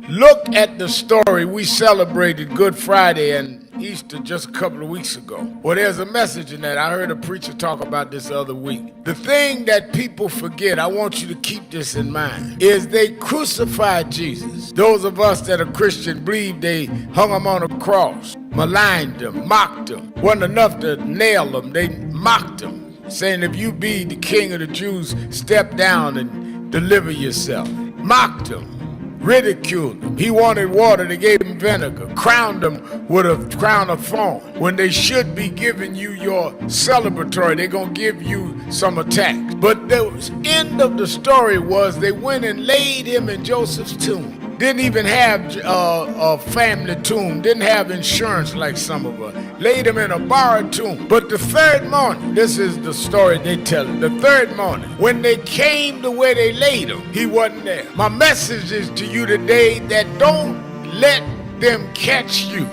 Look at the story. We celebrated Good Friday and Easter just a couple of weeks ago. Well, there's a message in that. I heard a preacher talk about this the other week. The thing that people forget, I want you to keep this in mind, is they crucified Jesus. Those of us that are Christian believe they hung him on a cross, maligned him, mocked him. Wasn't enough to nail him. They mocked him, saying if you be the king of the Jews, step down and deliver yourself. mocked him, ridiculed him. He wanted water, they gave him vinegar, crowned him with a crown of thorns. When they should be giving you your celebratory, they're going to give you some attacks. But the end of the story was they went and laid him in Joseph's tomb. Didn't even have a family tomb, didn't have insurance like some of us. Laid him in a borrowed tomb. But the third morning, this is the story they tell it, the third morning, when they came to where they laid him, he wasn't there. My message is to you today that don't let them catch you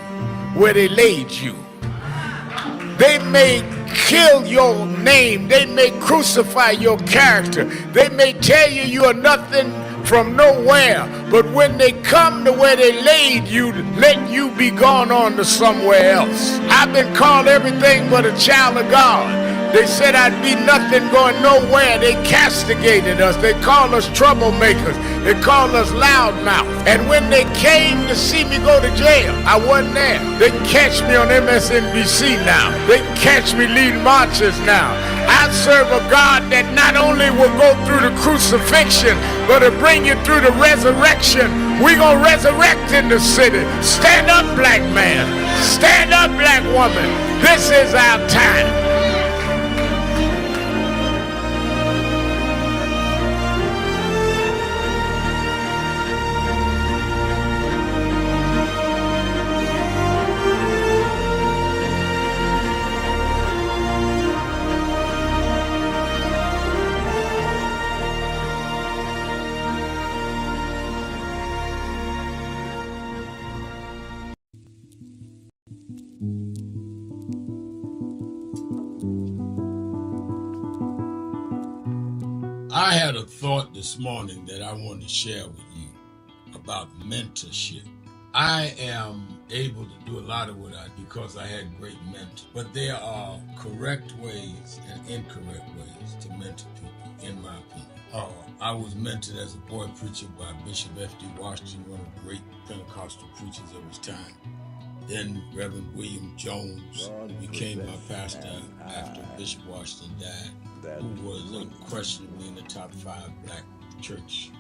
where they laid you. They may kill your name, they may crucify your character, they may tell you you are nothing from nowhere, but when they come to where they laid you, let you be gone on to somewhere else. I've been called everything but a child of God. They said I'd be nothing going nowhere. They castigated us. They called us troublemakers. They called us loudmouth. And when they came to see me go to jail, I wasn't there. They catch me on MSNBC now. They catch me leading marches now. I serve a God that not only will go through the crucifixion, but to bring you through the resurrection. We're going to resurrect in the city. Stand up, black man. Stand up, black woman. This is our time. I had a thought this morning that I want to share with you about mentorship. I am able to do a lot of what I do because I had great mentors, but there are correct ways and incorrect ways to mentor people, in my opinion. I was mentored as a boy preacher by Bishop F.D. Washington, one of the great Pentecostal preachers of his time. Then Reverend William Jones, who became my pastor after Bishop Washington died, who was unquestionably in the top 5 black church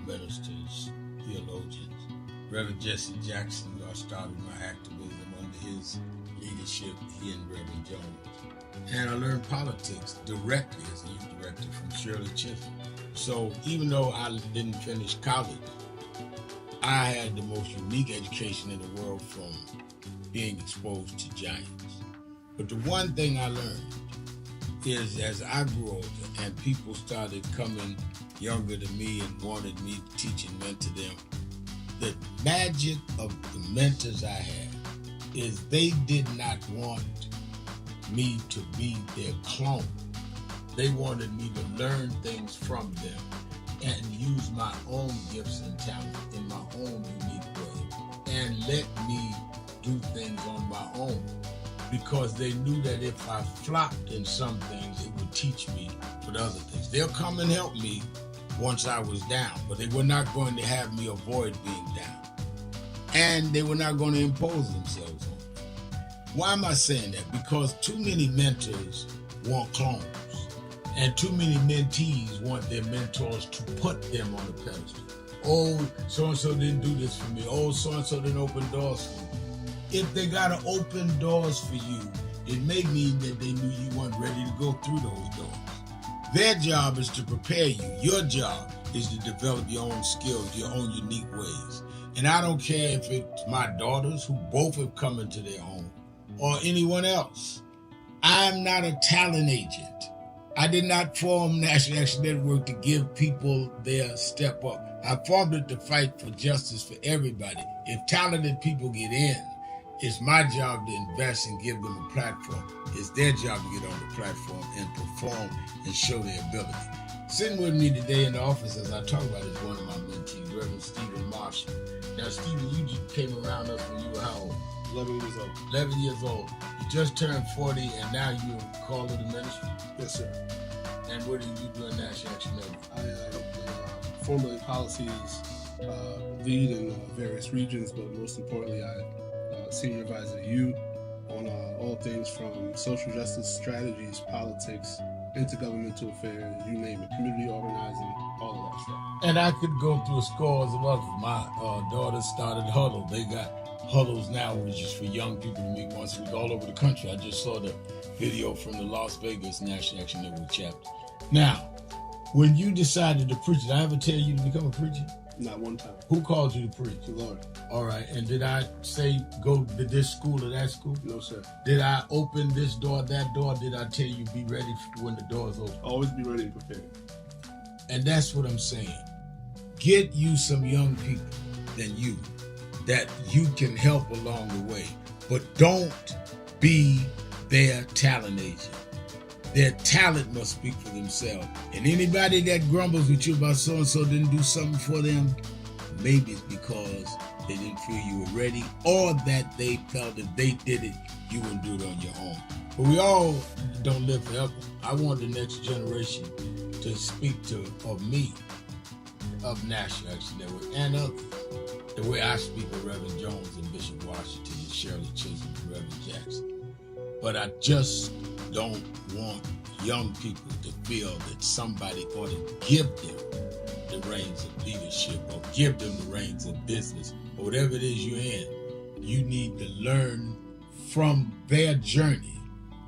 ministers, theologians. Reverend Jesse Jackson, who I started my activism under his leadership, he and Reverend Jones. And I learned politics directly as a youth director from Shirley Chisholm. So even though I didn't finish college, I had the most unique education in the world from being exposed to giants. But the one thing I learned is as I grew older and people started coming younger than me and wanted me to teach and mentor them, the magic of the mentors I had is they did not want me to be their clone. They wanted me to learn things from them and use my own gifts and talents in my own unique way and let me do things on my own, because they knew that if I flopped in some things, it would teach me for the other things. They'll come and help me once I was down, but they were not going to have me avoid being down. And they were not going to impose themselves on me. Why am I saying that? Because too many mentors want clones. And too many mentees want their mentors to put them on a pedestal. Oh, so-and-so didn't do this for me. Oh, so-and-so didn't open doors for me. If they got to open doors for you, it may mean that they knew you weren't ready to go through those doors. Their job is to prepare you. Your job is to develop your own skills, your own unique ways. And I don't care if it's my daughters, who both have come into their own, or anyone else. I'm not a talent agent. I did not form National Action Network to give people their step up. I formed it to fight for justice for everybody. If talented people get in, it's my job to invest and give them a platform. It's their job to get on the platform and perform and show their ability. Sitting with me today in the office as I talk about it is one of my mentees, Reverend Stephen Marshall. Now, Stephen, you just came around us when you were how old? 11 years old. 11 years old. You just turned 40 and now you're called to the ministry? Yes, sir. And what do you do in National Action Network? I formulate policies, lead in various regions, but most importantly, I senior advisor to you on all things from social justice strategies, politics, intergovernmental affairs, you name it, community organizing, all of that stuff. And I could go through scores of others. My daughter started Huddle. They got Huddles now, which is for young people to meet once a week all over the country. I just saw the video from the Las Vegas National Action Network chapter. Now, when you decided to preach, did I ever tell you to become a preacher? Not one time. Who called you to preach? The Lord. All right. And did I say go to this school or that school? No, sir. Did I open this door, that door? Did I tell you be ready when the doors open? Always be ready and prepared. And that's what I'm saying. Get you some young people than you that you can help along the way. But don't be their talent agent. Their talent must speak for themselves. And anybody that grumbles with you about so-and-so didn't do something for them, maybe it's because they didn't feel you were ready, or that they felt if they did it, you wouldn't do it on your own. But we all don't live forever. I want the next generation to speak of me, of National Action Network, and others, the way I speak of Reverend Jones and Bishop Washington and Shirley Chisholm and Reverend Jackson. But I just don't want young people to feel that somebody ought to give them the reins of leadership or give them the reins of business or whatever it is you're in. You need to learn from their journey,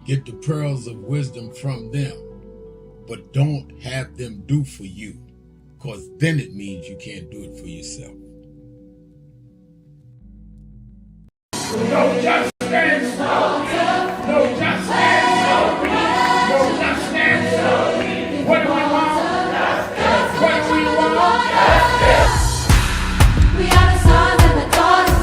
get the pearls of wisdom from them, but don't have them do for you, because then it means you can't do it for yourself. No justice! No justice! No justice! What do we want? What do we want? We are the sons and the daughters.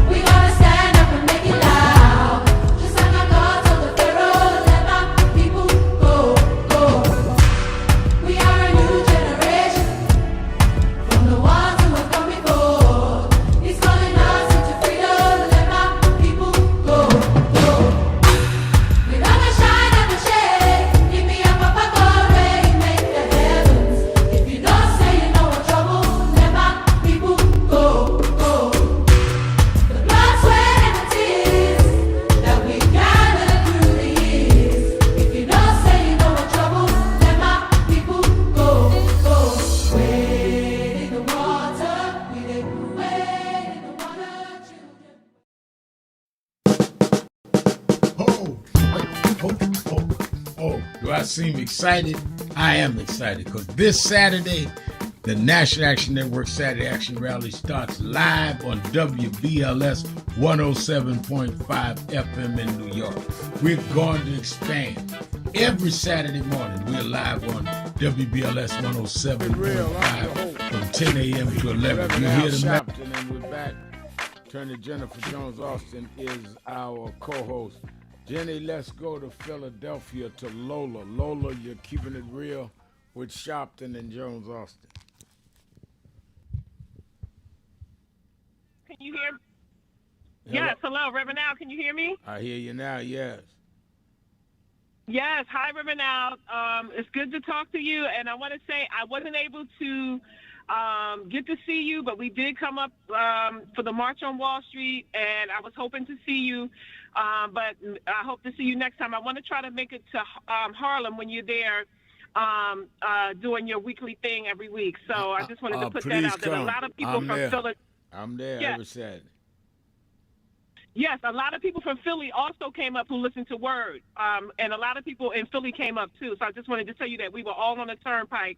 We gotta stand up and make it loud. Just like our God told the Pharaoh, let my people go, go. We are a new generation from the ones who have come before. He's calling us into freedom, let my people go, go. We're gonna shine at the shade. Give me a papa glory, make the heavens. If you don't say you know what trouble, let my people go, go. The blood, sweat, and the tears that we gathered through the years. If you don't say you know what trouble, let my people go, go. Wade in the water, we did wade in the water, children. Oh, do I seem excited? I am excited because this Saturday, the National Action Network Saturday Action Rally starts live on WBLS 107.5 FM in New York. We're going to expand. Every Saturday morning, we're live on WBLS 107.5 from 10 a.m. to 11. You hear the Sharpton, and we're back. Attorney Jennifer Jones Austin is our co-host. Jenny, let's go to Philadelphia to Lola. Lola, you're keeping it real with Sharpton and Jones Austin. Can you hear me? Hello? Yes, hello, Reverend Al, can you hear me? I hear you now, yes. Yes, hi, Reverend Al. It's good to talk to you, and I want to say I wasn't able to get to see you, but we did come up for the March on Wall Street, and I was hoping to see you, but I hope to see you next time. I want to try to make it to Harlem when you're there doing your weekly thing every week, so I just wanted to put that out there. A lot of people from Philadelphia. I'm there Yes. every Saturday. Yes, a lot of people from Philly also came up who listened to Word, and a lot of people in Philly came up too. So I just wanted to tell you that we were all on the turnpike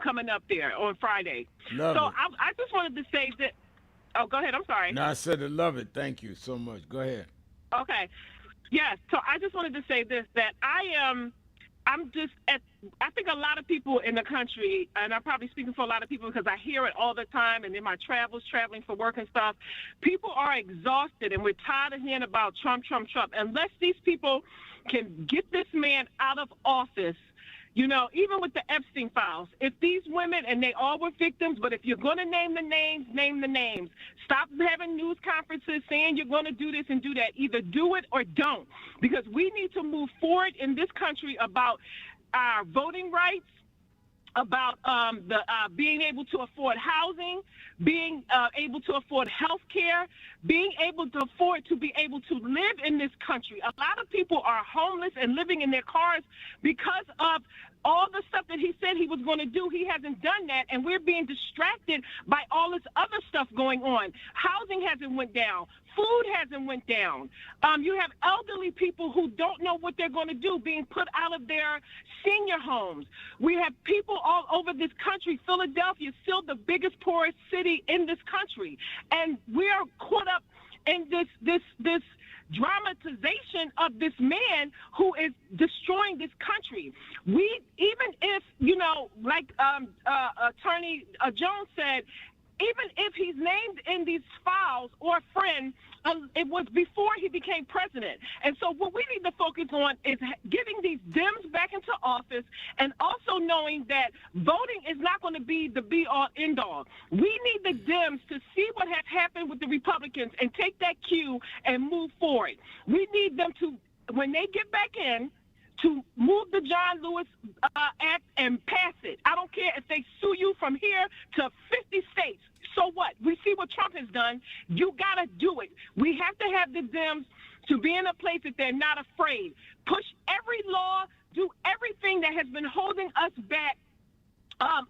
coming up there on Friday. Love so it. I just wanted to say that. Oh, go ahead. I'm sorry. No, I said I love it. Thank you so much. Go ahead. Okay. Yes. So I just wanted to say this, that I think a lot of people in the country, and I'm probably speaking for a lot of people because I hear it all the time and in my travels, traveling for work and stuff, people are exhausted and we're tired of hearing about Trump, Trump, Trump. Unless these people can get this man out of office, you know, even with the Epstein files, if these women, and they all were victims, but if you're going to name the names, name the names. Stop having news conferences saying you're going to do this and do that. Either do it or don't, because we need to move forward in this country about our voting rights, about being able to afford housing, being able to afford health care, being able to afford to be able to live in this country. A lot of people are homeless and living in their cars because of all the stuff that he said he was going to do, he hasn't done that, and we're being distracted by all this other stuff going on. Housing hasn't went down. Food hasn't went down. You have elderly people who don't know what they're going to do being put out of their senior homes. We have people all over this country. Philadelphia is still the biggest, poorest city in this country, and we are caught up in this dramatization of this man who is destroying this country. We, even if, like Attorney Jones said, even if he's named in these files or friend, it was before he became president. And so what we need to focus on is getting these Dems back into office, and also knowing that voting is not going to be the be-all, end-all. We need the Dems to see what has happened with the Republicans and take that cue and move forward. We need them to, when they get back in, to move the John Lewis Act and pass it. I don't care if they sue you from here to 50 states. So what? We see what Trump has done. You got to do it. We have to have the Dems to be in a place that they're not afraid. Push every law, do everything that has been holding us back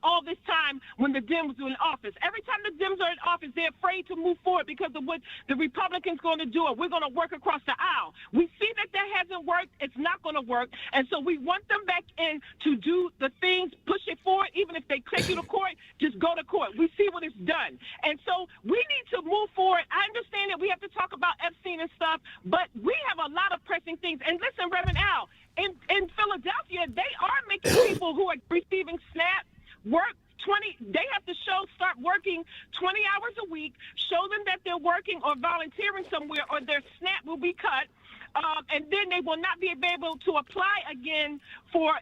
all this time when the Dems were in office. Every time the Dems are in office, they're afraid to move forward because of what the Republicans going to do. We're going to work across the aisle. We see that hasn't worked. It's not going to work. And so we want them back in to do the things, push it forward. Even if they take you to court, just go to court. We see what it's done. And so we need to move forward. I understand that we have to talk about Epstein and stuff, but we have a lot of pressing things. And listen, Reverend Al, in Philadelphia, they are making people who are receiving SNAP work 20, they have to start working 20 hours a week, show them that they're working or volunteering somewhere, or their SNAP will be cut. And then they will not be able to apply again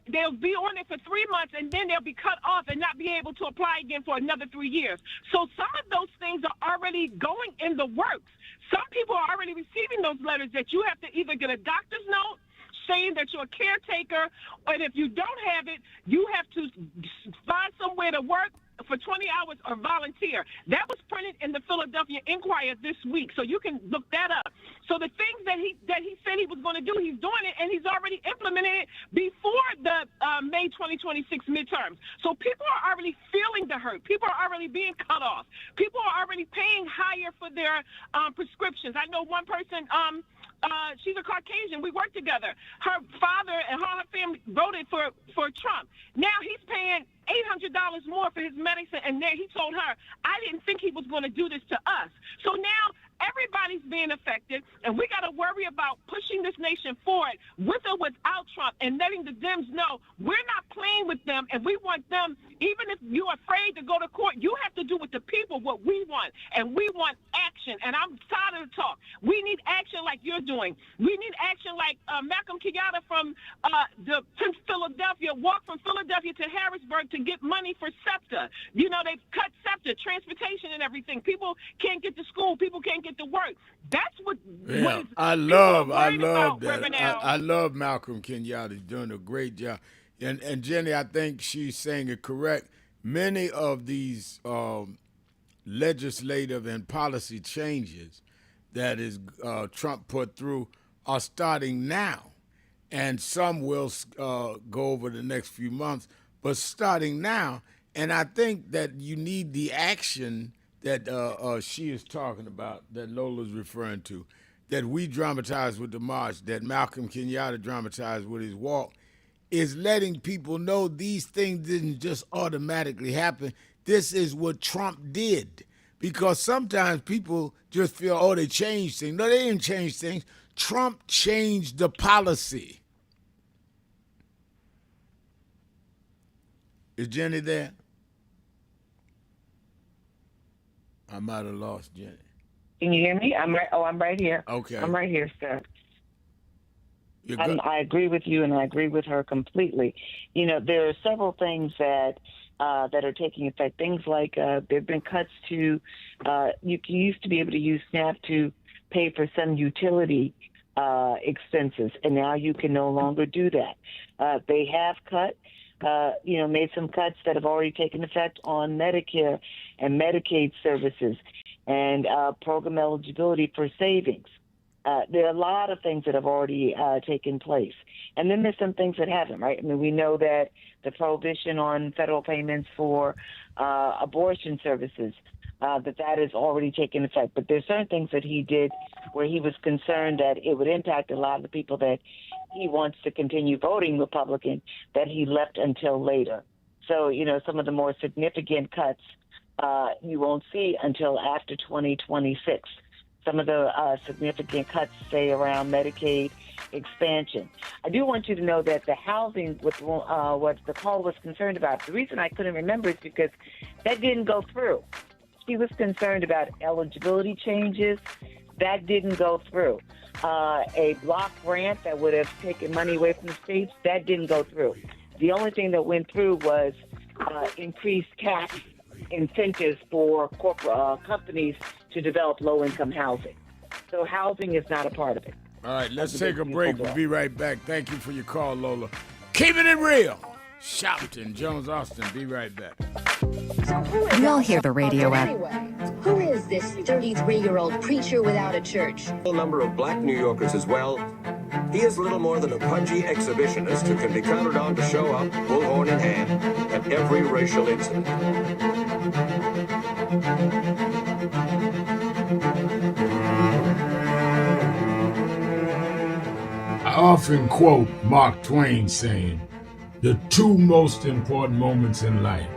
they'll be on it for 3 months, and then they'll be cut off and not be able to apply again for another 3 years. So some of those things are already going in the works. Some people are already receiving those letters that you have to either get a doctor's note saying that you're a caretaker, and if you don't have it, you have to find somewhere to work for 20 hours or volunteer. That was printed in the Philadelphia Inquirer this week, so you can look that up. So the things that he said he was going to do, he's doing it, and he's already implemented it before the May 2026 midterms. So people are already feeling the hurt. People are already being cut off. People are already paying higher for their prescriptions. I know one person, she's a Caucasian. We work together. Her father and her family voted for Trump. Now he's paying $800 more for his medicine, and then he told her, I didn't think he was going to do this to us. So now everybody's being affected, and we got to worry about pushing this nation forward with or without Trump, and letting the Dems know we're not playing with them, and we want them, even if you're afraid to go to court, you have to do with the people what we want, and we want action. And I'm tired of the talk. We need action like you're doing. We need action like Malcolm Kenyatta from Philadelphia walked from Philadelphia to Harrisburg to get money for SEPTA. You know, they've cut SEPTA, transportation and everything. People can't get to school. People can't get to work. That's what I love that. I love Malcolm Kenyatta. He's doing a great job. And Jenny, I think she's saying it correct. Many of these legislative and policy changes that is Trump put through are starting now. And some will go over the next few months, but starting now. And I think that you need the action that she is talking about, that Lola's referring to, that we dramatized with the march, that Malcolm Kenyatta dramatized with his walk, is letting people know these things didn't just automatically happen. This is what Trump did. Because sometimes people just feel, oh, they changed things. No, they didn't change things. Trump changed the policy. Is Jenny there? I might have lost Jenny. Can you hear me? I'm right here. Okay. I'm right here, sir. I agree with you, and I agree with her completely. You know, there are several things that are taking effect. Things like there have been cuts to, you used to be able to use SNAP to pay for some utility expenses, and now you can no longer do that. They have made some cuts that have already taken effect on Medicare and Medicaid services and program eligibility for savings. There are a lot of things that have already taken place. And then there's some things that haven't, right? I mean, we know that the prohibition on federal payments for abortion services, that has already taken effect. But there's certain things that he did where he was concerned that it would impact a lot of the people that he wants to continue voting Republican, that he left until later. So, some of the more significant cuts you won't see until after 2026. Some of the significant cuts, say, around Medicaid expansion. I do want you to know that the housing, with what the call was concerned about, the reason I couldn't remember is because that didn't go through. She was concerned about eligibility changes. That didn't go through. A block grant that would have taken money away from the states, that didn't go through. The only thing that went through was increased tax incentives for corporate companies to develop low-income housing. So housing is not a part of it. All right, let's take a break. We'll be right back. Thank you for your call, Lola. Keeping it real. Sharpton, Jones, Austin. Be right back. We all hear the radio ad. Who is this 33-year-old preacher without a church? A number of black New Yorkers as well. He is little more than a pudgy exhibitionist who can be counted on to show up, bullhorn in hand, at every racial incident. I often quote Mark Twain saying, the two most important moments in life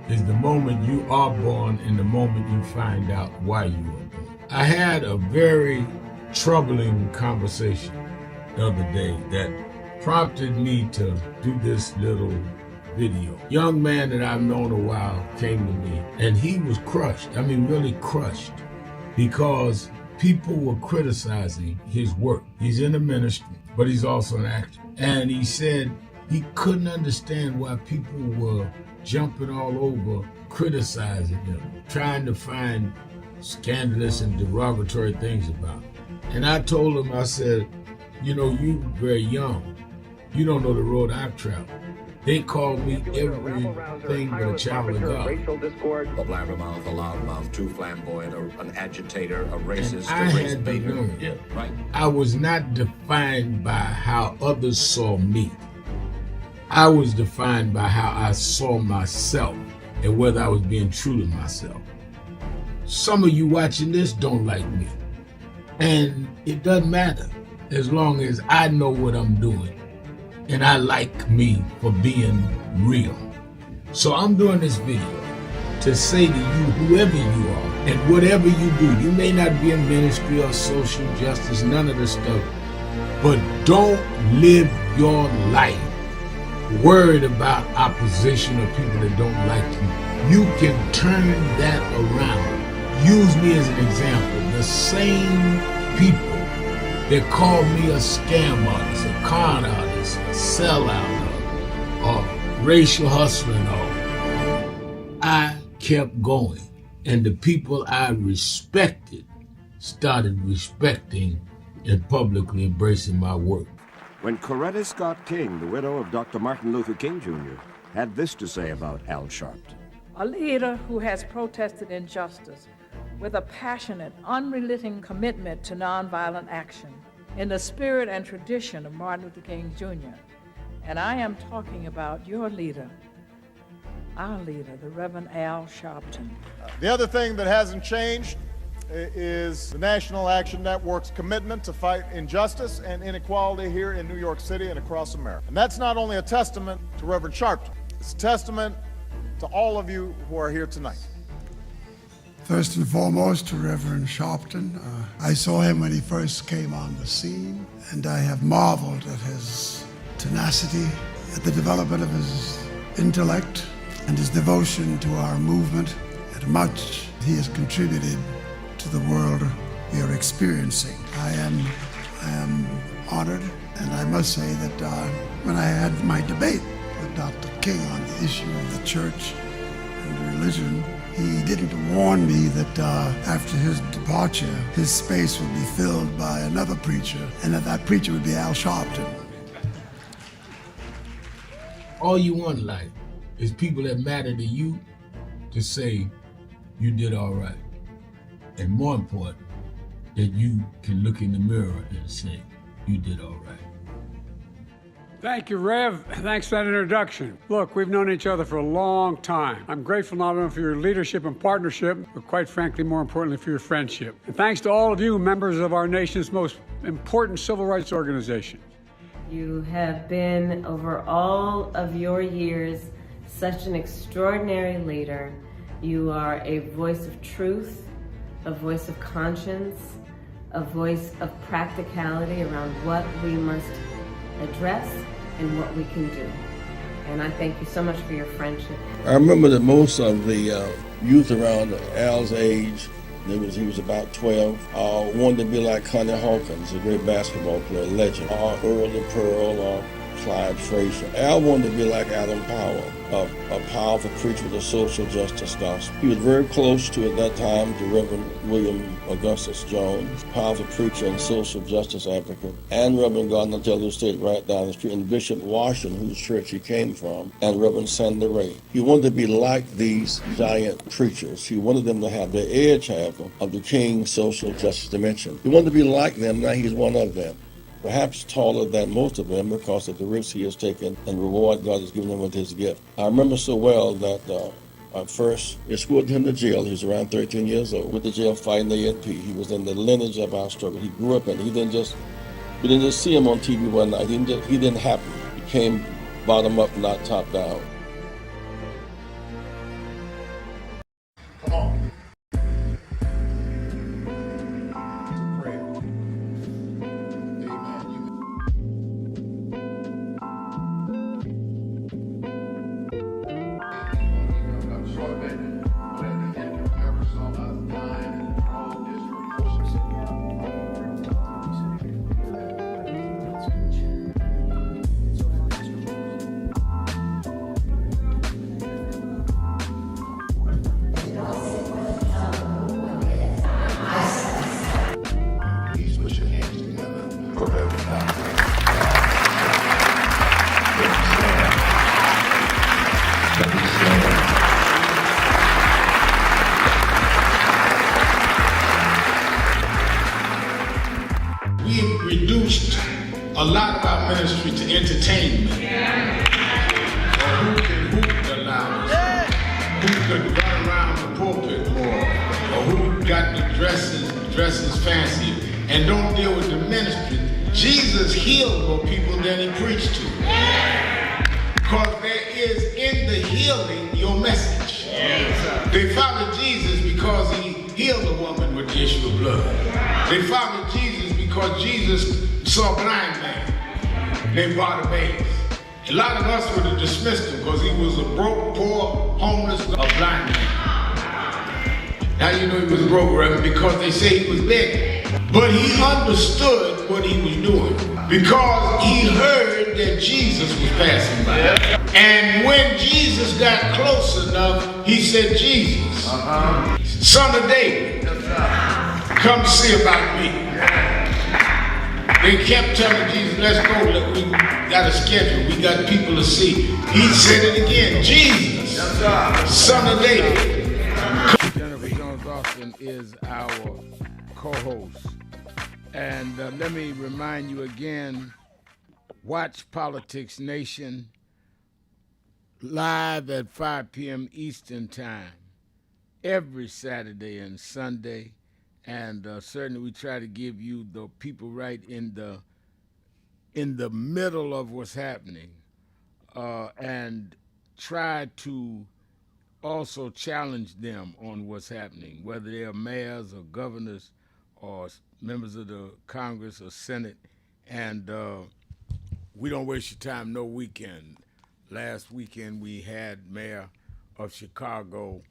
is the moment you are born and the moment you find out why you were born. I had a very troubling conversation the other day that prompted me to do this little video. Young man that I've known a while came to me and he was crushed. I mean, really crushed, because people were criticizing his work. He's in the ministry, but he's also an actor. And he said he couldn't understand why people were jumping all over, criticizing him, trying to find scandalous and derogatory things about him. And I told him, I said, you very young. You don't know the road I've traveled. They called me everything but a child of God. A blabbermouth, a loudmouth, too flamboyant, an agitator, a racist, I had to learn. Yeah, right. I was not defined by how others saw me. I was defined by how I saw myself and whether I was being true to myself. Some of you watching this don't like me. And it doesn't matter as long as I know what I'm doing. And I like me for being real. So I'm doing this video to say to you, whoever you are, and whatever you do, you may not be in ministry or social justice, none of this stuff, but don't live your life worried about opposition or people that don't like you. You can turn that around. Use me as an example. The same people that call me a scam artist, a con artist, a sellout, or racial hustling, I kept going. And the people I respected started respecting and publicly embracing my work. When Coretta Scott King, the widow of Dr. Martin Luther King Jr., had this to say about Al Sharpton. A leader who has protested injustice with a passionate, unrelenting commitment to nonviolent action in the spirit and tradition of Martin Luther King Jr. And I am talking about your leader, our leader, the Reverend Al Sharpton. The other thing that hasn't changed is the National Action Network's commitment to fight injustice and inequality here in New York City and across America. And that's not only a testament to Reverend Sharpton, it's a testament to all of you who are here tonight. First and foremost, to Reverend Sharpton. I saw him when he first came on the scene, and I have marveled at his tenacity, at the development of his intellect, and his devotion to our movement, and much he has contributed to the world we are experiencing. I am honored, and I must say that when I had my debate with Dr. King on the issue of the church and religion, he didn't warn me that after his departure, his space would be filled by another preacher, and that preacher would be Al Sharpton. All you want in life is people that matter to you to say you did all right. And more important, that you can look in the mirror and say, you did all right. Thank you, Rev. Thanks for that introduction. Look, we've known each other for a long time. I'm grateful not only for your leadership and partnership, but quite frankly, more importantly, for your friendship. And thanks to all of you, members of our nation's most important civil rights organization. You have been, over all of your years, such an extraordinary leader. You are a voice of truth, a voice of conscience, a voice of practicality around what we must address and what we can do. And I thank you so much for your friendship. I remember that most of the youth around Al's age, he was about 12, wanted to be like Connie Hawkins, a great basketball player, legend, or Earl the Pearl, or Clyde Frazier. Al wanted to be like Adam Powell, a powerful preacher with a social justice gospel. He was very close to, at that time, to Reverend William Augustus Jones, powerful preacher and social justice advocate, and Reverend Gardner Taylor State right down the street, and Bishop Washington, whose church he came from, and Reverend Sandy Ray. He wanted to be like these giant preachers. He wanted them to have the edge, however, of the King's social justice dimension. He wanted to be like them, now he's one of them. Perhaps taller than most of them because of the risks he has taken and the reward God has given him with his gift. I remember so well that first escorted him to jail. He was around 13 years old, with the jail fighting the ANP. He was in the lineage of our struggle. He grew up in it. We didn't just see him on TV one night. He didn't happen. He came bottom up, not top down. Come on. A lot of our ministry to entertainment. Or who can hoop the loudest, who can run around the pulpit more, or who got the dresses fancy, and don't deal with the ministry. Jesus healed more people than he preached to. Because there is in the healing your message. They followed Jesus because he healed a woman with the issue of blood. They followed Jesus because Jesus saw a blind man named Bartimaeus. A lot of us would have dismissed him because he was a broke, poor, homeless, a blind man. How you know he was broke, Reverend? Because they say he was begging. But he understood what he was doing because he heard that Jesus was passing by. And when Jesus got close enough, he said, Jesus, son of David, come see about me. They kept telling Jesus, let's go, look, we got a schedule, we got people to see. He said it again, Jesus, son of David. Jennifer Jones-Austin is our co-host. And let me remind you again, watch Politics Nation live at 5 p.m. Eastern Time every Saturday and Sunday. And certainly we try to give you the people right in the middle of what's happening, and try to also challenge them on what's happening, whether they're mayors or governors or members of the Congress or Senate. And we don't waste your time no weekend. Last weekend we had Mayor of Chicago,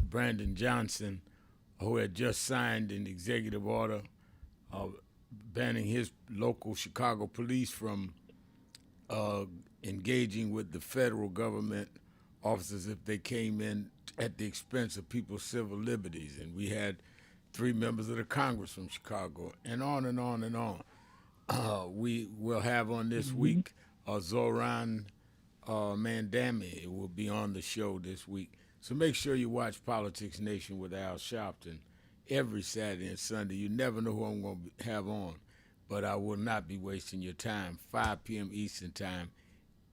Brandon Johnson, who had just signed an executive order banning his local Chicago police from engaging with the federal government officers if they came in at the expense of people's civil liberties. And we had 3 members of the Congress from Chicago, and on and on and on. We will have on this week Zoran Mandami will be on the show this week. So make sure you watch Politics Nation with Al Sharpton every Saturday and Sunday. You never know who I'm going to have on, but I will not be wasting your time. 5 p.m. Eastern Time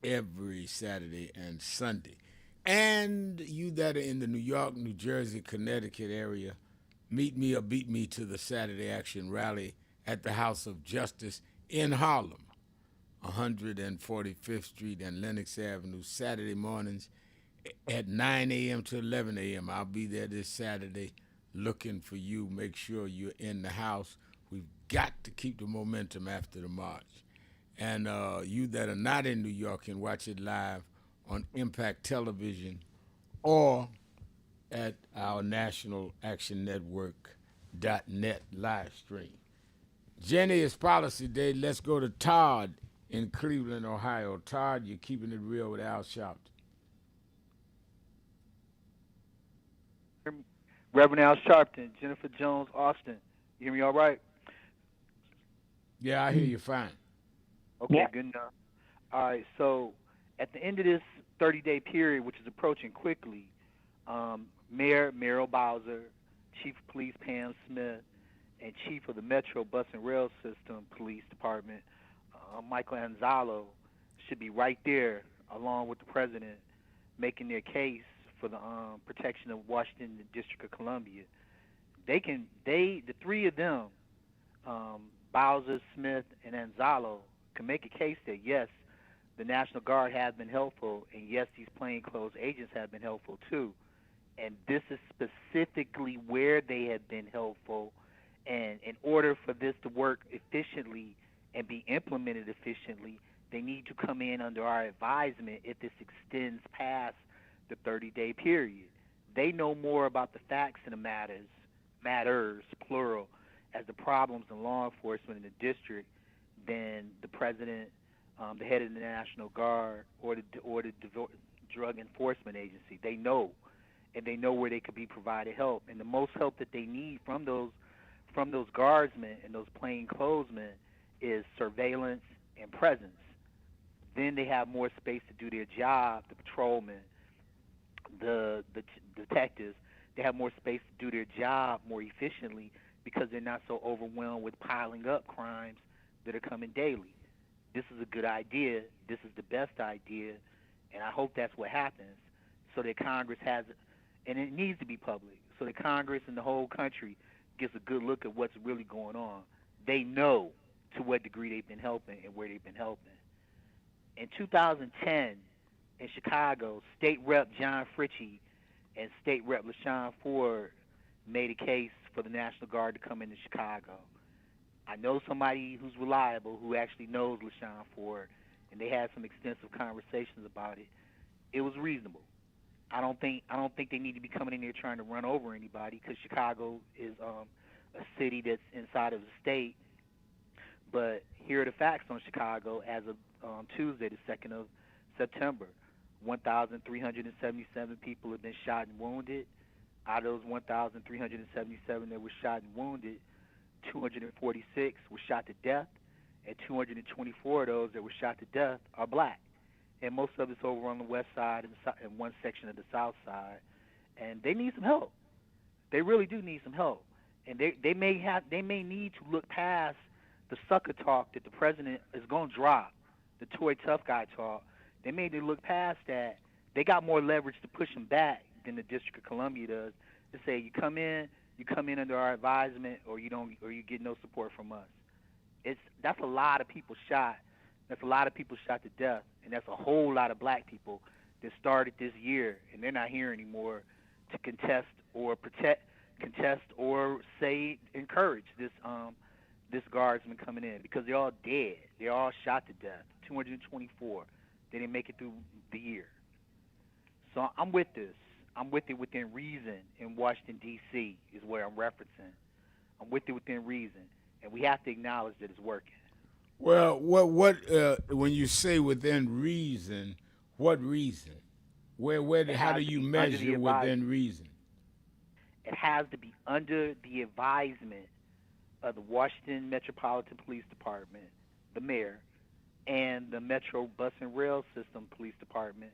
every Saturday and Sunday. And you that are in the New York, New Jersey, Connecticut area, meet me or beat me to the Saturday Action Rally at the House of Justice in Harlem, 145th Street and Lenox Avenue, Saturday mornings at 9 a.m. to 11 a.m. I'll be there this Saturday looking for you. Make sure you're in the house. We've got to keep the momentum after the march. And you that are not in New York can watch it live on Impact Television or at our National Action Network.net live stream. Jenny, it's Policy Day. Let's go to Todd in Cleveland, Ohio. Todd, you're keeping it real with Al Sharpton. Reverend Al Sharpton, Jennifer Jones, Austin. You hear me all right? Yeah, I hear you fine. Okay, good enough. All right, so at the end of this 30-day period, which is approaching quickly, Mayor Merrill Bowser, Chief of Police Pam Smith, and Chief of the Metro Bus and Rail System Police Department, Michael Anzalo, should be right there along with the President making their case for the protection of Washington, the District of Columbia. The three of them, Bowser, Smith, and Anzalo, can make a case that yes, the National Guard has been helpful, and yes, these plainclothes agents have been helpful too. And this is specifically where they have been helpful. And in order for this to work efficiently and be implemented efficiently, they need to come in under our advisement if this extends past the 30-day period. They know more about the facts and the matters, plural, as the problems in law enforcement in the district than the President, the head of the National Guard, or the Drug Enforcement Agency. They know, and they know where they could be provided help. And the most help that they need from those guardsmen and those plainclothesmen is surveillance and presence. Then they have more space to do their job, the patrolmen, the detectives. They have more space to do their job more efficiently because they're not so overwhelmed with piling up crimes that are coming daily. This is a good idea. This is the best idea, and I hope that's what happens so that Congress has it, and it needs to be public, so that Congress and the whole country gets a good look at what's really going on. They know to what degree they've been helping and where they've been helping. In 2010, in Chicago, State Rep John Fritchie and State Rep LaShawn Ford made a case for the National Guard to come into Chicago. I know somebody who's reliable who actually knows LaShawn Ford, and they had some extensive conversations about it. It was reasonable. I don't think they need to be coming in here trying to run over anybody because Chicago is a city that's inside of the state. But here are the facts on Chicago as of Tuesday, the 2nd of September. 1,377 people have been shot and wounded. Out of those 1,377 that were shot and wounded, 246 were shot to death, and 224 of those that were shot to death are black. And most of it's over on the west side and one section of the south side. And they need some help. They really do need some help. And they may need to look past the sucker talk that the president is going to drop, the toy tough guy talk. They may need to look past that. They got more leverage to push them back than the District of Columbia does. To say you come in under our advisement, or you get no support from us. That's a lot of people shot. That's a lot of people shot to death, and that's a whole lot of black people that started this year, and they're not here anymore to contest or say encourage this guardsman coming in because they're all dead. They're all shot to death. 224. They didn't make it through the year. So I'm with this. I'm with it within reason in Washington, D.C. is where I'm referencing. I'm with it within reason, and we have to acknowledge that it's working. Well, when you say within reason, what reason? How do you measure within reason? It has to be under the advisement of the Washington Metropolitan Police Department, the mayor, and the Metro Bus and Rail System Police Department.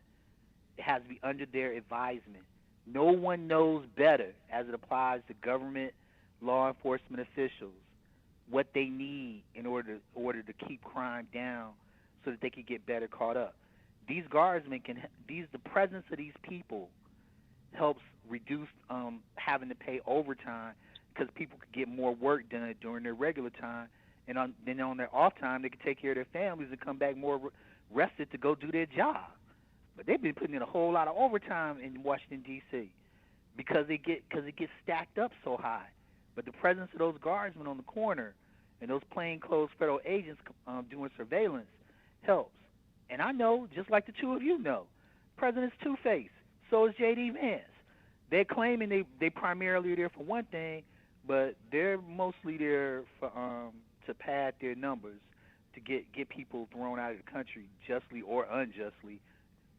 It has to be under their advisement. No one knows better as it applies to government law enforcement officials what they need in order to keep crime down so that they can get better caught up. These guardsmen the presence of these people helps reduce having to pay overtime because people could get more work done during their regular time, and then on their off time they can take care of their families and come back more rested to go do their job. But they've been putting in a whole lot of overtime in Washington D.C. because it gets stacked up so high. But the presence of those guardsmen on the corner and those plainclothes federal agents doing surveillance helps. And I know, just like the two of you know, President's two-faced. So is J.D. Vance. They're claiming they primarily are there for one thing, but they're mostly there for to pad their numbers, to get people thrown out of the country justly or unjustly.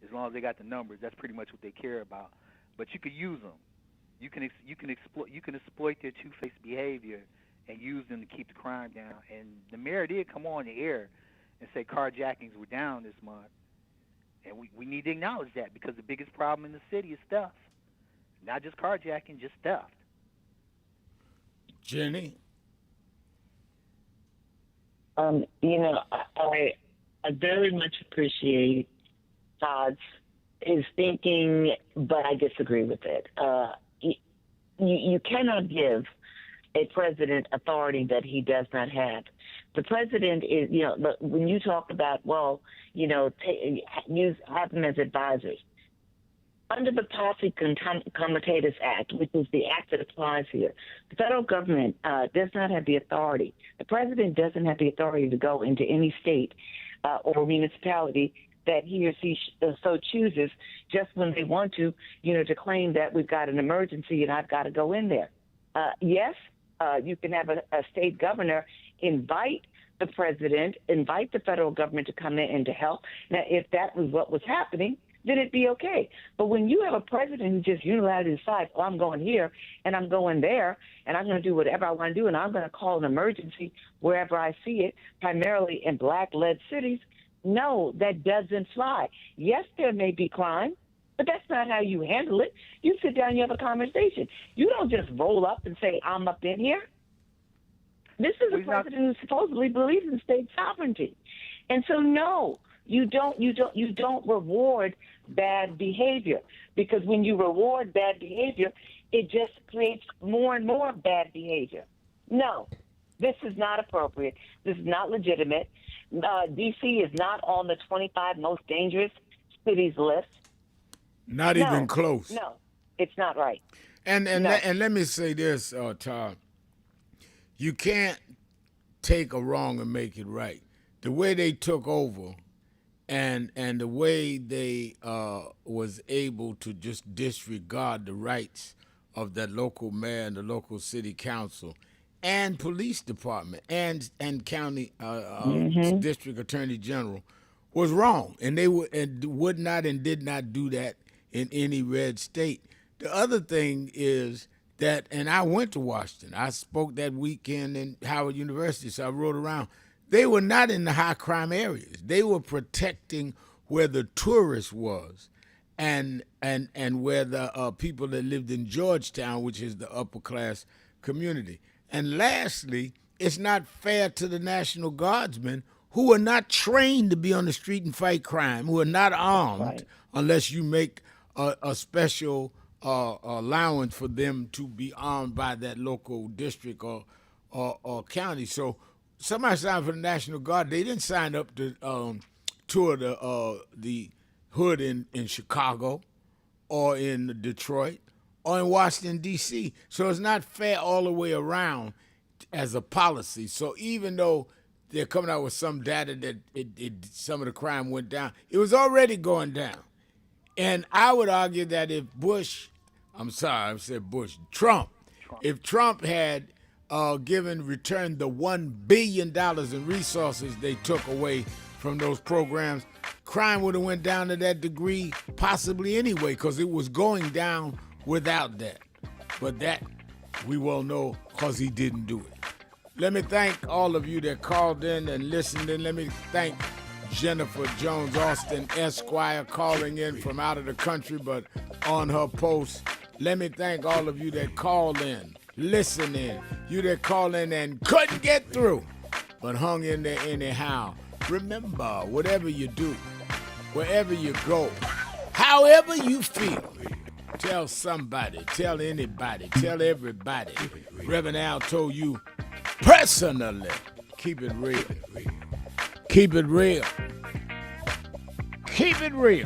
As long as they got the numbers, that's pretty much what they care about. But you could use them. You can exploit their two-faced behavior and use them to keep the crime down. And the mayor did come on the air and say carjackings were down this month. And we need to acknowledge that, because the biggest problem in the city is theft. Not just carjacking, just theft. Jenny? I very much appreciate his thinking, but I disagree with it. You cannot give a president authority that he does not have. The president is, when you talk about, have them as advisors. Under the Posse Comitatus Act, which is the act that applies here, the federal government does not have the authority. The president doesn't have the authority to go into any state or municipality that he or she so chooses just when they want to, to claim that we've got an emergency and I've got to go in there. Yes, you can have a state governor invite the president, invite the federal government to come in and to help. Now, if that was what was happening, then it'd be okay. But when you have a president who just unilaterally decides, I'm going here and I'm going there and I'm going to do whatever I want to do and I'm going to call an emergency wherever I see it, primarily in black-led cities, no, that doesn't fly. Yes, there may be crime, but that's not how you handle it. You sit down and you have a conversation. You don't just roll up and say, I'm up in here. This is a president who supposedly believes in state sovereignty. And so, no, you don't reward bad behavior, because when you reward bad behavior, it just creates more and more bad behavior. No, this is not appropriate. This is not legitimate. D.C. is not on the 25 most dangerous cities list. Not even close. No, it's not right. And let me say this, Todd. You can't take a wrong and make it right. The way they took over and the way they was able to just disregard the rights of that local mayor and the local city council and police department and county district attorney general was wrong. And they would not and did not do that in any red state. The other thing is that, and I went to Washington. I spoke that weekend in Howard University, so I rode around. They were not in the high crime areas. They were protecting where the tourists was, and where the people that lived in Georgetown, which is the upper class community. And lastly, it's not fair to the National Guardsmen, who are not trained to be on the street and fight crime, who are not armed unless you make a special allowance for them to be armed by that local district or county. So somebody signed for the National Guard. They didn't sign up to tour the hood in Chicago or in Detroit or in Washington, D.C. So it's not fair all the way around as a policy. So even though they're coming out with some data that some of the crime went down, it was already going down. And I would argue that if Trump, if Trump had returned the $1 billion in resources they took away from those programs, crime would have went down to that degree possibly anyway, because it was going down without that. But that we well know because he didn't do it. Let me thank all of you that called in and listened in. Let me thank Jennifer Jones Austin, Esquire, calling in from out of the country, but on her post. Let me thank all of you that called in listening. You that called in and couldn't get through, but hung in there anyhow. Remember, whatever you do, wherever you go, however you feel, tell somebody, tell anybody, tell everybody. Reverend Al told you personally, keep it real. Keep it real. Keep it real.